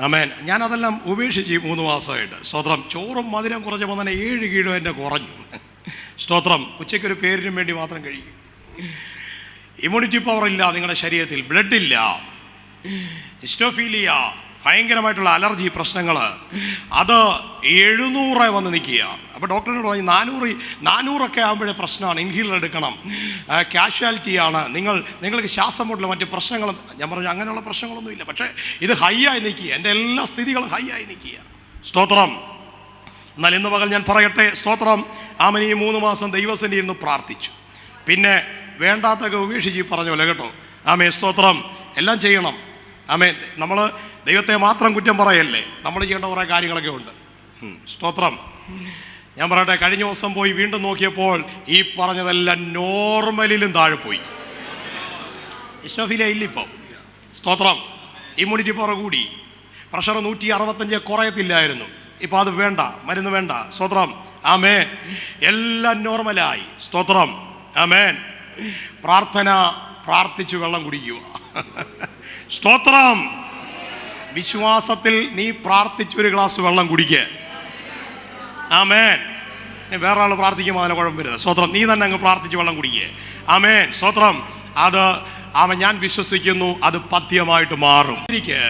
Speaker 2: ആമേൻ. ഞാനതെല്ലാം ഉപേക്ഷിച്ച് 3 മാസമായിട്ട്. സ്തോത്രം. ചോറും മധുരം കുറച്ചപ്പോൾ തന്നെ 7 കിലോ എൻ്റെ കുറഞ്ഞു. സ്തോത്രം. ഉച്ചയ്ക്കൊരു പേരിനും വേണ്ടി മാത്രം കഴിക്കും. ഇമ്മ്യൂണിറ്റി പവർ ഇല്ല നിങ്ങളുടെ ശരീരത്തിൽ, ബ്ലഡ് ഇല്ല, ഹിസ്റ്റോഫീലിയ, ഭയങ്കരമായിട്ടുള്ള അലർജി പ്രശ്നങ്ങൾ, അത് 700 വന്ന് നിൽക്കുകയാണ്. അപ്പോൾ ഡോക്ടറിനോട് പറഞ്ഞു 400 ആകുമ്പോഴേ പ്രശ്നമാണ്, ഇൻഹീലർ എടുക്കണം, കാഷ്വാലിറ്റിയാണ്, നിങ്ങൾക്ക് ശ്വാസം മുട്ടൽ മറ്റ് പ്രശ്നങ്ങൾ. ഞാൻ പറഞ്ഞു അങ്ങനെയുള്ള പ്രശ്നങ്ങളൊന്നുമില്ല, പക്ഷേ ഇത് ഹൈ ആയി നിൽക്കുക, എൻ്റെ എല്ലാ സ്ഥിതികളും ഹൈ ആയി നിൽക്കുക. സ്തോത്രം. എന്നാൽ ഇന്ന് പകൽ ഞാൻ പറയട്ടെ, സ്തോത്രം. ആമൻ. ഈ 3 മാസം ദൈവസന്നിധിയിൽ ഇരുന്ന് പ്രാർത്ഥിച്ചു. പിന്നെ വേണ്ടാത്തൊക്കെ ഉപേക്ഷിച്ച് പറഞ്ഞ പോലെ കേട്ടോ. ആമേ. സ്തോത്രം. എല്ലാം ചെയ്യണം. ആമേ. നമ്മൾ ദൈവത്തെ മാത്രം കുറ്റം പറയല്ലേ, നമ്മൾ ചെയ്യേണ്ട കുറേ കാര്യങ്ങളൊക്കെ ഉണ്ട്. സ്തോത്രം. ഞാൻ പറയട്ടെ, കഴിഞ്ഞ ദിവസം പോയി വീണ്ടും നോക്കിയപ്പോൾ ഈ പറഞ്ഞതെല്ലാം നോർമലിലും താഴെ പോയി. ഇഷ്നോഫീലിയ ഇല്ലിപ്പോൾ. സ്തോത്രം. ഇമ്മ്യൂണിറ്റി പവർ കൂടി. പ്രഷർ 165 കുറയത്തില്ലായിരുന്നു, ഇപ്പോൾ അത് വേണ്ട, മരുന്ന് വേണ്ട. സ്തോത്രം. ആമേൻ. എല്ലാം നോർമലായി. സ്തോത്രം. ആമേൻ. പ്രാർത്ഥിച്ചു വെള്ളം കുടിക്കുക. സ്തോത്രം. വിശ്വാസത്തിൽ നീ പ്രാർത്ഥിച്ചൊരു ഗ്ലാസ് വെള്ളം കുടിക്കുക. ആമേൻ. വേറെ ആൾ പ്രാർത്ഥിക്കുമ്പോൾ അതിനെ കുഴപ്പം വരുന്നത്. സ്തോത്രം. നീ തന്നെ അങ്ങ് പ്രാർത്ഥിച്ച് വെള്ളം കുടിക്കുക. ആമേൻ. സ്തോത്രം. അത് ഞാൻ വിശ്വസിക്കുന്നു അത് പഥ്യമായിട്ട് മാറും. എനിക്ക്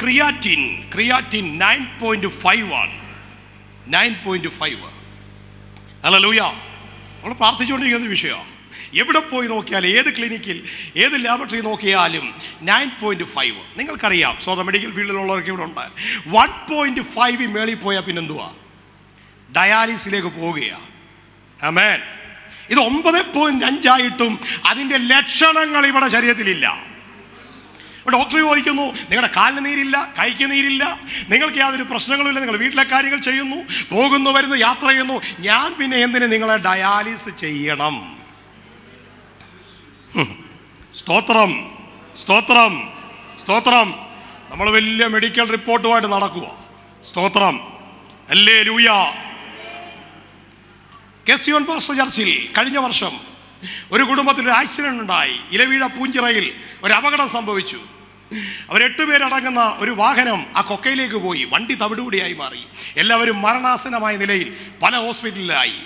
Speaker 2: ക്രിയാറ്റിൻ 9.5 ആണ്. 9.5. ഹല്ലേലൂയ. നമ്മൾ പ്രാർത്ഥിച്ചുകൊണ്ടിരിക്കുന്ന വിഷയമാണ്. എവിടെ പോയി നോക്കിയാലും, ഏത് ക്ലിനിക്കിൽ, ഏത് ലാബറട്ടറി നോക്കിയാലും 9.5. നിങ്ങൾക്കറിയാം, സ്വന്തം മെഡിക്കൽ ഫീൽഡിലുള്ളവർക്ക് ഇവിടെ ഉണ്ട്. 1.5 മേളിൽ പോയാൽ പിന്നെന്തുവാ? ഡയാലിസിലേക്ക് പോവുകയാണ്. ആമേൻ. ഇത് 9.5 ആയിട്ടും അതിൻ്റെ ലക്ഷണങ്ങൾ ഇവിടെ ശരീരത്തിലില്ല. ഡോക്ടർ ചോദിക്കുന്നു, നിങ്ങളുടെ കാലിന് നീരില്ല, കൈക്ക് നീരില്ല, നിങ്ങൾക്ക് യാതൊരു പ്രശ്നങ്ങളുമില്ല, നിങ്ങൾ വീട്ടിലെ കാര്യങ്ങൾ ചെയ്യുന്നു, പോകുന്നു, വരുന്നു, യാത്ര ചെയ്യുന്നു, ഞാൻ പിന്നെ എന്തിന് നിങ്ങളെ ഡയാലിസ് ചെയ്യണം? സ്തോത്രം. സ്തോത്രം. സ്തോത്രം. നമ്മൾ വലിയ മെഡിക്കൽ റിപ്പോർട്ടുമായിട്ട് നടക്കുക. സ്തോത്രം, ഹല്ലേലൂയ. കെസിയോൻ പാസ്റ്റർ ചർച്ചിൽ കഴിഞ്ഞ വർഷം ഒരു കുടുംബത്തിൽ ഒരു ആക്സിഡന്റ് ഉണ്ടായി. ഇലവീഴ പൂഞ്ചിറയിൽ ഒരു അപകടം സംഭവിച്ചു. അവർ 8 പേരടങ്ങുന്ന ഒരു വാഹനം ആ കൊക്കയിലേക്ക് പോയി. വണ്ടി തവിടുപൊടിയായി മാറി. എല്ലാവരും മരണാസന്നമായ നിലയിൽ പല ഹോസ്പിറ്റലിലായി.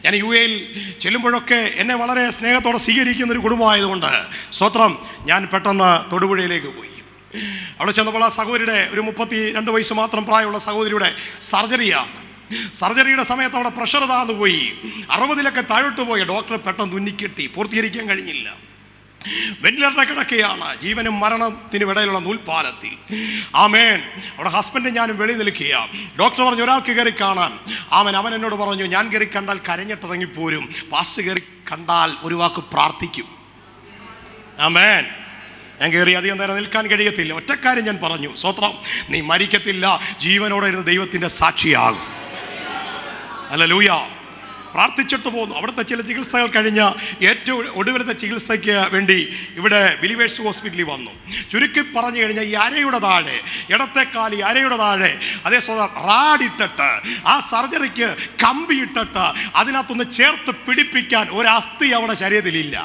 Speaker 2: ഞാൻ UAE ചെല്ലുമ്പോഴൊക്കെ എന്നെ വളരെ സ്നേഹത്തോടെ സ്വീകരിക്കുന്ന ഒരു കുടുംബമായതുകൊണ്ട് സ്തോത്രം, ഞാൻ പെട്ടെന്ന് തൊടുപുഴയിലേക്ക് പോയി. അവിടെ ചെന്നപ്പോൾ ആ സഹോദരിയുടെ ഒരു 32 വയസ്സ് മാത്രം പ്രായമുള്ള സഹോദരിയുടെ സർജറിയാണ്. സർജറിയുടെ സമയത്ത് അവിടെ പ്രഷർ താഴ്ന്നു പോയി. 60-ലൊക്കെ താഴോട്ട് പോയി. ഡോക്ടർ പെട്ടെന്ന് തുന്നിക്കെട്ടി, പൂർത്തീകരിക്കാൻ കഴിഞ്ഞില്ല. വെന്റിലേറ്ററിൽ കിടക്കുകയാണ്. ജീവനും മരണത്തിനും ഇടയിലുള്ള നൂൽപ്പാലത്തിൽ. ആമേൻ. അവിടെ ഹസ്ബൻഡ് ഞാനും വെളി നിൽക്കുക. ഡോക്ടർ പറഞ്ഞു ഒരാൾക്ക് കയറി കാണാൻ. അവൻ എന്നോട് പറഞ്ഞു, ഞാൻ കയറി കണ്ടാൽ കരഞ്ഞിട്ടിറങ്ങിപ്പോരും, പാസ്റ്റർ കയറി കണ്ടാൽ ഒരു വാക്ക് പ്രാർത്ഥിക്കും. ആമേൻ. ഞാൻ കയറി അധികം നേരം നിൽക്കാൻ കഴിയത്തില്ല. ഒറ്റക്കാര്യം ഞാൻ പറഞ്ഞു, സ്തോത്രം, നീ മരിക്കത്തില്ല, ജീവനോടെ ഇരുന്ന് ദൈവത്തിൻ്റെ സാക്ഷിയാകും. ഹല്ലേലൂയ. പ്രാർത്ഥിച്ചിട്ട് പോന്നു. അവിടുത്തെ ചില ചികിത്സകൾ കഴിഞ്ഞ് ഏറ്റവും ഒടുവിലത്തെ ചികിത്സയ്ക്ക് വേണ്ടി ഇവിടെ ബിലീവേഴ്സ് ഹോസ്പിറ്റലിൽ വന്നു. ചുരുക്കി പറഞ്ഞു കഴിഞ്ഞാൽ ഈ അരയുടെ താഴെ, ഇടത്തേക്കാലി അരയുടെ താഴെ അതേ റാഡിട്ടിട്ട് ആ സർജറിക്ക് കമ്പിയിട്ടിട്ട് അതിനകത്തൊന്ന് ചേർത്ത് പിടിപ്പിക്കാൻ ഒരു അസ്ഥി അവിടെ ശരീരത്തിലില്ല.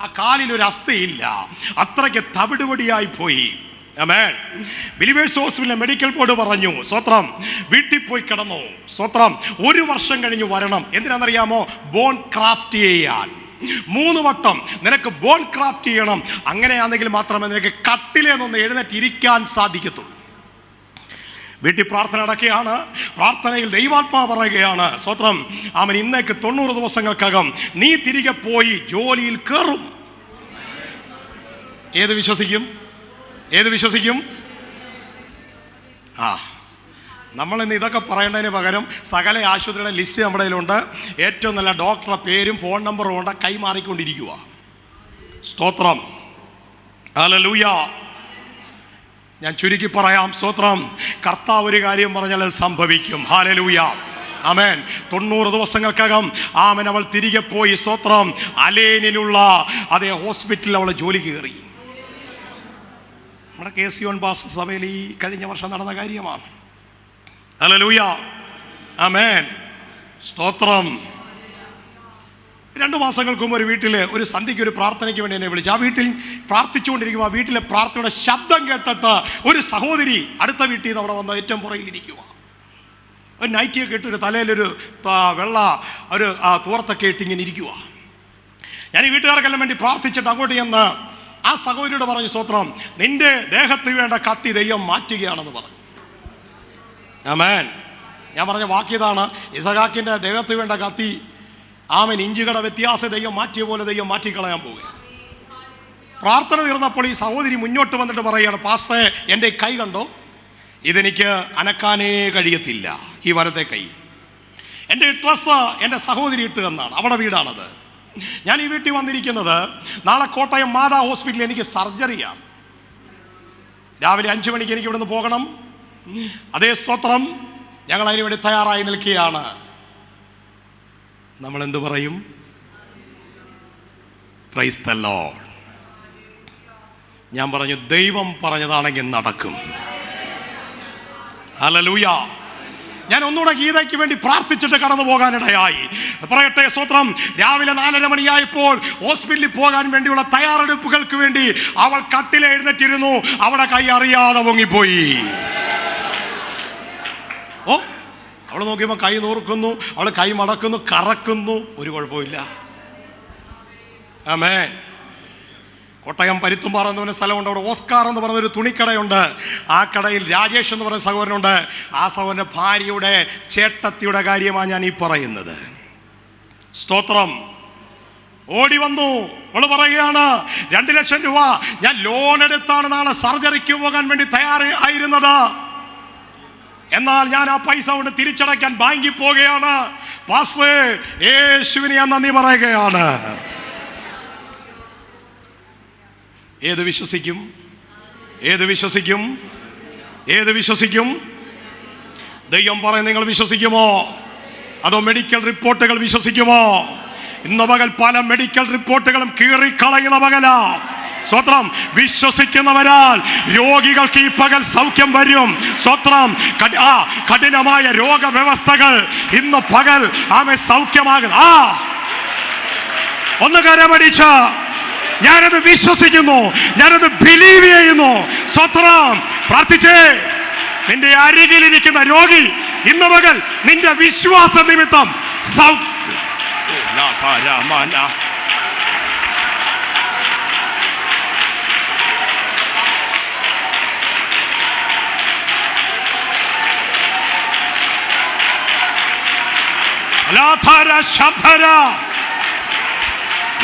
Speaker 2: ആ കാലിലൊരു അസ്ഥിയില്ല. അത്രയ്ക്ക് തവിടുപൊടിയായി പോയി. ആമേൻ. ബിലീവേഴ്സ് ഹോസ്പിറ്റലിലെ മെഡിക്കൽ ബോർഡ് പറഞ്ഞു, സ്തോത്രം, വീട്ടിൽ പോയി കിടന്നു. സ്തോത്രം, 1 വർഷം കഴിഞ്ഞ് വരണം. എന്തിനാണെന്നറിയാമോ? ബോൺ ക്രാഫ്റ്റ് ചെയ്യാൻ. 3 വട്ടം നിനക്ക് ബോൺ ക്രാഫ്റ്റ് ചെയ്യണം. അങ്ങനെയാണെങ്കിൽ മാത്രമേ നിനക്ക് കട്ടിലേന്നൊന്ന് എഴുന്നേറ്റിരിക്കാൻ സാധിക്കത്തുള്ളൂ. വീട്ടിൽ പ്രാർത്ഥന നടക്കുകയാണ്. പ്രാർത്ഥനയിൽ ദൈവാത്മാ പറയുകയാണ്, സ്തോത്രം, അവൻ ഇന്നേക്ക് 90 ദിവസങ്ങൾക്കകം നീ തിരികെ പോയി ജോലിയിൽ കയറും. ഏത് വിശ്വസിക്കും? ഏത് വിശ്വസിക്കും? നമ്മളിന്ന് ഇതൊക്കെ പറയേണ്ടതിന് പകരം സകല ആശുപത്രിയുടെ ലിസ്റ്റ് നമ്മുടെ കയ്യിലുണ്ട്. ഏറ്റവും നല്ല ഡോക്ടറുടെ പേരും ഫോൺ നമ്പറും കൊണ്ട് കൈമാറിക്കൊണ്ടിരിക്കുക. സ്തോത്രം, ഹല്ലേലൂയ. ഞാൻ ചുരുക്കി പറയാം, സ്തോത്രം, കർത്താവ് ഒരു കാര്യം പറഞ്ഞാൽ അത് സംഭവിക്കും. ഹല്ലേലൂയ, ആമേൻ. 90 ദിവസങ്ങൾക്കകം ആമേൻ അവൾ തിരികെ പോയി. സ്തോത്രം, അലേനിലുള്ള അതേ ഹോസ്പിറ്റലിൽ അവൾ ജോലി കയറി. നമ്മുടെ കെസിയോൻ പാസ്റ്റർ സഭയിൽ ഈ കഴിഞ്ഞ വർഷം നടന്ന കാര്യമാണ്. ഹല്ലേലൂയ, ആമേൻ. സ്തോത്രം. 2 മാസങ്ങൾക്ക് മുമ്പ് ഒരു വീട്ടിൽ ഒരു സന്ധ്യയ്ക്ക് ഒരു പ്രാർത്ഥനയ്ക്ക് വേണ്ടി എന്നെ വിളിച്ചു. ആ വീട്ടിൽ പ്രാർത്ഥിച്ചുകൊണ്ടിരിക്കും. ആ വീട്ടിലെ പ്രാർത്ഥനയുടെ ശബ്ദം കേട്ടിട്ട് ഒരു സഹോദരി അടുത്ത വീട്ടിൽ നിന്ന് അവിടെ വന്ന് ഏറ്റവും പുറയിലിരിക്കുക. ഒരു നൈറ്റിയൊക്കെ ഇട്ടൊരു തലയിലൊരു വെള്ള ഒരു തോർത്തൊക്കെ ഇട്ട് ഇങ്ങനെ ഇരിക്കുക. ഞാൻ ഈ വീട്ടുകാർക്കെല്ലാം വേണ്ടി പ്രാർത്ഥിച്ചിട്ട് അങ്ങോട്ട് ചെന്ന് ആ സഹോദരിയോട് പറഞ്ഞു, സ്തോത്രം, നിന്റെ ദേഹത്ത് വേണ്ട കത്തി ദൈവം മാറ്റുകയാണെന്ന് പറഞ്ഞു. ആമേൻ. ഞാൻ പറഞ്ഞ വാക്യതാണ്, ഇസഹാക്കിൻ്റെ ദേഹത്ത് വേണ്ട കത്തി ആമേൻ ഇഞ്ചുകളുടെ വ്യത്യാസം ദൈവം മാറ്റിയ പോലെ ദൈവം മാറ്റിക്കളയാൻ പോവുക. പ്രാർത്ഥന തീർന്നപ്പോൾ ഈ സഹോദരി മുന്നോട്ട് വന്നിട്ട് പറയുകയാണ്, പാസ്റ്ററെ, എൻ്റെ കൈ കണ്ടോ? ഇതെനിക്ക് അനക്കാനേ കഴിയത്തില്ല, ഈ വലത്തെ കൈ. എൻ്റെ ഡ്രസ്സ് എൻ്റെ സഹോദരി ഇട്ട് തന്നാണ്. അവിടെ വീടാണത്. ഞാൻ ഈ വീട്ടിൽ വന്നിരിക്കുന്നത് നാളെ കോട്ടയം മാതാ ഹോസ്പിറ്റലിൽ എനിക്ക് സർജറിയാണ്. രാവിലെ 5 മണിക്ക് എനിക്ക് ഇവിടുന്ന് പോകണം. അതേ സ്തോത്രം, ഞങ്ങൾ അതിന് വേണ്ടി തയ്യാറായി നിൽക്കുകയാണ്. നമ്മൾ എന്തു പറയും? Price the Lord. ഞാൻ പറഞ്ഞു, ദൈവം പറഞ്ഞതാണെങ്കിൽ നടക്കും. ഹല്ലേലൂയ. ഞാൻ ഒന്നുകൂടെ ഗീതയ്ക്ക് വേണ്ടി പ്രാർത്ഥിച്ചിട്ട് കടന്നു പോകാനിടയായി. പറയട്ടെ, സ്തോത്രം, രാവിലെ 4:30 മണിയായപ്പോൾ ഹോസ്പിറ്റലിൽ പോകാൻ വേണ്ടിയുള്ള തയ്യാറെടുപ്പുകൾക്ക് വേണ്ടി അവൾ കട്ടിൽ എഴുന്നേറ്റിരുന്നു. അവിടെ കൈ അറിയാതെ പൊങ്ങിപ്പോയി. അവൾ നോക്കിയപ്പോൾ കൈ നോർക്കുന്നു, അവൾ കൈ മടക്കുന്നു, കറക്കുന്നു. ഒരു കുഴപ്പമില്ല. ആമേൻ. കോട്ടയം പരുത്തുംപാറ എന്ന് പറഞ്ഞ സ്ഥലമുണ്ട്. അവിടെ ഓസ്കാർ എന്ന് പറഞ്ഞൊരു തുണിക്കടയുണ്ട്. ആ കടയിൽ രാജേഷ് എന്ന് പറയുന്ന സഹോദരനുണ്ട്. ആ സഹോദരൻ്റെ ഭാര്യയുടെ ചേട്ടത്തിയുടെ കാര്യമാണ് ഞാൻ ഈ പറയുന്നത്. സ്തോത്രം. ഓടി വന്നു. അവൾ പറയുകയാണ്, 2 ലക്ഷം രൂപ ഞാൻ ലോൺ എടുത്താണ് നാളെ സർജറിക്ക് പോകാൻ വേണ്ടി തയ്യാറായിരുന്നത്. എന്നാൽ ഞാൻ ആ പൈസ കൊണ്ട് തിരിച്ചടയ്ക്കാൻ ബാങ്കിൽ പോവുകയാണ്. പാസ്റ്ററേ, യേശുവിനെ ഞാൻ നന്ദി പറയുകയാണ്. ഏത് വിശ്വസിക്കും? ഏത് വിശ്വസിക്കും? ഏത് വിശ്വസിക്കും? ദൈവം പറയും, നിങ്ങൾ വിശ്വസിക്കുമോ? അതോ മെഡിക്കൽ റിപ്പോർട്ടുകൾ വിശ്വസിക്കുമോ? ഇന്ന് പകൽ പല മെഡിക്കൽ റിപ്പോർട്ടുകളും കീറിക്കളയുന്ന പകല. സ്വത്രം. വിശ്വസിക്കുന്നവരാൽ രോഗികൾക്ക് ഈ പകൽ സൗഖ്യം വരും. സ്വത്രം. കഠിനമായ രോഗവ്യവസ്ഥകൾ ഇന്ന് പകൽ ആമേ സൗഖ്യമാകും. ഒന്ന് കരമടിച്ച ഞാനത് വിശ്വസിക്കുന്നു, ഞാനത് ബിലീവ് ചെയ്യുന്നു. സ്വത്രം. പ്രാർത്ഥിച്ചേ. നിന്റെ അരികിലിരിക്കുന്ന രോഗി ഇന്ന് പകൽ നിന്റെ വിശ്വാസ നിമിത്തം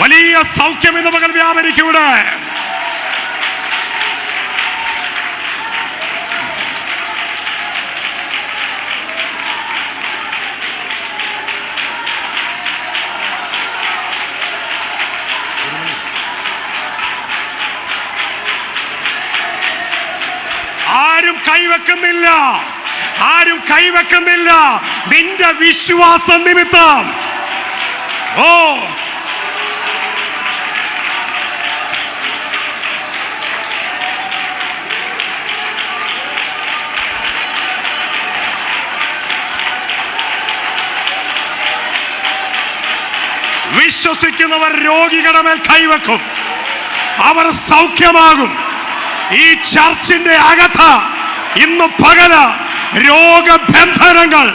Speaker 2: വലിയ സൗഖ്യം ഇന്ന് പകൽ വ്യാപരിക്കൂടെ. ആരും കൈവെക്കുന്നില്ല, ആരും കൈവെക്കുന്നില്ല. നിന്റെ വിശ്വാസ നിമിത്തം. വിശ്വസിക്കുന്നവർ രോഗികളുടെ മേൽ കൈവെക്കും, അവർ സൗഖ്യമാകും. ഈ ചർച്ചിന്റെ അകത്ത് ഇന്ന് പകല് രോഗബന്ധനങ്ങൾ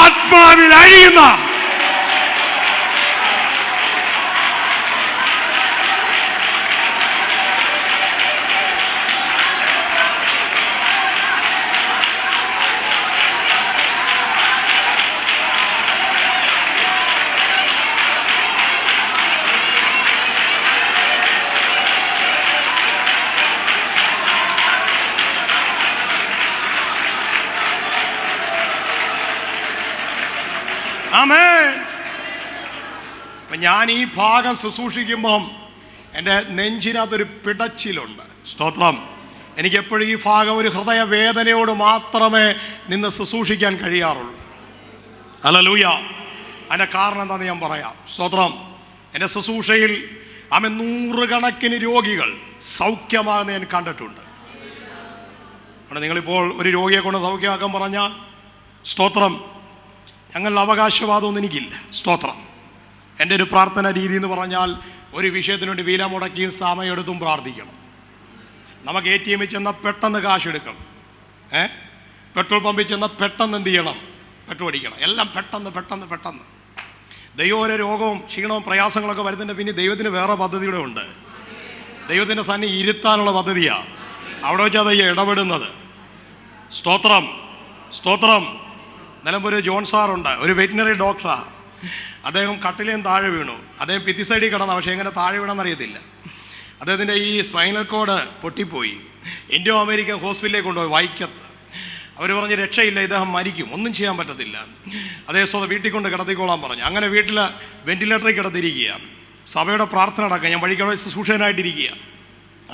Speaker 2: ആത്മാവിൽ അഴിയുന്ന ആമേൻ. ഞാൻ ഈ ഭാഗം ശുശ്രൂഷിക്കുമ്പം എൻ്റെ നെഞ്ചിനകത്തൊരു പിടച്ചിലുണ്ട്. സ്തോത്രം. എനിക്കെപ്പോഴും ഈ ഭാഗം ഒരു ഹൃദയവേദനയോട് മാത്രമേ നിന്ന് ശുശ്രൂഷിക്കാൻ കഴിയാറുള്ളൂ. ഹല്ലേലൂയ. അതിൻ്റെ കാരണം എന്താണെന്ന് ഞാൻ പറയാം. സ്തോത്രം. എൻ്റെ ശുശ്രൂഷയിൽ ആമേൻ 100 കണക്കിന് രോഗികൾ സൗഖ്യമാകുന്ന ഞാൻ കണ്ടിട്ടുണ്ട്. അവിടെ നിങ്ങളിപ്പോൾ ഒരു രോഗിയെ കൊണ്ട് സൗഖ്യമാക്കാൻ പറഞ്ഞാൽ സ്തോത്രം, ഞങ്ങളുടെ അവകാശവാദമൊന്നും എനിക്കില്ല. സ്തോത്രം. എൻ്റെ ഒരു പ്രാർത്ഥന രീതി എന്ന് പറഞ്ഞാൽ ഒരു വിഷയത്തിന് വേണ്ടി വില മുടക്കിയും സമയമെടുത്തും പ്രാർത്ഥിക്കണം. നമുക്ക് ATM ചെന്നാൽ പെട്ടെന്ന് കാശെടുക്കണം. പെട്രോൾ പമ്പിൽ ചെന്നാൽ പെട്ടെന്ന് എന്ത് ചെയ്യണം? പെട്രോൾ അടിക്കണം. എല്ലാം പെട്ടെന്ന് പെട്ടെന്ന് പെട്ടെന്ന്. ദൈവം ഓരോ രോഗവും ക്ഷീണവും പ്രയാസങ്ങളൊക്കെ വരുന്നതിൻ്റെ പിന്നെ ദൈവത്തിന് വേറെ പദ്ധതിയുടെ ഉണ്ട്. ദൈവത്തിൻ്റെ സന്നി ഇരുത്താനുള്ള പദ്ധതിയാണ്. അവിടെ വെച്ചാൽ ദൈവം ഇടപെടുന്നത്. സ്തോത്രം. സ്തോത്രം. നിലമ്പൂർ ജോൺ സാറുണ്ട്, ഒരു വെറ്റിനറി ഡോക്ടറാണ്. അദ്ദേഹം കട്ടിലേയും താഴെ വീണു. അദ്ദേഹം പിത്തി സൈഡിൽ കിടന്ന, പക്ഷേ എങ്ങനെ താഴെ വീണമെന്നറിയത്തില്ല. അദ്ദേഹത്തിൻ്റെ ഈ സ്പൈനൽ കോഡ് പൊട്ടിപ്പോയി. ഇൻഡോ അമേരിക്കൻ ഹോസ്പിറ്റലിലേക്ക് കൊണ്ടുപോയി വൈക്കത്ത്. അവർ പറഞ്ഞ് രക്ഷയില്ല, ഇദ്ദേഹം മരിക്കും, ഒന്നും ചെയ്യാൻ പറ്റത്തില്ല. അദ്ദേഹം സ്വന്തം വീട്ടിൽ കൊണ്ട് കിടത്തിക്കോളാൻ പറഞ്ഞു. അങ്ങനെ വീട്ടിൽ വെന്റിലേറ്ററിൽ കിടത്തിരിക്കുക. സഭയുടെ പ്രാർത്ഥന അടക്കം ഞാൻ വഴിക്കട ശുശ്രൂഷകനായിട്ടിരിക്കുക.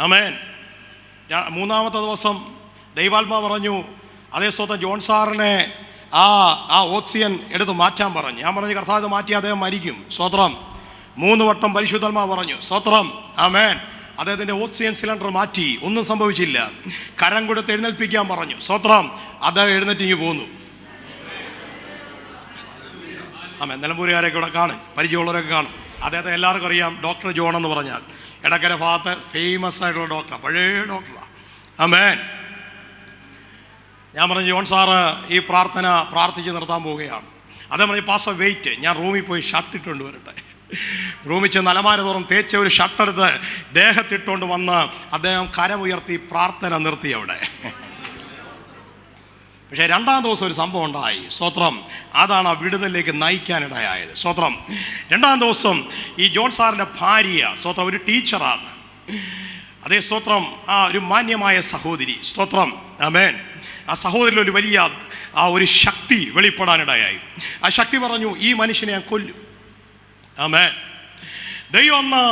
Speaker 2: ആമേൻ. 3-ാമത്തെ ദിവസം ദൈവാത്മാ പറഞ്ഞു അതേ സ്വന്തം ജോൺ സാറിനെ ആ ഓക്സിജൻ എടുത്ത് മാറ്റാൻ പറഞ്ഞു. ഞാൻ പറഞ്ഞു കർത്താവ് മാറ്റി അദ്ദേഹം മരിക്കും. സ്തോത്രം. 3 വട്ടം പരിശുദ്ധാത്മാ പറഞ്ഞു. സ്തോത്രം. ആമേൻ. അദ്ദേഹത്തിൻ്റെ ഓക്സിജൻ സിലിണ്ടർ മാറ്റി, ഒന്നും സംഭവിച്ചില്ല. കരം കൊടുത്ത് എഴുന്നേൽപ്പിക്കാൻ പറഞ്ഞു. സ്തോത്രം. അദ്ദേഹം എഴുന്നേറ്റിങ്ങ് പോന്നു. ആമേൻ. നിലമ്പൂരുകാരൊക്കെ ഇവിടെ കാണും, പരിചയമുള്ളവരൊക്കെ കാണും. അദ്ദേഹത്തെ എല്ലാവർക്കും അറിയാം. ഡോക്ടർ ജോൺ എന്ന് പറഞ്ഞാൽ എടക്കര ഭാഗത്ത് ഫേമസ് ആയിട്ടുള്ള ഡോക്ടറാണ്, പഴയ ഡോക്ടറാണ്. ആമേൻ. ഞാൻ പറഞ്ഞു ജോൺ സാറ് ഈ പ്രാർത്ഥിച്ച് നിർത്താൻ പോവുകയാണ്. അദ്ദേഹം പറഞ്ഞു പാസ്റ്റർ വെയിറ്റ്, ഞാൻ റൂമിൽ പോയി ഷർട്ട് ഇട്ടുകൊണ്ട് വരട്ടെ. റൂമിൽ ചെന്ന് അലമാര തുറന്ന് തേച്ച ഒരു ഷർട്ടെടുത്ത് ദേഹത്തിട്ടുകൊണ്ട് വന്ന് അദ്ദേഹം കരമുയർത്തി പ്രാർത്ഥന നിർത്തി അവിടെ. പക്ഷേ 2-ാം ദിവസം ഒരു സംഭവം ഉണ്ടായി. സ്തോത്രം. അതാണ് ആ വിടുതലിലേക്ക് നയിക്കാനിടയായത്. സ്തോത്രം. 2-ാം ദിവസം ഈ ജോൺ സാറിൻ്റെ ഭാര്യ സ്തോത്രം ഒരു ടീച്ചറാണ്. അതേ സ്തോത്രം. ഒരു മാന്യമായ സഹോദരി. സ്തോത്രം. ആമേൻ. ആ സഹോദരിൽ ഒരു വലിയ ഒരു ശക്തി വെളിപ്പെടാനിടയായി. ആ ശക്തി പറഞ്ഞു ഈ മനുഷ്യനെ ഞാൻ കൊല്ലും. ആമേൻ. ദൈവം ഒന്ന്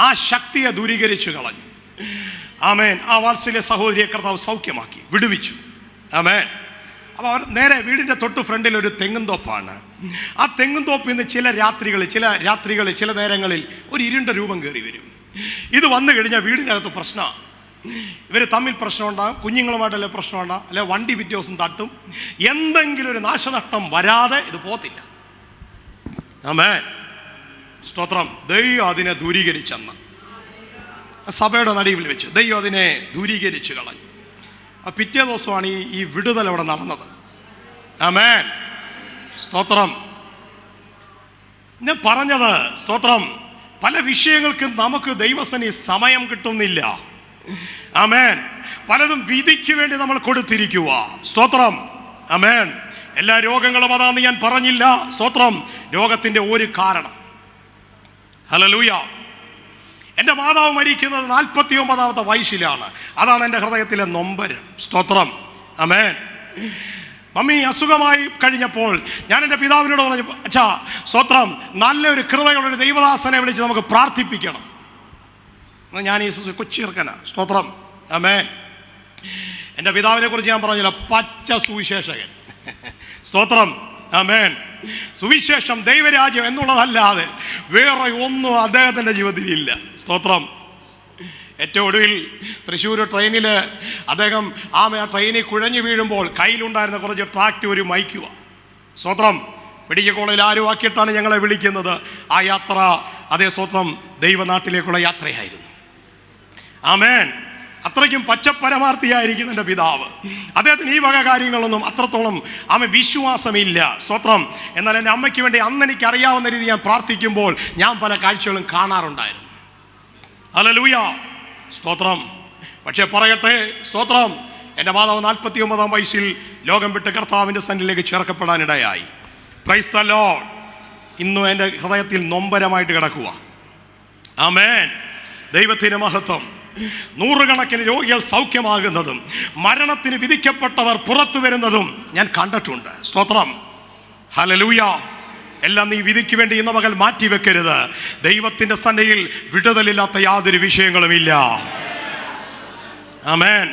Speaker 2: ആ ശക്തിയെ ദൂരീകരിച്ചു കളഞ്ഞു. ആമേൻ. ആ വാത്സല്യ സഹോദരിയെ കർത്താവ് സൗഖ്യമാക്കി, വിടുവിച്ചു. ആമേൻ. അപ്പോൾ അവർ നേരെ വീടിൻ്റെ തൊട്ട് ഫ്രണ്ടിൽ ഒരു തെങ്ങുംതോപ്പാണ്. ആ തെങ്ങുംതോപ്പിൽ നിന്ന് ചില രാത്രികളിൽ ചില നേരങ്ങളിൽ ഒരു ഇരുണ്ട രൂപം കയറി വരും. ഇത് വന്നു കഴിഞ്ഞാൽ വീടിനകത്ത് പ്രശ്നമാണ്. ഇവർ തമ്മിൽ പ്രശ്നമുണ്ടാകും, കുഞ്ഞുങ്ങളുമായിട്ടല്ലേ പ്രശ്നമുണ്ടാകും, അല്ലെ വണ്ടി പിറ്റേ ദിവസം തട്ടും. എന്തെങ്കിലും ഒരു നാശനഷ്ടം വരാതെ ഇത് പോത്തില്ല. ആമേൻ, സ്തോത്രം. ദൈവം അതിനെ ദൂരീകരിച്ചെന്ന് സഭയുടെ നടുവിൽ വെച്ച് ദൈവം അതിനെ ദൂരീകരിച്ച് കളഞ്ഞു. പിറ്റേ ദിവസമാണ് ഈ വിടുതൽ അവിടെ നടന്നത്. ആമേൻ, സ്തോത്രം. ഞാൻ പറഞ്ഞത്, സ്തോത്രം, പല വിഷയങ്ങൾക്കും നമുക്ക് ദൈവസന്നി സമയം കിട്ടുന്നില്ല. ആമേൻ, പലതും വിധിക്ക് വേണ്ടി നമ്മൾ കൊടുത്തിരിക്കുക. സ്തോത്രം. ആമേൻ. എല്ലാ രോഗങ്ങളും അതാന്ന് ഞാൻ പറഞ്ഞില്ല. സ്തോത്രം. രോഗത്തിൻ്റെ ഒരു കാരണം, ഹല്ലേലൂയ, എൻ്റെ മാതാവ് മരിക്കുന്നത് 49-ാമത്തെ വയസ്സിലാണ്. അതാണ് എൻ്റെ ഹൃദയത്തിലെ നൊമ്പരം. സ്തോത്രം. ആമേൻ. മമ്മി അസുഖമായി കഴിഞ്ഞപ്പോൾ ഞാൻ എൻ്റെ പിതാവിനോട് പറഞ്ഞു, അച്ഛാ, സ്തോത്രം, നല്ലൊരു കൃപയുള്ളൊരു ദൈവദാസനെ വിളിച്ച് നമുക്ക് പ്രാർത്ഥിപ്പിക്കണം. ഞാൻ ഈ കൊച്ചിർക്കനാ. സ്തോത്രം. ആമേൻ. എൻ്റെ പിതാവിനെ കുറിച്ച് ഞാൻ പറഞ്ഞില്ല, പച്ച സുവിശേഷകൻ. സ്തോത്രം. ആമേൻ. സുവിശേഷം, ദൈവരാജ്യം എന്നുള്ളതല്ലാതെ വേറെ ഒന്നും അദ്ദേഹത്തിൻ്റെ ജീവിതത്തിൽ ഇല്ല. സ്തോത്രം. ഏറ്റവും ഒടുവിൽ തൃശ്ശൂർ ട്രെയിനിൽ അദ്ദേഹം ആ ട്രെയിനിൽ കുഴഞ്ഞു വീഴുമ്പോൾ കയ്യിലുണ്ടായിരുന്ന കുറച്ച് ട്രാക്റ്റ് ഒരു മൈക്കുക. സ്തോത്രം. മെഡിക്കൽ കോളേജിൽ ആരും ആക്കിയിട്ടാണ് ഞങ്ങളെ വിളിക്കുന്നത്. ആ യാത്ര, അതേ സ്തോത്രം, ദൈവനാട്ടിലേക്കുള്ള യാത്രയായിരുന്നു. ആമേൻ. അത്രയ്ക്കും പച്ചപ്പരമാർത്ഥിയായിരിക്കും എൻ്റെ പിതാവ്. അദ്ദേഹത്തിന് ഈ വക കാര്യങ്ങളൊന്നും അത്രത്തോളം വിശ്വാസമില്ല. സ്തോത്രം. എന്നാൽ എൻ്റെ അമ്മയ്ക്ക് വേണ്ടി അന്ന് എനിക്ക് അറിയാവുന്ന രീതി ഞാൻ പ്രാർത്ഥിക്കുമ്പോൾ ഞാൻ പല കാഴ്ചകളും കാണാറുണ്ടായിരുന്നു. ഹല്ലേലൂയ, സ്തോത്രം. പക്ഷേ പറയട്ടെ, സ്തോത്രം, എൻ്റെ മാതാവ് 49-ാം വയസ്സിൽ ലോകം വിട്ട് കർത്താവിൻ്റെ സന്നിധിയിലേക്ക് ചേർക്കപ്പെടാനിടയായി. Price the Lord. ഇന്നും എൻ്റെ ഹൃദയത്തിൽ നൊമ്പരമായിട്ട് കിടക്കുക. ആമേൻ. ദൈവത്തിന് മഹത്വം. നൂറുകണക്കിന് രോഗികൾ സൗഖ്യമാകുന്നതും മരണത്തിന് വിധിക്കപ്പെട്ടവർ പുറത്തു വരുന്നതും ഞാൻ കണ്ടിട്ടുണ്ട്. സ്തോത്രം. ഹല്ലേലൂയ. എല്ലാം നീ വിധിക്ക് വേണ്ടി ഇന്ന പകൽ മാറ്റിവെക്കരുത്. ദൈവത്തിൻ്റെ സന്നിധിയിൽ വിടുതലില്ലാത്ത യാതൊരു വിഷയങ്ങളുമില്ല. ആമേൻ.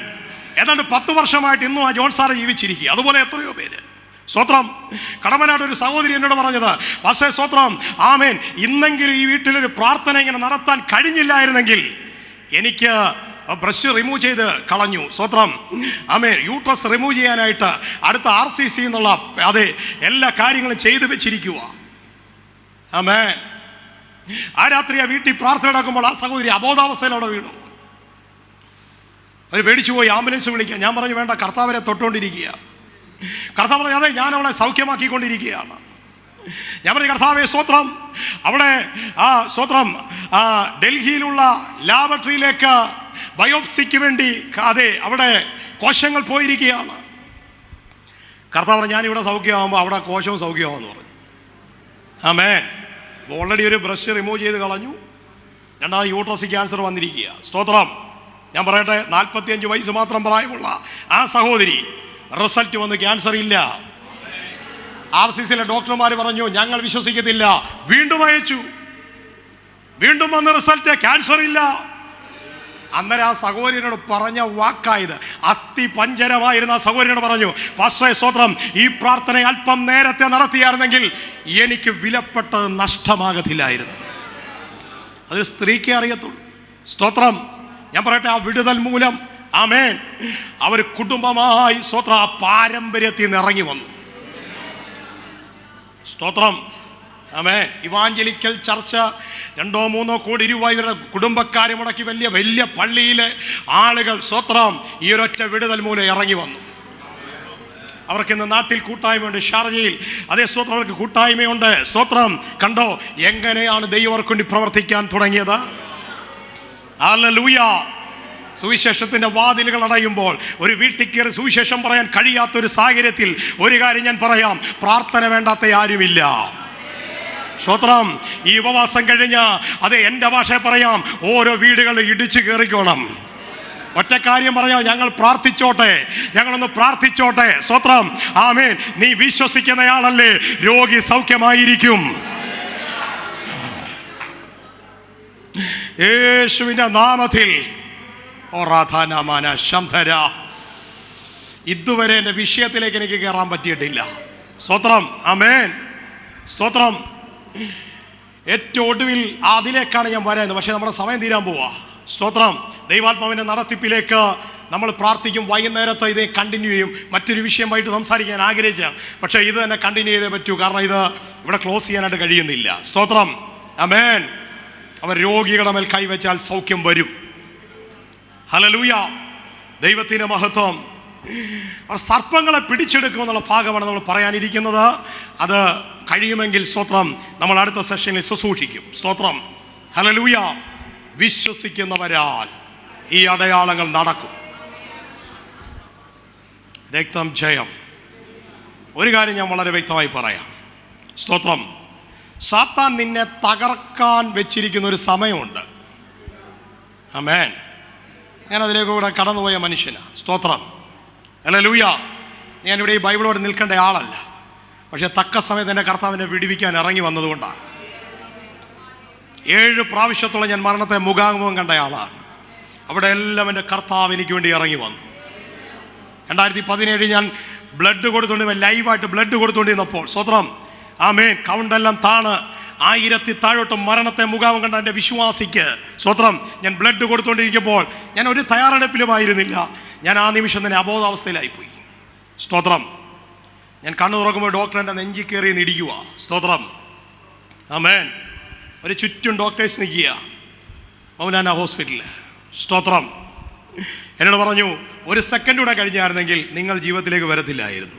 Speaker 2: ഏതാണ്ട് 10 വർഷമായിട്ട് ഇന്നും ആ ജോൺ സാറ് ജീവിച്ചിരിക്കുക. അതുപോലെ എത്രയോ പേര്. സ്തോത്രം. കടമനാട് ഒരു സഹോദരി എന്നോട് പറഞ്ഞത്, പക്ഷേ സ്തോത്രം, ആമേൻ, ഇന്നെങ്കിലും ഈ വീട്ടിലൊരു പ്രാർത്ഥന ഇങ്ങനെ നടത്താൻ കഴിഞ്ഞില്ലായിരുന്നെങ്കിൽ എനിക്ക് ബ്രഷ് റിമൂവ് ചെയ്ത് കളഞ്ഞു. സ്തോത്രം. ആമേൻ. യൂട്രസ് റിമൂവ് ചെയ്യാനായിട്ട് അടുത്ത RCC എന്നുള്ള അതെ എല്ലാ കാര്യങ്ങളും ചെയ്തു വെച്ചിരിക്കുക. ആമേൻ. ആ രാത്രി ആ വീട്ടിൽ പ്രാർത്ഥന നടക്കുമ്പോൾ ആ സഹോദരി അബോധാവസ്ഥയിലവിടെ വീണു. അവർ പേടിച്ചു പോയി ആംബുലൻസ് വിളിക്കുക. ഞാൻ പറഞ്ഞു, വേണ്ട, കർത്താവരെ തൊട്ടുകൊണ്ടിരിക്കുക. കർത്താവ് പറഞ്ഞു, അതെ, ഞാൻ അവളെ സൗഖ്യമാക്കിക്കൊണ്ടിരിക്കുകയാണ്. ഞാൻ പറഞ്ഞു, കർത്താവേ, സ്തോത്രം, അവിടെ സ്തോത്രം, ഡൽഹിയിലുള്ള ലാബറട്ടറിയിലേക്ക് ബയോപ്സിക്ക് വേണ്ടി അതെ അവിടെ കോശങ്ങൾ പോയിരിക്കുകയാണ്. കർത്താവ് പറഞ്ഞു, ഞാനിവിടെ സൗഖ്യമാകുമ്പോൾ അവിടെ കോശവും സൗഖ്യമാകുമെന്ന് പറഞ്ഞു. ആമേൻ. ഓൾറെഡി ഒരു ബ്രഷ് റിമൂവ് ചെയ്ത് കളഞ്ഞു. രണ്ടാമത് യൂട്രസ് ക്യാൻസർ വന്നിരിക്കുക. സ്തോത്രം. ഞാൻ പറയട്ടെ, 45 വയസ്സ് മാത്രം പ്രായമുള്ള ആ സഹോദരി, റിസൾട്ട് വന്ന് ക്യാൻസർ ഇല്ല. RCCയിലെ ഡോക്ടർമാർ പറഞ്ഞു, ഞങ്ങൾ വിശ്വസിക്കത്തില്ല. വീണ്ടും അയച്ചു, വീണ്ടും വന്ന റിസൾട്ട് ക്യാൻസർ ഇല്ല. അന്നേരം ആ സഹോദരനോട് പറഞ്ഞ വാക്കായത്, അസ്ഥി പഞ്ചരമായിരുന്ന ആ സഹോദരനോട് പറഞ്ഞു, പാസ്റ്ററേ, സ്തോത്രം, ഈ പ്രാർത്ഥന അല്പം നേരത്തെ നടത്തിയായിരുന്നെങ്കിൽ എനിക്ക് വിലപ്പെട്ടത് നഷ്ടമാകത്തില്ലായിരുന്നു. അതൊരു സ്ത്രീക്ക് അറിയത്തുള്ളൂ. സ്തോത്രം. ഞാൻ പറയട്ടെ, ആ വിടുതൽ മൂലം, ആമേൻ, അവർ കുടുംബമായി സ്തോത്രം ആ പാരമ്പര്യത്തിൽ നിന്ന് ഇറങ്ങി വന്നു. സ്തോത്രം. ആമേൻ. ഇവാഞ്ചലിക്കൽ ചർച്ച 2-3 കോടി രൂപ ഇവരുടെ കുടുംബക്കാരെ മുടക്കി വലിയ വലിയ പള്ളിയിലെ ആളുകൾ, സ്തോത്രം, ഈ ഒരൊറ്റ വിടുതൽ മൂലം ഇറങ്ങി വന്നു. അവർക്കിന്ന് നാട്ടിൽ കൂട്ടായ്മയുണ്ട്. ഷാർജയിൽ അതേ സ്തോത്രം, അവർക്ക് കൂട്ടായ്മയുണ്ട്. സ്തോത്രം. കണ്ടോ എങ്ങനെയാണ് ദൈവം അവർക്ക് വേണ്ടി പ്രവർത്തിക്കാൻ തുടങ്ങിയത്. ഹല്ലേലൂയ. സുവിശേഷത്തിൻ്റെ വാതിലുകൾ അടയുമ്പോൾ ഒരു വീട്ടിൽ കയറി സുവിശേഷം പറയാൻ കഴിയാത്തൊരു സാഹചര്യത്തിൽ ഒരു കാര്യം ഞാൻ പറയാം, പ്രാർത്ഥന വേണ്ടാത്ത ആരുമില്ല. സ്തോത്രം. ഈ ഉപവാസം കഴിഞ്ഞ് അത് എൻ്റെ ഭാഷയിൽ പറയാം, ഓരോ വീടുകളിൽ ഇടിച്ചു കയറിക്കോണം. ഒറ്റ കാര്യം പറഞ്ഞാൽ, ഞങ്ങൾ പ്രാർത്ഥിച്ചോട്ടെ, ഞങ്ങളൊന്ന് പ്രാർത്ഥിച്ചോട്ടെ. സ്തോത്രം. ആമേൻ. നീ വിശ്വസിക്കുന്നയാളല്ലേ, രോഗി സൗഖ്യമായിരിക്കും. യേശുവിൻ്റെ നാമത്തിൽ. ഇതുവരെ എൻ്റെ വിഷയത്തിലേക്ക് എനിക്ക് കയറാൻ പറ്റിയിട്ടില്ല. സ്തോത്രം. ആമേൻ. സ്തോത്രം. ഏറ്റവും ഒടുവിൽ അതിലേക്കാണ് ഞാൻ പറയുന്നത്. പക്ഷേ നമ്മുടെ സമയം തീരാൻ പോവാ. സ്തോത്രം. ദൈവാത്മാവിൻ്റെ നടത്തിപ്പിലേക്ക് നമ്മൾ പ്രാർത്ഥിക്കും. വൈകുന്നേരത്തെ ഇത് കണ്ടിന്യൂ ചെയ്യും. മറ്റൊരു വിഷയമായിട്ട് സംസാരിക്കാൻ ആഗ്രഹിച്ചാൽ, പക്ഷേ ഇത് തന്നെ കണ്ടിന്യൂ ചെയ്തേ പറ്റൂ. കാരണം ഇത് ഇവിടെ ക്ലോസ് ചെയ്യാനായിട്ട് കഴിയുന്നില്ല. സ്തോത്രം. ആമേൻ. അവർ രോഗികളുടെ മേൽ കൈവച്ചാൽ സൗഖ്യം വരും. ഹല്ലേലൂയ. ദൈവത്തിൻ്റെ മഹത്വം. അവർ സർപ്പങ്ങളെ പിടിച്ചെടുക്കുമെന്നുള്ള ഭാഗമാണ് നമ്മൾ പറയാനിരിക്കുന്നത്. അത് കഴിയുമെങ്കിൽ സ്തോത്രം നമ്മൾ അടുത്ത സെഷനിൽ ശുശ്രൂഷിക്കും. സ്തോത്രം. ഹല്ലേലൂയ. വിശ്വസിക്കുന്നവരാൽ ഈ അടയാളങ്ങൾ നടക്കും. രക്തം ജയം. ഒരു കാര്യം ഞാൻ വളരെ വ്യക്തമായി പറയാം. സ്തോത്രം. സാത്താൻ നിന്നെ തകർക്കാൻ വെച്ചിരിക്കുന്ന ഒരു സമയമുണ്ട്. ആമേൻ. ഞാൻ അതിലേക്ക് കൂടെ കടന്നുപോയ മനുഷ്യനാണ്. സ്തോത്രം. ഹല്ലേലൂയ. ഞാനിവിടെ ഈ ബൈബിളോട് നിൽക്കേണ്ട ആളല്ല, പക്ഷേ തക്ക സമയത്ത് എൻ്റെ കർത്താവിനെ വിടുവിക്കാൻ ഇറങ്ങി വന്നതുകൊണ്ടാണ്. 7 പ്രാവശ്യത്തോളം ഞാൻ മരണത്തെ മുഖാമുഖം കണ്ട ആളാണ്. അവിടെ എല്ലാം എൻ്റെ കർത്താവ് എനിക്ക് വേണ്ടി ഇറങ്ങി വന്നു. 2017 ഞാൻ ബ്ലഡ് കൊടുത്തുകൊണ്ട് ലൈവായിട്ട് ബ്ലഡ് കൊടുത്തുകൊണ്ടിരുന്നപ്പോൾ സ്തോത്രം. ആമേൻ. കൗണ്ടെല്ലാം താണ് 1000 താഴോട്ട് മരണത്തെ മുഖാമുഖം കണ്ട എൻ്റെ വിശ്വാസിക്ക് സ്തോത്രം ഞാൻ ബ്ലഡ് കൊടുത്തുകൊണ്ടിരിക്കുമ്പോൾ ഞാൻ ഒരു തയ്യാറെടുപ്പിലുമായിരുന്നില്ല. ഞാൻ ആ നിമിഷം തന്നെ അബോധാവസ്ഥയിലായിപ്പോയി. സ്തോത്രം. ഞാൻ കണ്ണു തുറക്കുമ്പോൾ ഡോക്ടർ എൻ്റെ നെഞ്ചി കയറി ഇടിക്കുക. സ്തോത്രം. ആമേൻ. ഒരു ചുറ്റും ഡോക്ടേഴ്സ് നിൽക്കുക മൗലാന ഹോസ്പിറ്റലിൽ. സ്തോത്രം. എന്നോട് പറഞ്ഞു, 1 സെക്കൻഡ് കൂടെ കഴിഞ്ഞായിരുന്നെങ്കിൽ നിങ്ങൾ ജീവിതത്തിലേക്ക് വരത്തില്ലായിരുന്നു.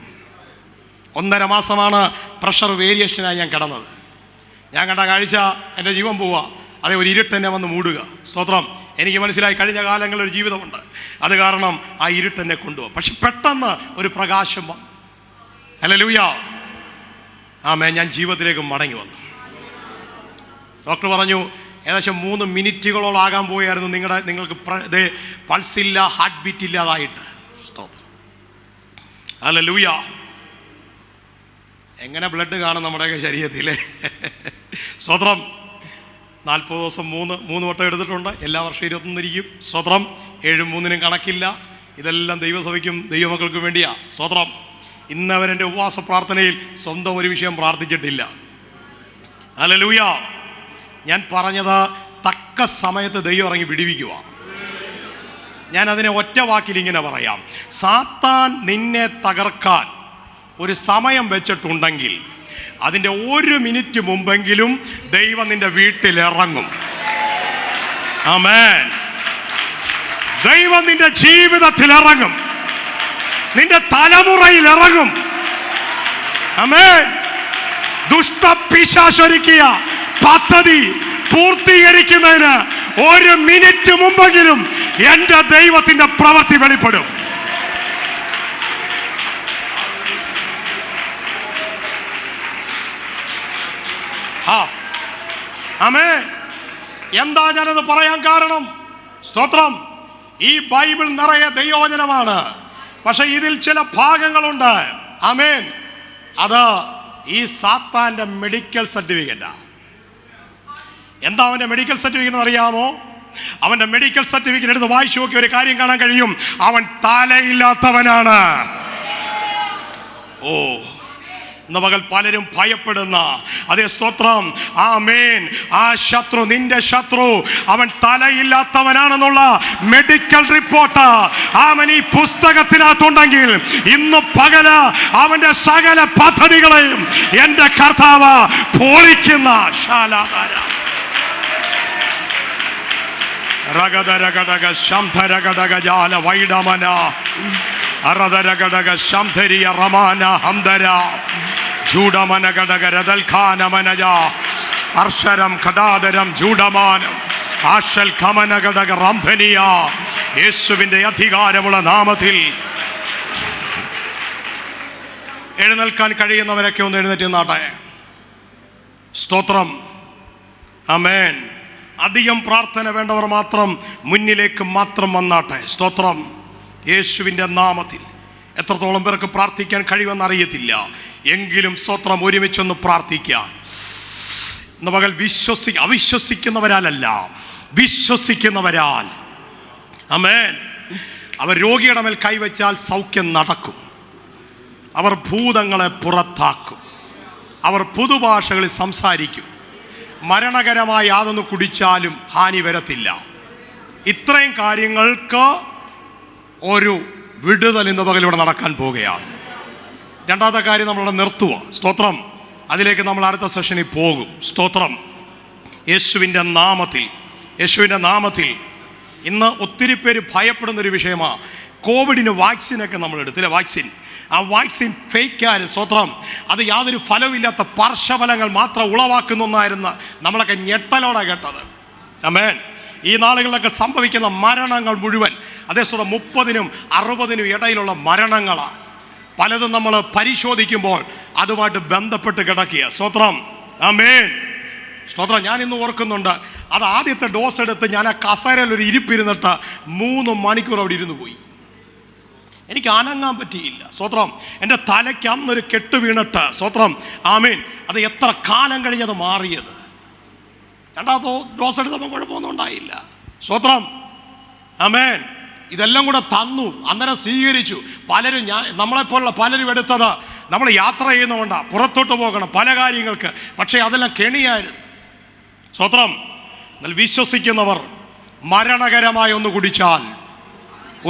Speaker 2: 1.5 മാസമാണ് പ്രഷർ വേരിയേഷനായി ഞാൻ കിടന്നത്. ഞാൻ കണ്ട കാഴ്ച എൻ്റെ ജീവൻ പോവുക. അതേ ഒരു ഇരുട്ട് എന്നെ വന്ന് മൂടുക. സ്തോത്രം. എനിക്ക് മനസ്സിലായി കഴിഞ്ഞ കാലങ്ങളിൽ ഒരു ജീവിതമുണ്ട്, അത് കാരണം ആ ഇരുട്ടെന്നെ കൊണ്ടുപോകും. പക്ഷെ പെട്ടെന്ന് ഒരു പ്രകാശം വന്നു. ഹല്ലേലൂയ. ആമേൻ. ഞാൻ ജീവിതത്തിലേക്ക് മടങ്ങി വന്നു. ഡോക്ടർ പറഞ്ഞു ഏകദേശം 3 മിനിറ്റുകളോളം ആകാൻ പോയായിരുന്നു നിങ്ങൾക്ക് പൾസില്ല, ഹാർട്ട് ബീറ്റ് ഇല്ലാതായിട്ട്. സ്തോത്രം. ഹല്ലേലൂയ. എങ്ങനെ ബ്ലഡ് കാണും നമ്മുടെയൊക്കെ ശരീരത്തിൽ? സ്തോത്രം. 40 ദിവസം 3 വട്ടം എടുത്തിട്ടുണ്ട്. എല്ലാ വർഷവും 21 ഇരിക്കും. സ്തോത്രം. 7 3 കണക്കില്ല. ഇതെല്ലാം ദൈവസഭയ്ക്കും ദൈവമക്കൾക്കും വേണ്ടിയാ. സ്തോത്രം. ഇന്നവരെൻ്റെ ഉപവാസ പ്രാർത്ഥനയിൽ സ്വന്തം ഒരു വിഷയം പ്രാർത്ഥിച്ചിട്ടില്ല. ഹല്ലേലൂയ. ഞാൻ പറഞ്ഞത് തക്ക സമയത്ത് ദൈവം ഇറങ്ങി വിടുവിക്കുക. ഞാൻ അതിനെ ഒറ്റ വാക്കിൽ ഇങ്ങനെ പറയാം. സാത്താൻ നിന്നെ തകർക്കാൻ ഒരു സമയം വെച്ചിട്ടുണ്ടെങ്കിൽ അതിൻ്റെ 1 മിനിറ്റ് മുമ്പെങ്കിലും ദൈവം നിന്റെ വീട്ടിൽ ഇറങ്ങും. ആമേൻ. ദൈവം നിന്റെ ജീവിതത്തിൽ ഇറങ്ങും, നിന്റെ തലമുറയിൽ ഇറങ്ങും. ആമേൻ. ദുഷ്ടപിശാചൊരുക്കിയ പദ്ധതി പൂർത്തീകരിക്കുന്നതിന് 1 മിനിറ്റ് മുമ്പെങ്കിലും എൻ്റെ ദൈവത്തിൻ്റെ പ്രവൃത്തി വെളിപ്പെടും. ആമേൻ. എന്താ ഞാനത് പറയാൻ കാരണം? സ്തോത്രം. ഈ ബൈബിൾ നിറയെ ദൈവവചനമാണ്, പക്ഷെ ഇതിൽ ചില ഭാഗങ്ങളുണ്ട്. ആമേൻ. അത് ഈ സാത്താൻ്റെ മെഡിക്കൽ സർട്ടിഫിക്കറ്റാ. എന്താ അവൻ്റെ മെഡിക്കൽ സർട്ടിഫിക്കറ്റ് അറിയാമോ? അവൻ്റെ മെഡിക്കൽ സർട്ടിഫിക്കറ്റ് എടുത്ത് വായിച്ചു നോക്കി ഒരു കാര്യം കാണാൻ കഴിയും. അവൻ തലയില്ലാത്തവനാണ്. ഓ, ഇന്ന് പകൽ പലരും ഭയപ്പെടുന്ന അതേ സ്തോത്രം. ആമേൻ. ആ ശത്രു, നിന്റെ ശത്രു, അവൻ തലയില്ലാത്തവനാണെന്നുള്ള മെഡിക്കൽ റിപ്പോർട്ട് അവൻ ഈ പുസ്തകത്തിനകത്തുണ്ടെങ്കിൽ ഇന്ന് പകല് അവന്റെ സകല പദ്ധതികളെയും എൻ്റെ കർത്താവ് പൊളിക്കുന്ന ശാലാകാര രഗദരഗടക ശംധരഗടക ജാല വൈഡമന അറദരഗടക ശംധരിയ റമാന ഹംദര ജൂഡമന ഘടക രദൽഖാനമനജ അർഷരം ഘടാദരം ജൂഡമാനം ആശൽ ഖമന ഘടക റംധനിയ. യേശുവിൻ്റെ അധികാരമുള്ള നാമത്തിൽ എഴുന്നേൽക്കാൻ കഴിയുന്നവരൊക്കെ ഒന്ന് എഴുന്നേറ്റ് നിന്നാട്ടെ. സ്തോത്രം. ആമേൻ. അധികം പ്രാർത്ഥന വേണ്ടവർ മാത്രം മുന്നിലേക്ക് മാത്രം വന്നാട്ടെ. സ്തോത്രം. യേശുവിൻ്റെ നാമത്തിൽ. എത്രത്തോളം പേർക്ക് പ്രാർത്ഥിക്കാൻ കഴിയുമെന്ന് അറിയത്തില്ല, എങ്കിലും സ്തോത്രം ഒരുമിച്ചൊന്ന് പ്രാർത്ഥിക്കാം. ഇന്ന് പകൽ അവിശ്വസിക്കുന്നവരാലല്ല, വിശ്വസിക്കുന്നവരാൽ. ആമേൻ. അവർ രോഗിയുടെ മേൽ കൈവച്ചാൽ സൗഖ്യം നടക്കും. അവർ ഭൂതങ്ങളെ പുറത്താക്കും. അവർ പുതുഭാഷകളിൽ സംസാരിക്കും. മരണകരമായ യാതൊന്ന് കുടിച്ചാലും ഹാനി വരത്തില്ല. ഇത്രയും കാര്യങ്ങൾക്ക് ഒരു വിടുതൽ ഇന്ന് പകൽ ഇവിടെ നടക്കാൻ പോവുകയാണ്. രണ്ടാമത്തെ കാര്യം നമ്മളിവിടെ നിർത്തുക. സ്തോത്രം. അതിലേക്ക് നമ്മൾ അടുത്ത സെഷനിൽ പോകും. സ്തോത്രം. യേശുവിൻ്റെ നാമത്തിൽ ഇന്ന് ഒത്തിരി പേര് ഭയപ്പെടുന്നൊരു വിഷയമാണ്. കോവിഡിന് വാക്സിനൊക്കെ നമ്മൾ എടുത്തില്ല. ആ വാക്സിൻ ഫേക്കാര്. സ്തോത്രം. അത് യാതൊരു ഫലമില്ലാത്ത പാർശ്വഫലങ്ങൾ മാത്രം ഉളവാക്കുന്ന ഒന്നായിരുന്നു നമ്മളൊക്കെ ഞെട്ടലോടെ കേട്ടത്. ആമേൻ. ഈ നാളുകളിലൊക്കെ സംഭവിക്കുന്ന മരണങ്ങൾ മുഴുവൻ അതേ സ്വതം 30-നും 60-നും ഇടയിലുള്ള മരണങ്ങളാണ്. പലതും നമ്മൾ പരിശോധിക്കുമ്പോൾ അതുമായിട്ട് ബന്ധപ്പെട്ട് കിടക്കുക. സ്തോത്രം. ആമേൻ. സ്തോത്രം. ഞാൻ ഇന്ന് ഓർക്കുന്നുണ്ട്, അത് ആദ്യത്തെ ഡോസ് എടുത്ത് ഞാൻ ആ കസേരയിൽ ഒരു ഇരിപ്പിരുന്നിട്ട് 3 മണിക്കൂർ അവിടെ ഇരുന്ന് പോയി. എനിക്ക് അനങ്ങാൻ പറ്റിയില്ല. സ്തോത്രം. എൻ്റെ തലയ്ക്ക് അന്നൊരു കെട്ട് വീണിട്ട്. സ്തോത്രം. ആമേൻ. അത് എത്ര കാലം കഴിഞ്ഞത് മാറിയത്. രണ്ടാമത്തെ ഡോസ് എടുത്തപ്പോൾ കുഴപ്പമൊന്നും ഉണ്ടായില്ല. സ്തോത്രം. ആമേൻ. ഇതെല്ലാം കൂടെ തന്നു, അന്നേരം സ്വീകരിച്ചു. പലരും നമ്മളെപ്പോലുള്ള പലരും എടുത്തത് നമ്മൾ യാത്ര ചെയ്യുന്നതുകൊണ്ടാണ്, പുറത്തോട്ട് പോകണം പല കാര്യങ്ങൾക്ക്. പക്ഷേ അതെല്ലാം കെണിയായിരുന്നു. സ്തോത്രം. എന്നാൽ വിശ്വസിക്കുന്നവർ മരണകരമായ ഒന്ന് കുടിച്ചാൽ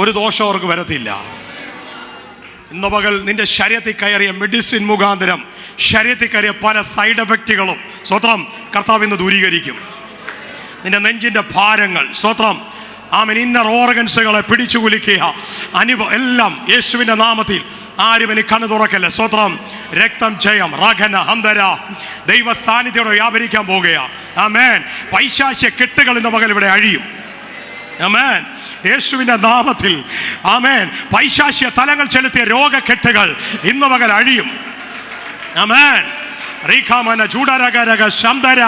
Speaker 2: ഒരു ദോഷം അവർക്ക് വരത്തില്ല. ഇന്ന് പകൽ നിന്റെ ശരീരത്തിൽ കയറിയ മെഡിസിൻ മുഖാന്തരം ശരീരത്തിൽ കയറിയ പല സൈഡ് എഫക്റ്റുകളും സ്തോത്രം കർത്താവ് ഇന്ന് ദൂരീകരിക്കും. നിന്റെ നെഞ്ചിൻ്റെ ഭാരങ്ങൾ സ്തോത്രം ആമേൻ ഇന്നർ ഓർഗൻസുകളെ പിടിച്ചു കുലുക്കുക എല്ലാം യേശുവിൻ്റെ നാമത്തിൽ. ആരും ഇനി കണ്ണു തുറക്കല്ലേ. സ്തോത്രം. രക്തം ജയം റഗന ഹന്തര ദൈവ സാന്നിധ്യോടെ വ്യാപരിക്കാൻ പോകുകയാണ്. ആമേൻ. പൈശാചിക കെട്ടുകൾ ഇന്ന് പകൽ ഇവിടെ അഴിയും. ആമേൻ. യേശുവിൻ്റെ നാമത്തിൽ. ആമേൻ. പൈശാചിക തലങ്ങൾ ചെലുത്തിയ രോഗക്കെട്ടുകൾ ഇന്ന് പകൽ അഴിയും. ആമേൻ. റീഖാമന ചൂടരകരക ശംധര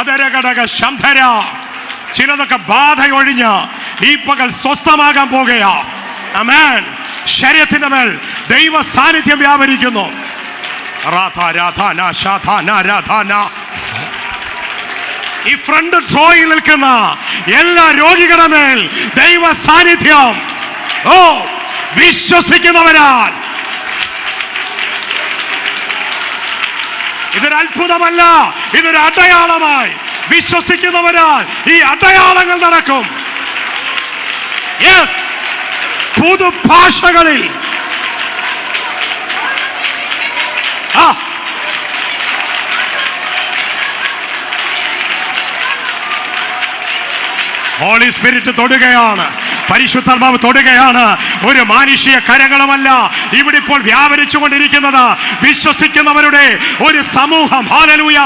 Speaker 2: അതരകടക ശംധര. ചിലതൊക്കെ ബാധയൊഴിഞ്ഞ് ഈ പകൽ സ്വസ്ഥമാകാൻ പോകുകയാ. ആമേൻ. ശരീരത്തിന്റെ മേൽ ദൈവ സാന്നിധ്യം വ്യാപരിക്കുന്നു. ഈ ഫ്രണ്ട് ഡ്രോയിൽ നിൽക്കുന്ന എല്ലാ രോഗികളുടെ മേൽ ദൈവ സാന്നിധ്യം വിശ്വസിക്കുന്നവരാൽ. ഇതൊരു അത്ഭുതമല്ല, ഇതൊരു അടയാളമായി വിശ്വസിക്കുന്നവരാൽ ഈ അടയാളങ്ങൾ നടക്കും. യെസ്. പുതുഭാഷകളിൽ ഹോളി സ്പിരിറ്റ് തൊടുകയാണ്. പരിശുദ്ധാത്മാവ് തൊടുകയാണ്. ഒരു മാനുഷിക കരങ്ങളുമല്ല ഇവിടെ ഇപ്പോൾ വ്യാപരിച്ചു കൊണ്ടിരിക്കുന്നത്. വിശ്വസിക്കുന്നവരുടെ ഒരു സമൂഹം. ഹല്ലേലൂയ.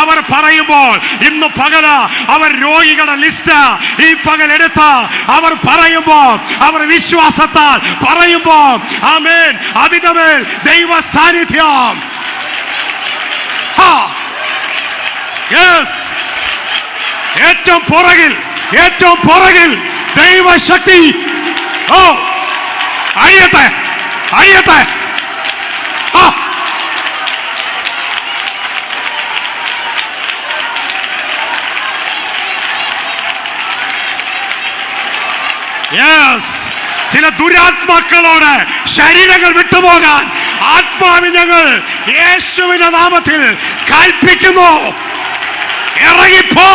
Speaker 2: അവർ പറയുമ്പോൾ ഇന്ന് പകല അവർ രോഗികളുടെ ലിസ്റ്റ് ഈ പകൽ എടുത്ത് അവർ പറയുമ്പോൾ, അവർ വിശ്വാസത്താൽ പറയുമ്പോൾ ആമേൻ അതിന്റെ മേൽ ദൈവ സാന്നിധ്യം. ഏറ്റവും പുറകിൽ ദൈവശക്തി അഴിയട്ടെ. ചില ദുരാത്മാക്കളോട് ശരീരങ്ങൾ വിട്ടുപോകാൻ ആത്മാവിൽ ഞങ്ങൾ യേശുവിന്റെ നാമത്തിൽ കൽപ്പിക്കുന്നു. ഇറങ്ങിപ്പോ.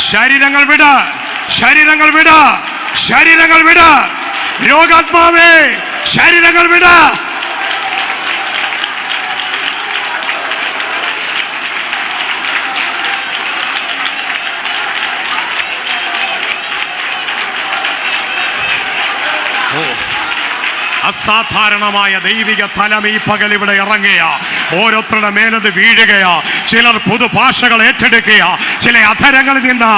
Speaker 2: ശരീരങ്ങൾ വിട്. രോഗാത്മാവേ ശരീരങ്ങൾ വിട്. അസാധാരണമായ ദൈവിക തലം ഈ പകൽ ഇവിടെ ഇറങ്ങുക. ഓരോരുത്തരുടെ മേലത് വീഴുകയാ. ചിലർ പുതുഭാഷകൾ ഏറ്റെടുക്കുക. ചില അധരങ്ങളിൽ നിന്ന്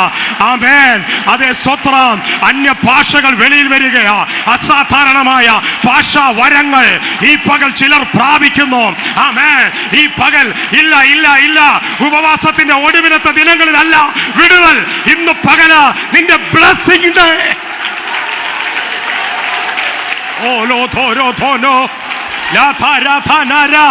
Speaker 2: ആമേൻ അതേ സ്വത്രം അന്യ ഭാഷകൾ വെളിയിൽ വരികയാ. അസാധാരണമായ ഭാഷാ വരങ്ങൾ ഈ പകൽ ചിലർ പ്രാപിക്കുന്നു. ആമേൻ. ഈ പകൽ ഇല്ല ഉപവാസത്തിന്റെ ഒടുവിലത്തെ ദിനങ്ങളിലല്ല വിടുതൽ. ഇന്ന് പകല് നിന്റെ blessing. Oh lo thoro thono la thara thanara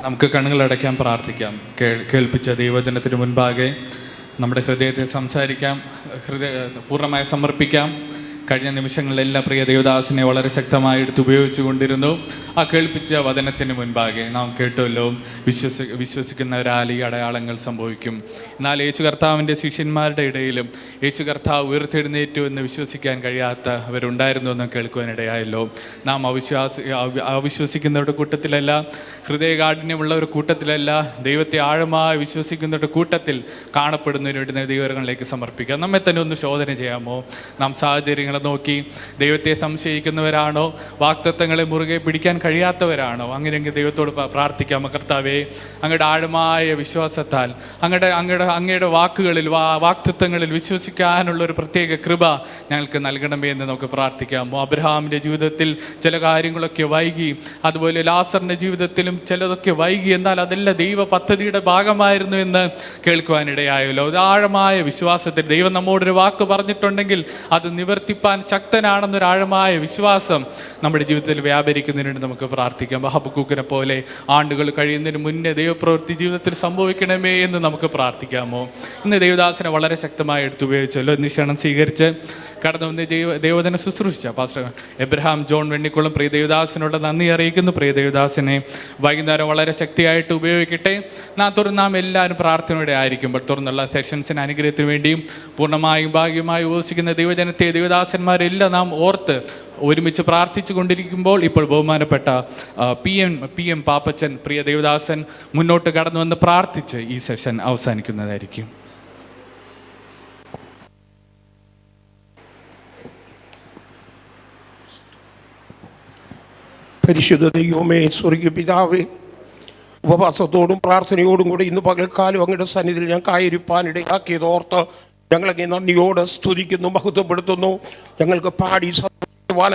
Speaker 1: നമുക്ക് കണ്ണുകളടയ്ക്കാൻ പ്രാർത്ഥിക്കാം. കേൾപ്പിച്ച ദൈവജനത്തിന് മുൻപാകെ നമ്മുടെ ഹൃദയത്തെ സംസാരിക്കാം, പൂർണ്ണമായി സമർപ്പിക്കാം. കഴിഞ്ഞ നിമിഷങ്ങളിലെല്ലാം പ്രിയ ദേവദാസിനെ വളരെ ശക്തമായി എടുത്ത് ഉപയോഗിച്ചു കൊണ്ടിരുന്നു. ആ കേൾപ്പിച്ച വചനത്തിന് മുൻപാകെ നാം കേട്ടുവല്ലോ, വിശ്വസിക്കുന്നവരാൽ ഈ അടയാളങ്ങൾ സംഭവിക്കും. എന്നാൽ യേശു കർത്താവിൻ്റെ ശിഷ്യന്മാരുടെ ഇടയിലും യേശു കർത്താവ് ഉയർത്തെഴുന്നേറ്റു എന്ന് വിശ്വസിക്കാൻ കഴിയാത്തവരുണ്ടായിരുന്നു എന്ന് കേൾക്കുവാനിടയായല്ലോ. നാം അവിശ്വസിക്കുന്നവരുടെ കൂട്ടത്തിലല്ല, ഹൃദയകാഠിന്യമുള്ളവരുടെ കൂട്ടത്തിലല്ല, ദൈവത്തെ ആഴമായി വിശ്വസിക്കുന്നവരുടെ കൂട്ടത്തിൽ കാണപ്പെടുന്നതിന് വേണ്ടി ദൈവങ്ങളിലേക്ക് സമർപ്പിക്കാം. നമ്മെ തന്നെ ഒന്ന് ശോധന ചെയ്യാമോ? നാം സാഹചര്യങ്ങളെ നോക്കി ദൈവത്തെ സംശയിക്കുന്നവരാണോ? വാഗ്ദത്തങ്ങളെ മുറുകെ പിടിക്കാൻ കഴിയാത്തവരാണോ? അങ്ങനെയെങ്കിൽ ദൈവത്തോട് പ്രാർത്ഥിക്കാം, കർത്താവേ, അങ്ങയുടെ ആഴമായ വിശ്വാസത്താൽ അങ്ങയുടെ വാക്കുകളിൽ വാഗ്ദത്തങ്ങളിൽ വിശ്വസിക്കാനുള്ള ഒരു പ്രത്യേക കൃപ ഞങ്ങൾക്ക് നൽകണമേ എന്ന് നമുക്ക് പ്രാർത്ഥിക്കാമോ? അബ്രഹാമിൻ്റെ ജീവിതത്തിൽ ചില കാര്യങ്ങളൊക്കെ വൈകി, അതുപോലെ ലാസറിൻ്റെ ജീവിതത്തിലും ചിലതൊക്കെ വൈകി, എന്നാൽ അതെല്ലാം ദൈവ പദ്ധതിയുടെ ഭാഗമായിരുന്നു എന്ന് കേൾക്കുവാനിടയായല്ലോ. അത് ആഴമായ വിശ്വാസത്തിൽ ദൈവം നമ്മോടൊരു വാക്ക് പറഞ്ഞിട്ടുണ്ടെങ്കിൽ അത് നിവർത്തിപ്പാൻ നിൽപ്പാൻ ശക്തനാണെന്നൊരു ആഴമായ വിശ്വാസം നമ്മുടെ ജീവിതത്തിൽ വ്യാപരിക്കുന്നതിന് വേണ്ടി നമുക്ക് പ്രാർത്ഥിക്കാം. ഹബക്കൂക്കിനെ പോലെ ആണ്ടുകൾ കഴിയുന്നതിന് മുന്നേ ദൈവപ്രവൃത്തി ജീവിതത്തിൽ സംഭവിക്കണമേ എന്ന് നമുക്ക് പ്രാർത്ഥിക്കാമോ? ഇന്ന് ദൈവദാസനെ വളരെ ശക്തമായി എടുത്തുപയോഗിച്ചല്ലോ. നിക്ഷണം സ്വീകരിച്ച് കടന്നു വന്ന് ദൈവവചനം ശുശ്രൂഷിച്ച പാസ്റ്റർ എബ്രഹാം ജോൺ വെണ്ണിക്കുളം പ്രിയ ദേവദാസനോട് നന്ദി അറിയിക്കുന്നു. പ്രിയ ദേവദാസനെ വൈകുന്നേരം വളരെ ശക്തിയായിട്ട് ഉപയോഗിക്കട്ടെ. നാം എല്ലാവരും പ്രാർത്ഥനയോടെ ആയിരിക്കുമ്പോൾ തുറന്നുള്ള സെക്ഷൻസിന് അനുഗ്രഹത്തിന് വേണ്ടിയും പൂർണ്ണമായും ഭാഗ്യമായി ഉപസിക്കുന്ന ദൈവജനത്തെ ദൈവദാസന്മാരെല്ലാം നാം ഓർത്ത് ഒരുമിച്ച് പ്രാർത്ഥിച്ചു കൊണ്ടിരിക്കുമ്പോൾ ഇപ്പോൾ ബഹുമാനപ്പെട്ട പി എം പാപ്പച്ചൻ പ്രിയ ദേവദാസൻ മുന്നോട്ട് കടന്നു വന്ന് പ്രാർത്ഥിച്ച് ഈ സെഷൻ അവസാനിക്കുന്നതായിരിക്കും.
Speaker 4: പരിശുദ്ധ ദൈവമേ, സ്വർഗീയ പിതാവേ, ഉപവാസത്തോടും പ്രാർത്ഥനയോടും കൂടി ഇന്ന് പകൽക്കാലം അങ്ങയുടെ സന്നിധിയിൽ ഞാൻ കായിരിപ്പാനിടയാക്കിയത് ഓർത്ത് ഞങ്ങളങ്ങേ നന്ദിയോട് സ്തുതിക്കുന്നു, മഹത്വപ്പെടുത്തുന്നു. ഞങ്ങൾക്ക് പാടി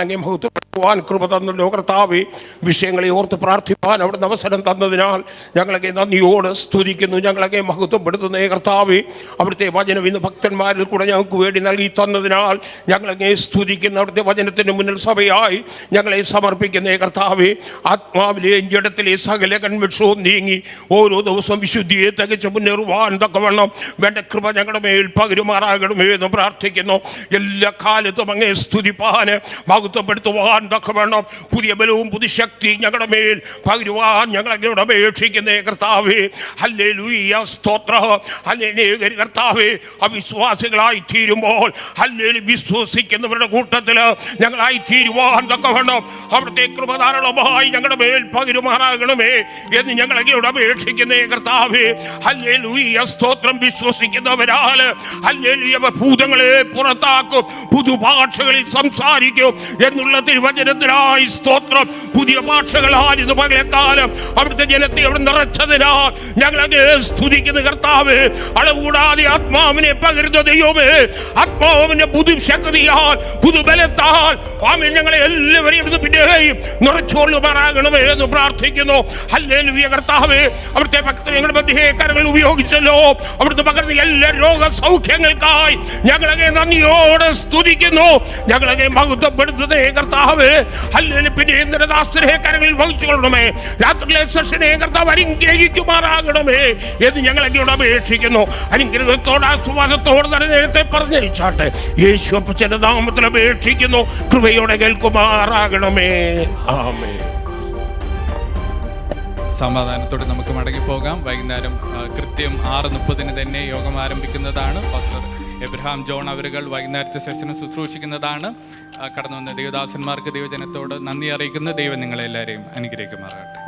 Speaker 4: അങ്ങേ മഹത്വപ്പെടുത്തുവാൻ കൃപ തന്നല്ലോ കർത്താവേ. വിഷയങ്ങളെ ഓർത്ത് പ്രാർത്ഥിപ്പാൻ അവിടുന്ന് അവസരം തന്നതിനാൽ ഞങ്ങളൊക്കെ നന്ദിയോട് സ്തുതിക്കുന്നു, ഞങ്ങളൊക്കെ മഹത്വപ്പെടുത്തുന്നേ കർത്താവേ. അവിടുത്തെ വചനം ഇന്ന് ഭക്തന്മാരിൽ കൂടെ ഞങ്ങൾക്ക് വേണ്ടി നൽകി തന്നതിനാൽ ഞങ്ങളങ്ങേ സ്തുതിക്കുന്നു. അവിടുത്തെ വചനത്തിന് മുന്നിൽ സഭയായി ഞങ്ങളെ സമർപ്പിക്കുന്നേ കർത്താവേ. ആത്മാവിലെയും ജഡത്തിലെ സകല കൺവെൻഷവും നീങ്ങി ഓരോ ദിവസവും വിശുദ്ധിയെ തികച്ച് മുന്നേറുവാൻ തക്കവണ്ണം വേണ്ട കൃപ ഞങ്ങളുടെ മേൽ പകരുമാറാകണമേ എന്ന് പ്രാർത്ഥിക്കുന്നു. എല്ലാ കാലത്തും അങ്ങേ സ്തുതിപ്പാൻ മഹത്വപ്പെടുത്തുവാൻ തക്കവണ്ണം പുതിയ ബലവും പുതിയ ശക്തി ഞങ്ങളുടെ മേൽ പകരുവാൻ ഞങ്ങൾ അങ്ങയോട് അപേക്ഷിക്കുന്നേ കർത്താവേ. ഹല്ലേലൂയ, സ്തോത്രം. ഹല്ലേലൂയ കർത്താവേ. അവിശ്വാസികളായി തീരുമ്പോൾ ഹല്ലേലൂയ വിശ്വസിക്കുന്നവരുടെ കൂട്ടത്തിൽ ഞങ്ങളായി തീരുവാൻ തക്കവണ്ണം അവിടുത്തെ കൃപ ധാരാളമായി ഞങ്ങളുടെ മേൽ പകരുമാറാകണമേ എന്ന് ഞങ്ങൾ അങ്ങയോട് അപേക്ഷിക്കുന്നേ കർത്താവേ. ഹല്ലേലൂയ, സ്തോത്രം. വിശ്വസിക്കുന്നവരാൽ ഹല്ലേലൂയ ഭൂതങ്ങളെ പുറത്താക്കും, പുതുഭാഷകളിൽ സംസാരിക്കും എന്നുള്ള തിരുവചനത്തിനായി സ്തോത്രം. പുതിയ ഭാഷകളാൽ ഇന്ന് പകൽക്കാലം അവിടുത്തെ ജനത്തെ അവിടെ നിറച്ചതിനാൽ ഞങ്ങളങ്ങ് സ്തുതിക്കുന്ന കർത്താവേ. അളവുകൂടാതെ ആത്മാവിനെ പകരുന്ന ദൈവമേ, ആത്മാവിന്റെ പുതുശക്തിയാൽ പുതുബലത്താൽ ആമേൻ ഞങ്ങളെ എല്ലാവരെയും പിന്നെയും നിറച്ചുകൊള്ളുമാറാകണമേ എന്ന് പ്രാർത്ഥിക്കുന്നു. ഹല്ലേലൂയ കർത്താവേ. അവിടുത്തെ ഭക്തരെ ഞങ്ങളുടെ മധ്യകരങ്ങൾ ഉപയോഗിച്ചല്ലോ. അവിടുത്തെ പകർന്ന എല്ലാ രോഗസൗഖ്യങ്ങൾക്കായി ഞങ്ങളങ്ങ് നന്ദിയോടെ സ്തുതിക്കുന്നു, ഞങ്ങളങ്ങ് മഹത്വപ്പെടുത്തുന്നേ കർത്താവേ. ഹല്ലേലൂയ. പിന്നെ ഇന്നലെ ദാസരെ കരങ്ങളിൽ വഹിച്ചുകൊള്ളണമേ. രാത്രിയിലെ സെഷനെ കർത്താവ് അനുഗ്രഹിക്കുമാറാകണമേ എന്ന് ഞങ്ങൾ അങ്ങയോട് അപേക്ഷിക്കുന്നു. അനുഗ്രഹത്തോടെ ആസ്വാദത്തോടെ തന്നെ നേരത്തെ പറഞ്ഞയച്ചാട്ടെ. യേശു അപ്പച്ചന്റെ നാമത്തിൽ അപേക്ഷിക്കുന്നു, കൃപയോടെ കേൾക്കുമാറാകണമേ. ആമേൻ.
Speaker 1: സമാധാനത്തോടെ നമുക്ക് മടങ്ങിപ്പോകാം. വൈകുന്നേരം കൃത്യം 6:30 തന്നെ യോഗം ആരംഭിക്കുന്നതാണ്. പാസ്റ്റർ എബ്രഹാം ജോൺ അവരുകൾ വൈകുന്നേരത്തെ സെഷന് ശുശ്രൂഷിക്കുന്നതാണ്. കടന്നു വന്ന ദൈവദാസന്മാർക്ക് ദൈവജനത്തോട് നന്ദി അറിയിക്കുന്ന ദൈവം നിങ്ങളെല്ലാവരെയും അനുഗ്രഹിക്കുമാറാകട്ടെ.